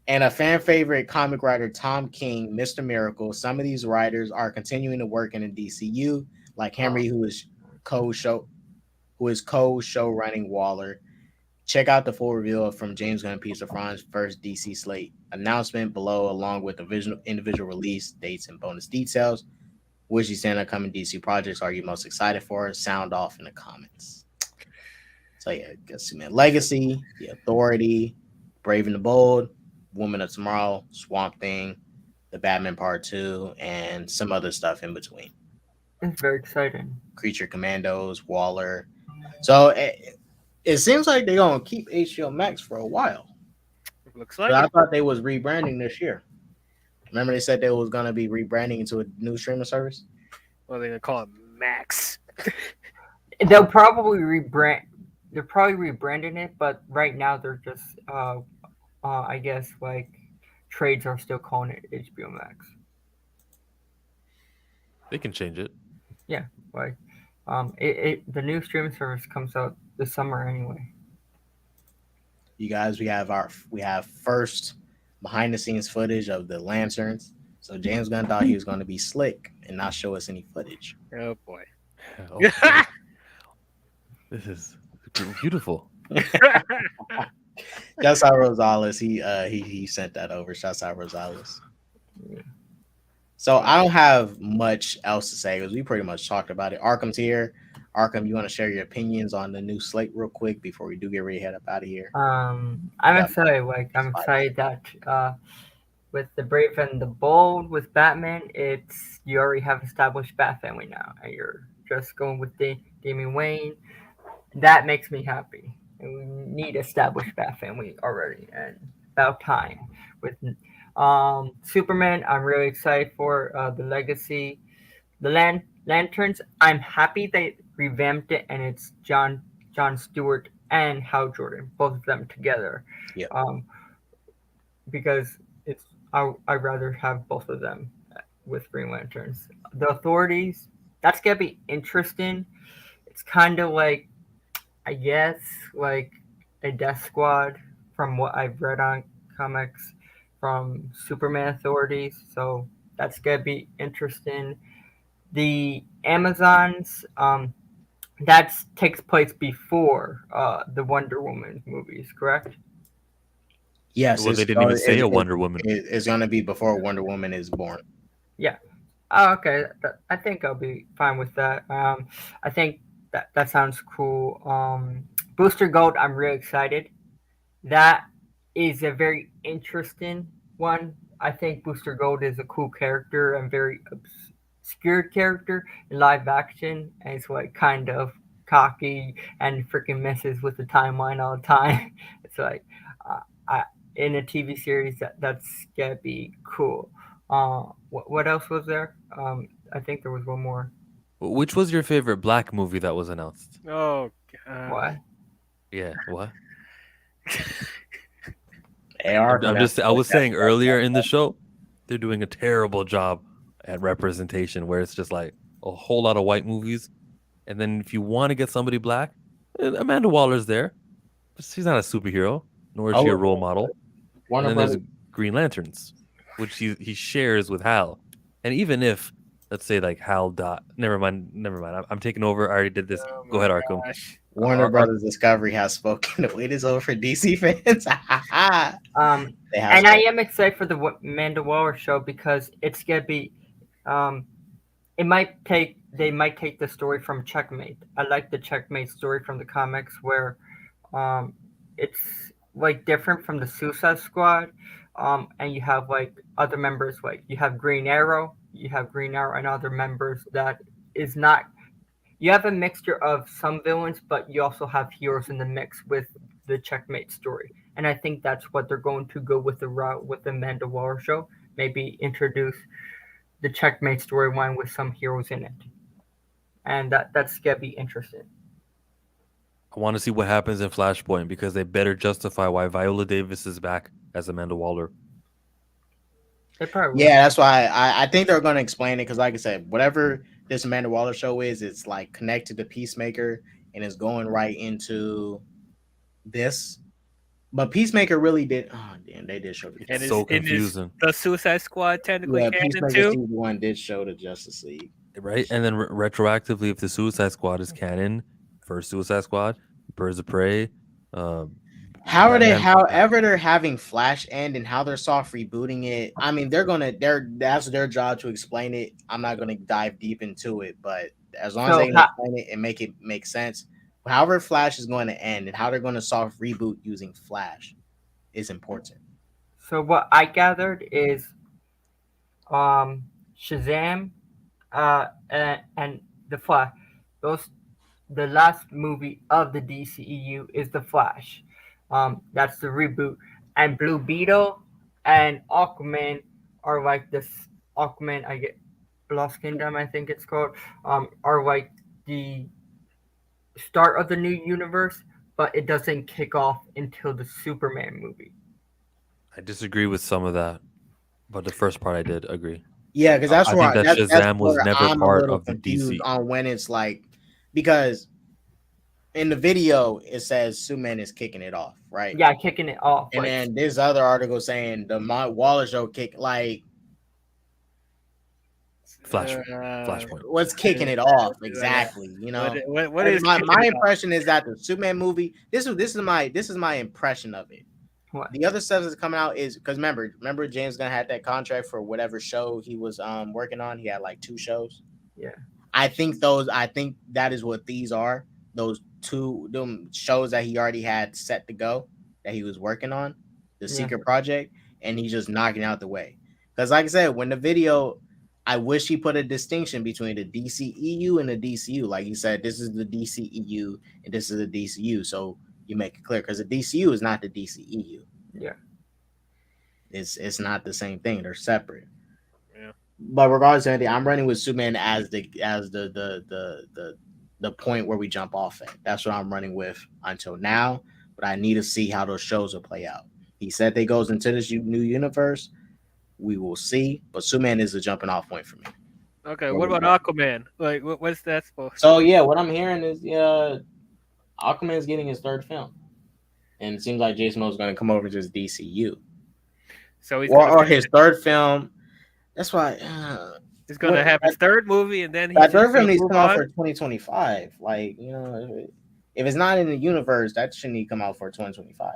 And a fan favorite comic writer, Tom King, Mr. Miracle. Some of these writers are continuing to work in the DCU, like Henry, who is co-show running Waller. Check out the full review from James Gunn and Peter Safran's first DC Slate announcement below, along with the individual release dates and bonus details. Which you stand upcoming DC projects are you most excited for? Sound off in the comments. So yeah, Superman Legacy, The Authority, Brave and the Bold, Woman of Tomorrow, Swamp Thing, The Batman Part 2, and some other stuff in between. It's very exciting. Creature Commandos, Waller. So it seems like they're gonna keep HBO Max for a while. Looks like I thought they was rebranding this year. Remember they said they was gonna be rebranding into a new streaming service? Well, they're gonna call it Max. They'll probably rebrand. They're probably rebranding it, but right now they're just, I guess, trades are still calling it HBO Max. They can change it. Yeah, the new streaming service comes out this summer anyway. You guys, we have first behind the scenes footage of the Lanterns. So James Gunn thought he was going to be slick and not show us any footage. Oh boy. This is beautiful. Shouts out Rosales. He sent that over. Shouts out Rosales. So I don't have much else to say because we pretty much talked about it. Arkham's here. Arkham, you want to share your opinions on the new slate real quick before we do get ready to head up out of here? I'm Yeah. excited. I'm excited that with the Brave and the Bold with Batman, you already have established Bat Family now, and you're just going with Damian Wayne. That makes me happy. And we need established Bat Family already, and about time. With Superman, I'm really excited for the legacy. The Lanterns, I'm happy they revamped it, and it's John Stewart and Hal Jordan, both of them together. Yeah. Because I'd rather have both of them with Green Lanterns. The Authorities, that's gonna be interesting. It's kind of like, I guess, like a Death Squad from what I've read on comics from Superman Authorities. So that's gonna be interesting. The Amazons, that takes place before the Wonder Woman movies, correct? Yes. Well, they didn't even say a Wonder Woman. It's going to be before Wonder Woman is born. Yeah. Oh, okay. I think I'll be fine with that. I think that sounds cool. Booster Gold, I'm really excited. That is a very interesting one. I think Booster Gold is a cool character and very obscure character in live action, and it's like kind of cocky and freaking messes with the timeline all the time. It's like in a TV series that's gonna be cool. What else was there? I think there was one more. Which was your favorite black movie that was announced? Oh God. What? Yeah, what? I I was saying earlier in the show, they're doing a terrible job at representation where it's just like a whole lot of white movies. And then if you want to get somebody black, Amanda Waller's there. But she's not a superhero, nor is she a role model. And then there's Green Lanterns, which he shares with Hal. And even if, let's say, like Hal never mind. I'm taking over. I already did this. Go ahead, Arkham. Warner Brothers Discovery has spoken. The wait is over for DC fans. And I am excited for the Amanda Waller show because it's gonna be. They might take the story from Checkmate. I like the Checkmate story from the comics where, it's like different from the Suicide Squad, and you have like other members, like you have Green Arrow and other members that is not. You have a mixture of some villains, but you also have heroes in the mix with the Checkmate story, and I think that's what they're going to go with the route with the Amanda Waller show. Maybe introduce the Checkmate storyline with some heroes in it, and that's gonna be interesting. I want to see what happens in Flashpoint because they better justify why Viola Davis is back as Amanda Waller. They probably will. Yeah, that's why I think they're going to explain it because, like I said, whatever this Amanda Waller show is, it's like connected to Peacemaker and it's going right into this. But Peacemaker really did. Oh, damn, they did show the It's so confusing. The Suicide Squad technically canon Peacemaker too? season 1 did show the Justice League. Right? And then retroactively, if the Suicide Squad is canon, first Suicide Squad, Birds of Prey. However, they're having Flash end and how they're soft rebooting it. I mean, that's their job to explain it. I'm not gonna dive deep into it, but as long as they can explain it and make it make sense, however Flash is going to end and how they're going to soft reboot using Flash is important. So what I gathered is, Shazam, and the Flash. The last movie of the DCEU is The Flash. That's the reboot. And Blue Beetle and Aquaman are like this. Aquaman, I get Lost Kingdom, I think it's called, are like the start of the new universe, but it doesn't kick off until the Superman movie. I disagree with some of that, but the first part I did agree. Yeah, because that's where Shazam was never part of the DC. On when it's like, because in the video it says Superman is kicking it off, right? Yeah, kicking it off. And then there's other article saying the Waller show kick like Flashpoint. What's kicking it off exactly? You know, what is my impression is that the Superman movie. This is my impression of it. What? The other stuff that's coming out is because remember James Gunn had that contract for whatever show he was working on. He had like 2 shows. Yeah. I think that is what these are. Those 2 them shows that he already had set to go that he was working on, the secret project, and he's just knocking out the way. Because like I said, when the video, I wish he put a distinction between the DCEU and the DCU. Like he said, this is the DCEU and this is the DCU. So you make it clear because the DCU is not the DCEU. Yeah. It's not the same thing. They're separate. Yeah. But regardless of anything, I'm running with Superman as the point where we jump off at. That's what I'm running with until now. But I need to see how those shows will play out. He said they goes into this new universe. We will see. But Superman is the jumping off point for me. Okay, what about Aquaman? Like, what's that supposed to? So yeah, what I'm hearing is Aquaman is getting his 3rd film, and it seems like Jason Momoa is going to come over to his DCU. So he's or his 3rd film. That's why he's going to have his 3rd movie, and then that 3rd film needs to come out for 2025. Like, if it's not in the universe, that shouldn't need to come out for 2025.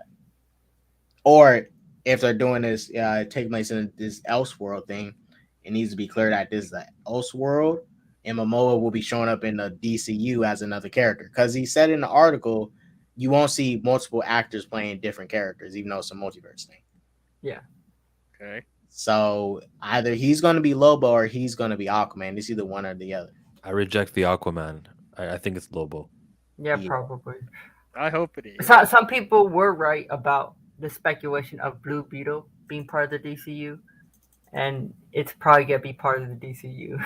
Or if they're doing this, take place in this Elseworld thing, it needs to be clear that this is the Elseworld, and Momoa will be showing up in the DCU as another character. Because he said in the article, you won't see multiple actors playing different characters, even though it's a multiverse thing. Yeah. Okay. So either he's going to be Lobo or he's going to be Aquaman. It's either one or the other. I reject the Aquaman. I think it's Lobo. Yeah, probably. I hope it is. Some people were right about the speculation of Blue Beetle being part of the DCU, and it's probably going to be part of the DCU.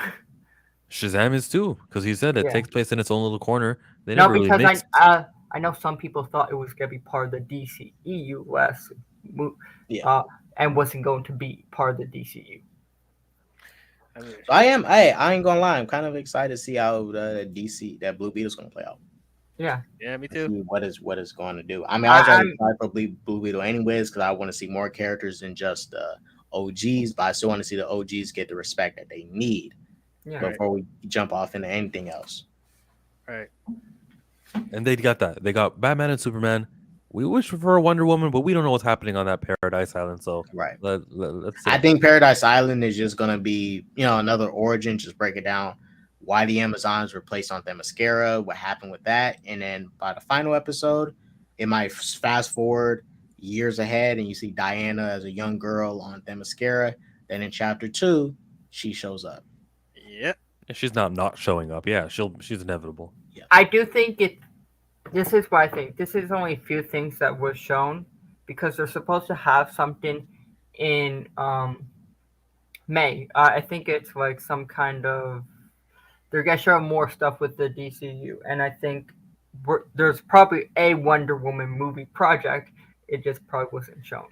Shazam is too, because he said it takes place in its own little corner. They no, never really because mixed. I know some people thought it was going to be part of the DCEU and wasn't going to be part of the DCU. So I ain't gonna lie, I'm kind of excited to see how that Blue Beetle's gonna play out. Yeah, me too. What is going to do? I mean, I was excited for Blue Beetle anyways because I want to see more characters than just OGs, but I still want to see the OGs get the respect that they need before we jump off into anything else. Right. And they got that. They got Batman and Superman. We wish for a Wonder Woman, but we don't know what's happening on that Paradise Island. So let's see. I think Paradise Island is just going to be, another origin. Just break it down. Why the Amazons were placed on Themyscira, what happened with that. And then by the final episode, it might fast forward years ahead and you see Diana as a young girl on Themyscira. Then in chapter 2, she shows up. Yep. And she's not showing up. Yeah, she's inevitable. Yep. I do think this is what I think. This is only a few things that were shown because they're supposed to have something in May. I think it's like some kind of they're gonna show more stuff with the DCU, and I think there's probably a Wonder Woman movie project. It just probably wasn't shown.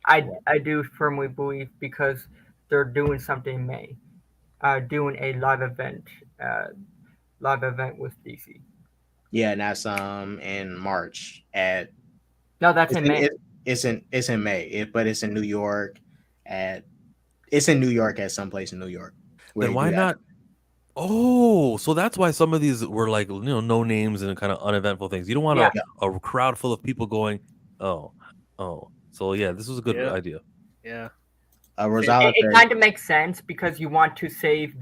I do firmly believe because they're doing something in May, doing a live event with DC. Yeah, and that's in March that's in May. It's in May, but it's in New York it's in New York at some place in New York. Then why not? Oh, so that's why some of these were like no names and kind of uneventful things. You don't want a crowd full of people going, oh. So yeah, this was a good idea. Yeah. It kind of makes sense because you want to save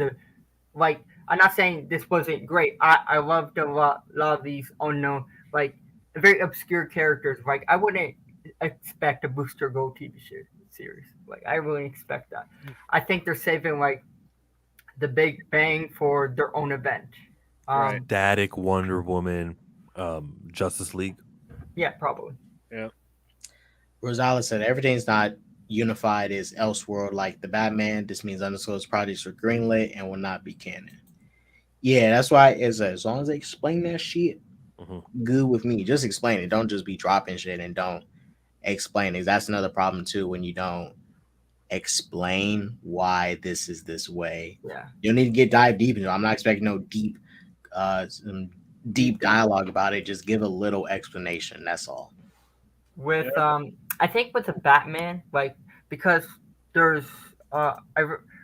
I'm not saying this wasn't great. I loved a lot of these unknown, very obscure characters. Like I wouldn't expect a Booster Gold TV series. Like I wouldn't expect that. I think they're saving the Big Bang for their own event. Static Wonder Woman, Justice League. Yeah, probably. Yeah. Rosales said everything's not unified as Elseworld like the Batman. This means undisclosed projects are greenlit and will not be canon. Yeah, that's why as long as they explain that shit, good with me. Just explain it. Don't just be dropping shit and don't explain it. That's another problem too when you don't explain why this is this way. Yeah, you need to dive deep into it. I'm not expecting no deep dialogue about it. Just give a little explanation. That's all. With I think with the Batman, because there's I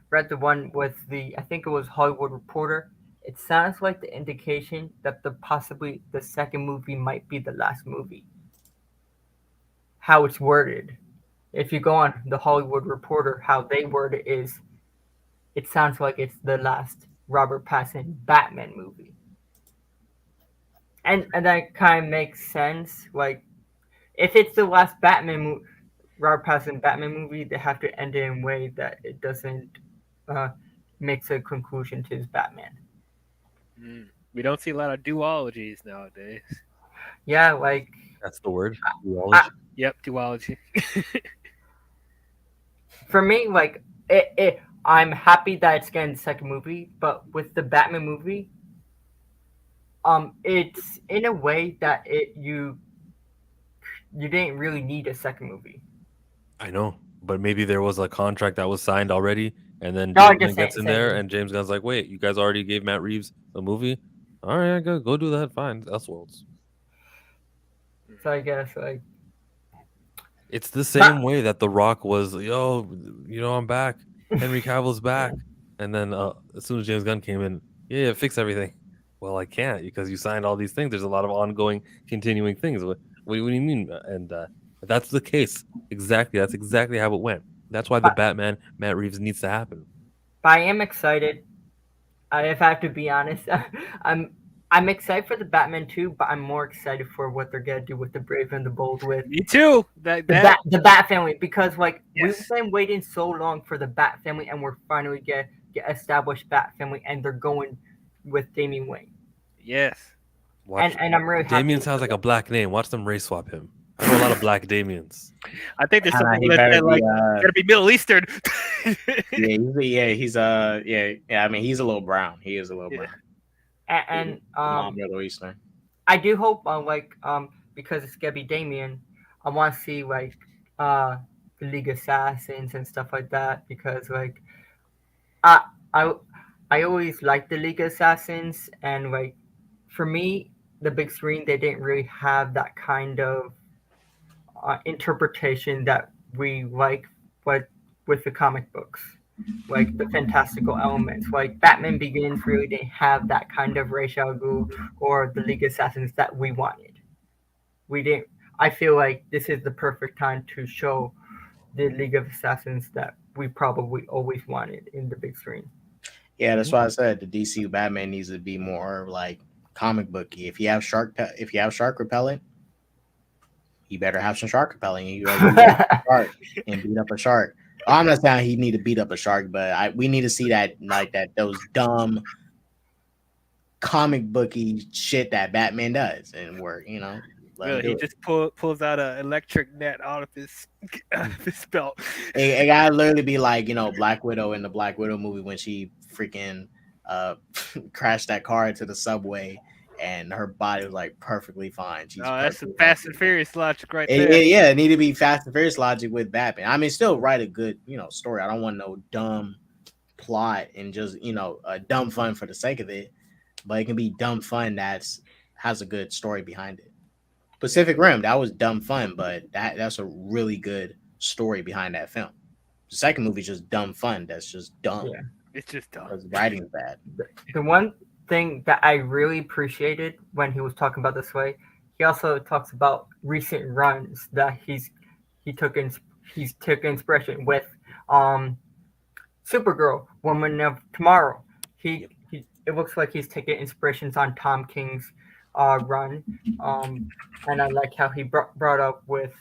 read the one with I think it was Hollywood Reporter. It sounds like the indication that possibly the second movie might be the last movie. how it's worded. If you go on the Hollywood Reporter, how they word it is, it sounds like it's the last Robert Pattinson Batman movie. And that kind of makes sense. Like, if it's the last Robert Pattinson Batman movie, they have to end it in a way that it doesn't make a conclusion to his Batman. We don't see a lot of duologies nowadays. Yeah, like that's the word. Duology. Yep, duology. For me, like I'm happy that it's getting the second movie, but with the Batman movie, it's in a way that you didn't really need a second movie. I know, but maybe there was a contract that was signed already, and then James Gunn gets in there, and James Gunn's like, "Wait, you guys already gave Matt Reeves a movie? All right, go do that. Fine, Elseworlds." So I guess like it's the same way that The Rock was, I'm back. Henry Cavill's back, and then as soon as James Gunn came in, yeah, fix everything. Well, I can't because you signed all these things. There's a lot of ongoing, continuing things. What do you mean? And that's the case. Exactly. That's exactly how it went. That's why the Batman Matt Reeves needs to happen. But I am excited. If I have to be honest, I'm excited for the Batman 2, but I'm more excited for what they're gonna do with the Brave and the Bold with. Me too. The Bat family, because we've been waiting so long for the Bat family, and we're finally get established Bat family, and they're going with Damian Wayne. Yes. And I'm really happy. Damien sounds like a black name. Watch them race swap him. I know a lot of black Damians. I think there's something gotta be Middle Eastern. He's I mean, he's a little brown. He is a little brown. And Middle Eastern. I do hope because it's gonna be Damien, I want to see the League of Assassins and stuff like that, because I always liked the League of Assassins, and for me, the big screen, they didn't really have that kind of interpretation that we like, but with the comic books, like the fantastical elements. Like Batman Begins really didn't have that kind of Ra's al Ghul or the League of Assassins that we wanted. We didn't. I feel like this is the perfect time to show the League of Assassins that we probably always wanted in the big screen. Yeah, that's why I said the DCU Batman needs to be more like comic booky. If you have shark repellent, you better have some shark repellent. You shark and beat up a shark. I'm not saying he need to beat up a shark, but we need to see those dumb comic booky shit that Batman does, and he just pulls out an electric net out of his belt. It gotta literally be like Black Widow in the Black Widow movie when she freaking crashed that car into the subway and her body was perfectly fine. That's some Fast and Furious logic right there. It need to be Fast and Furious logic with Batman. I mean, still write a good story. I don't want no dumb plot and just a dumb fun for the sake of it, but it can be dumb fun that has a good story behind it. Pacific Rim, that was dumb fun, but that's a really good story behind that film. The second movie is just dumb fun. That's just dumb. Yeah. It's just dumb. Because writing's bad. The one thing that I really appreciated when he was talking about this way, he also talks about recent runs that he's took inspiration with Supergirl, Woman of Tomorrow. It looks like he's taking inspirations on Tom King's run, and I like how he brought up with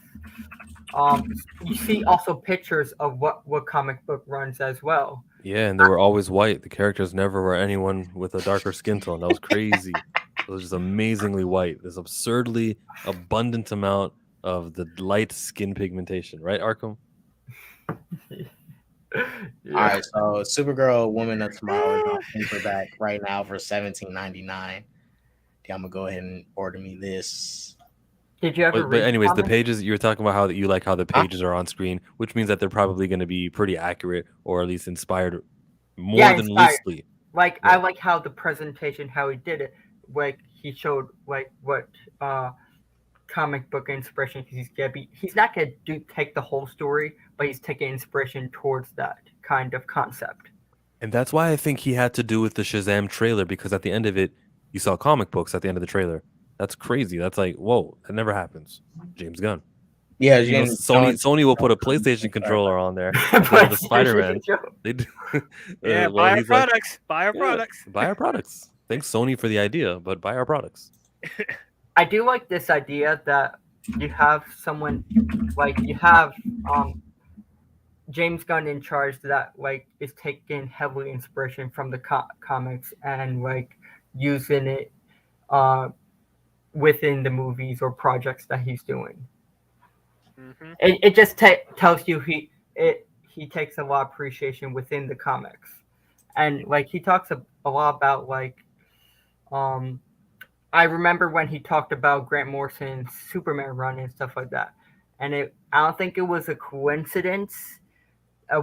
you see also pictures of what comic book runs as well. Yeah, and they were always white. The characters never were anyone with a darker skin tone. That was crazy. It was just amazingly white. This absurdly abundant amount of the light skin pigmentation, right, Arkham? Yeah. All right, so Supergirl, Woman of Tomorrow is on paperback right now for $17.99. I'm gonna go ahead and order me this. Did you ever read? But anyways, the pages you were talking about how you like how the pages are on screen, which means that they're probably going to be pretty accurate or at least inspired more than loosely. I like how the presentation, how he did it. He showed what comic book inspiration he's gonna be. He's not gonna take the whole story, but he's taking inspiration towards that kind of concept. And that's why I think he had to do with the Shazam trailer, because at the end of it, you saw comic books at the end of the trailer. That's crazy. That's whoa, that never happens. James Gunn. Yeah, You know, Sony will put a PlayStation controller on there for the Spider-Man. They do. Yeah, buy our products. Buy our products. Buy our products. Thanks Sony for the idea, but buy our products. I do like this idea that you have someone like you have James Gunn in charge that like is taking heavily inspiration from the comics and like using it within the movies or projects that he's doing. Mm-hmm. It just tells you he takes a lot of appreciation within the comics, and like he talks a lot about like I remember when he talked about Grant Morrison's Superman run and stuff like that, and I don't think it was a coincidence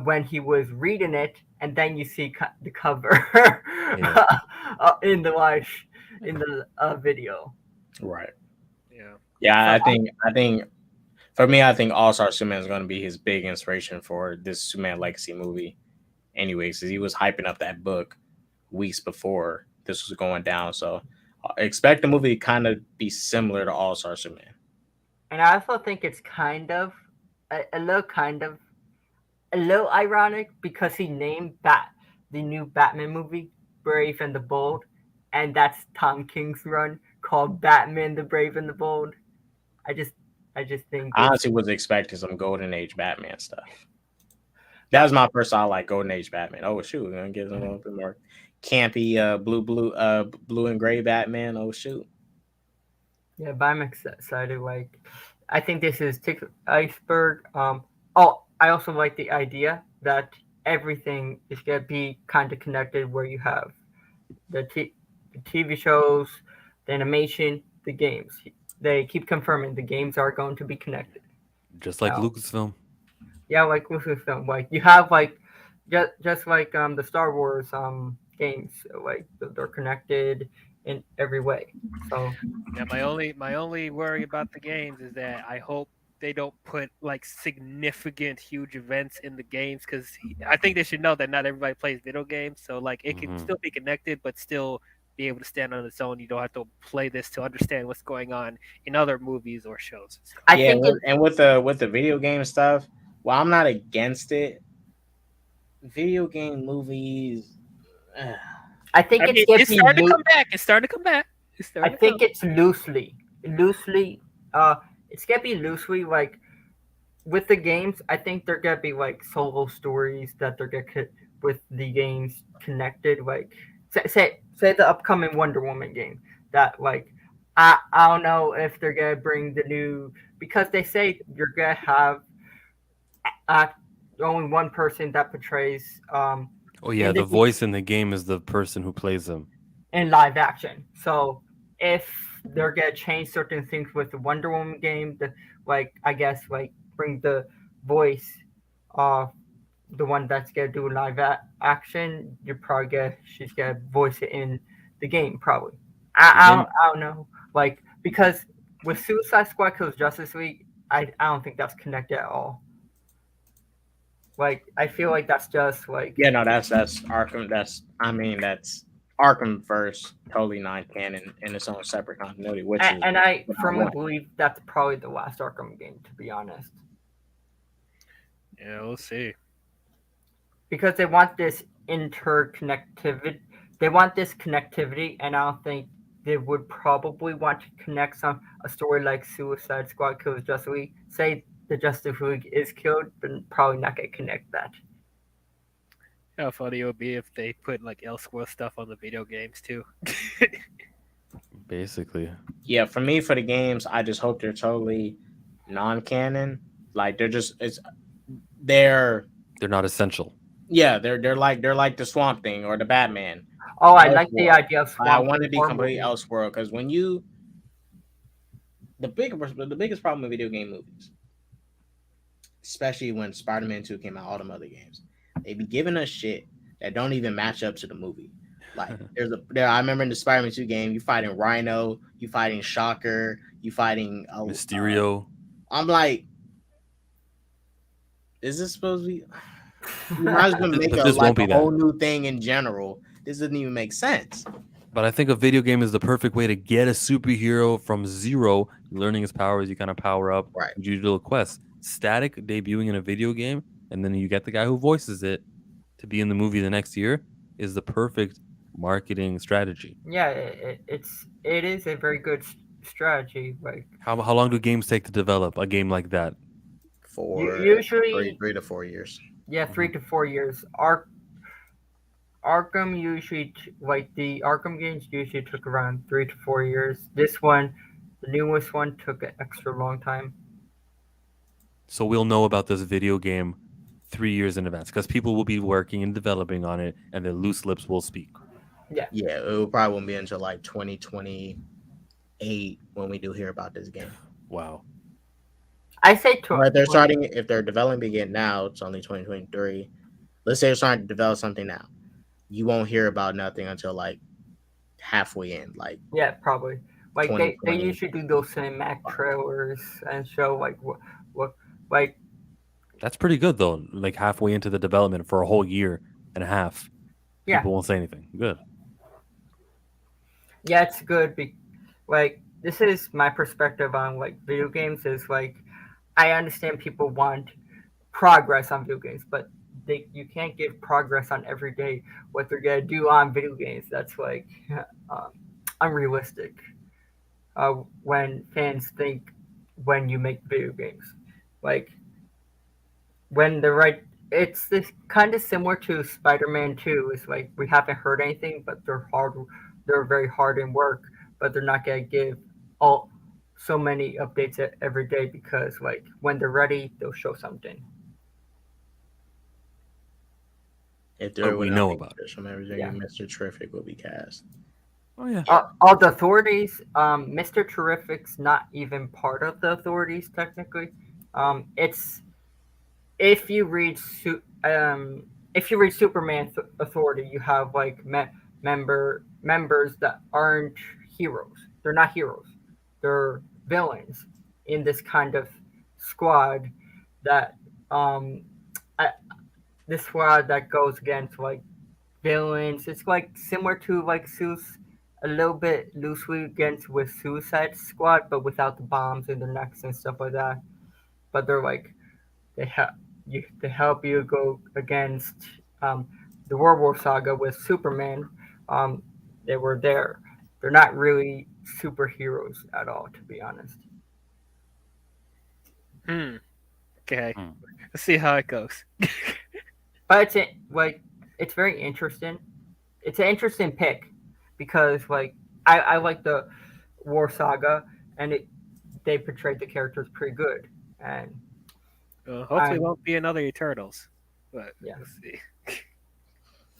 when he was reading it, and then you see the cover in the video. Right. Yeah. Yeah, so I think for me, I think All-Star Superman is going to be his big inspiration for this Superman Legacy movie. Anyways, because he was hyping up that book weeks before this was going down. So expect the movie to kind of be similar to All-Star Superman. And I also think it's kind of a little ironic because he named the new Batman movie Brave and the Bold, and that's Tom King's run called Batman the Brave and the Bold. I just think I honestly was expecting some Golden Age Batman stuff. That was my first thought, like Golden Age Batman. Oh shoot, we're gonna get a little bit more campy blue and gray Batman. Oh shoot. Yeah, but I'm excited. Like, I think this is tip iceberg. I also like the idea that everything is gonna be kind of connected, where you have the TV shows, the animation, the games. They keep confirming the games are going to be connected. Just like Lucasfilm. Yeah, like Lucasfilm. Like you have like just like the Star Wars games, like they're connected in every way. So yeah, my only worry about the games is that I hope they don't put like significant huge events in the games, because I think they should know that not everybody plays video games, so like it can still be connected but still be able to stand on its own. You don't have to play this to understand what's going on in other movies or shows. And with the video game stuff, well, I'm not against it. Video game movies, I think it's starting to come back. It's starting to come back. I think it's loosely. It's gonna be loosely like with the games. I think they're gonna be like solo stories that they're gonna with the games connected. Like say the upcoming Wonder Woman game. That like I don't know if they're gonna bring the new, because they say you're gonna have only one person that portrays. The voice in the game is the person who plays them in live action. So if they're gonna change certain things with the Wonder Woman game, I guess bring the voice of the one that's gonna do live action, she's gonna voice it in the game probably. I don't know, because with Suicide Squad Kills Justice League, I don't think that's connected at all. I feel like that's just that's Arkham. That's Arkham first, totally non-canon in its own separate continuity. And I firmly believe that's probably the last Arkham game, to be honest. Yeah, we'll see. Because they want this interconnectivity. They want this connectivity, and I don't think they would probably want to connect a story like Suicide Squad Kills Justice League. Say the Justice League is killed, but probably not going to connect that. How funny it would be if they put Elseworld stuff on the video games too. Basically. Yeah, for me, for the games, I just hope they're totally non-canon. They're not essential. Yeah, they're like the Swamp Thing or the Batman. Oh, I like the idea of Swamp Thing. I want to be completely Elseworld, because when the biggest problem with video game movies, especially when Spider-Man 2 came out, all them other games, they be giving us shit that don't even match up to the movie. I remember in the Spider-Man 2 game, you fighting Rhino, you fighting Shocker, you fighting Mysterio. I'm like, is this supposed to be? You might as well make a whole new thing in general. This doesn't even make sense. But I think a video game is the perfect way to get a superhero from zero, learning his powers. You kind of power up, Right. you do little quests. Static debuting in a video game, and then you get the guy who voices it to be in the movie the next year is the perfect marketing strategy. Yeah, it is a very good strategy. Like how long do games take to develop a game like that? For usually 3 to 4 years. Yeah, 3 to 4 years. Arkham usually like the Arkham games usually took around 3 to 4 years. This one, the newest one, took an extra long time. So we'll know about this video game 3 years in advance because people will be working and developing on it, and their loose lips will speak. Yeah, it probably won't be until like 2028 when we do hear about this game. Wow. I say if they're starting, if they're developing it now, it's only 2023. Let's say they're starting to develop something now. You won't hear about nothing until like halfway in. Like yeah, probably. Like they usually do those cinematic trailers and show like what like. That's pretty good though. Like halfway into the development for a whole year and a half, people won't say anything. Good. Yeah, it's good. Like this is my perspective on like video games. Is like I understand people want progress on video games, but you can't give progress on every day what they're gonna do on video games. That's like unrealistic. When fans think when you make video games, like when the right, it's this kind of similar to Spider-Man 2. It's like we haven't heard anything, but they're very hard in work, but they're not gonna give so many updates every day because like when they're ready, they'll show something. If there we know about it from everything, Mr. Terrific will be cast. Oh yeah. All the authorities. Mr. Terrific's not even part of the authorities technically. It's if you read Superman Authority, you have like members that aren't heroes. They're not heroes. They're villains in this kind of squad that this squad that goes against like villains. It's like similar to like a little bit loosely against with Suicide Squad, but without the bombs in their necks and stuff like that. But they're like they help you go against the World War Saga with Superman. They were there. They're not really superheroes at all, to be honest. Okay. Let's see how it goes. But it's very interesting. It's an interesting pick because like I like the War Saga and they portrayed the characters pretty good, and hopefully it won't be another Eternals. But yeah, let's see.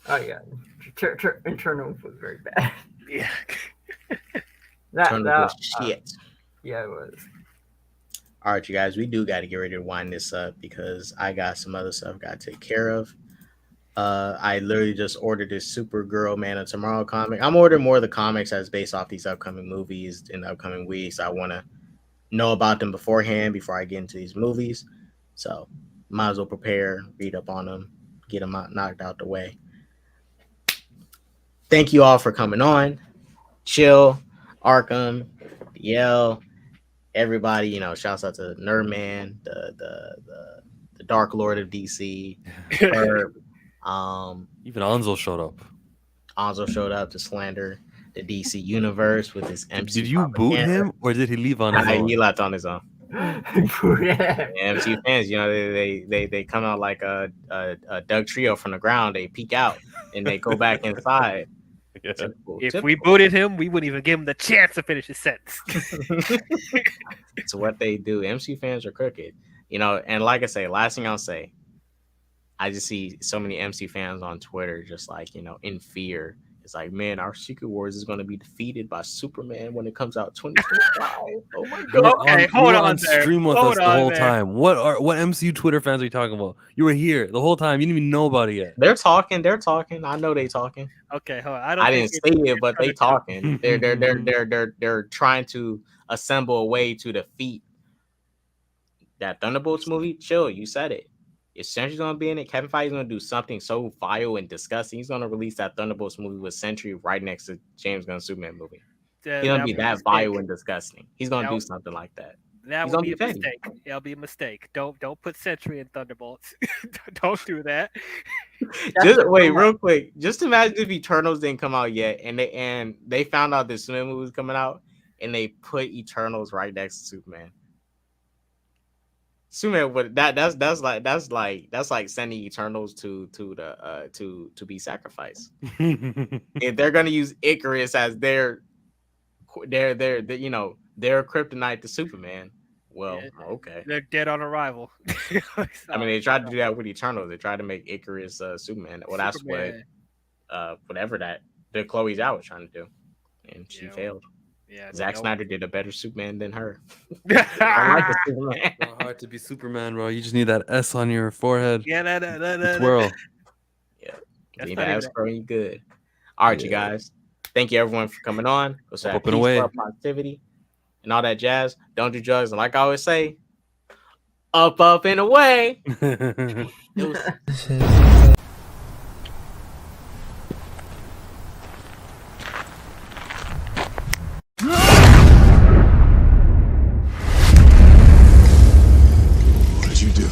Oh yeah, Eternals was very bad. Yeah. that shit. Yeah, it was. All right, you guys, we do got to get ready to wind this up because I got some other stuff got to take care of. I literally just ordered this Supergirl Man of Tomorrow comic. I'm ordering more of the comics that's based off these upcoming movies in the upcoming weeks. I want to know about them beforehand before I get into these movies. So might as well prepare, read up on them, get them knocked out the way. Thank you all for coming on. Chill, Arkham, Yell, everybody. Shouts out to Nerdman, the Dark Lord of DC. Even Anzo showed up. Anzo showed up to slander the DC universe with his MC. Did you boot him or did he leave on his own? He left on his own. MC fans, they come out like a Doug Trio from the ground. They peek out and they go back inside. Yeah. If we booted him, we wouldn't even give him the chance to finish his sentence. It's what they do. MC fans are crooked, and like I say, last thing I'll say, I just see so many MC fans on Twitter just like, in fear. It's like, man, our Secret Wars is going to be defeated by Superman when it comes out 2025. Oh my god! Okay, hold on there. Stream with us the whole time. What MCU Twitter fans are you talking about? You were here the whole time. You didn't even know about it yet. They're talking. I know they talking. Okay, hold on. I didn't say it, but they talking. They're trying to assemble a way to defeat that Thunderbolts movie. Chill, you said it. If Sentry's gonna be in it, Kevin Feige's gonna do something so vile and disgusting. He's gonna release that Thunderbolts movie with Sentry right next to James Gunn's Superman movie. He's gonna be that vile and disgusting. He's gonna do something like that. That would be a mistake. It'll be a mistake. Don't put Sentry in Thunderbolts. Don't do that. Just wait, real quick. Just imagine if Eternals didn't come out yet, and they found out this Superman movie was coming out, and they put Eternals right next to Superman. Superman would that's like sending Eternals to be sacrificed. If they're gonna use Icarus as their kryptonite to Superman, well, okay. They're dead on arrival. I mean, they tried to do that with Eternals. They tried to make Icarus Superman. Well, that's what whatever that the Chloe Zhao was trying to do, and she failed. Yeah, Zack Snyder did a better Superman than her. I like the Superman. It's not hard to be Superman, bro. You just need that S on your forehead. Yeah, that twirl. Yeah, you need that S, bro. You good. All right, you guys. Thank you, everyone, for coming on. Up and away. Positivity and all that jazz. Don't do drugs. And like I always say, up and away. What did you do?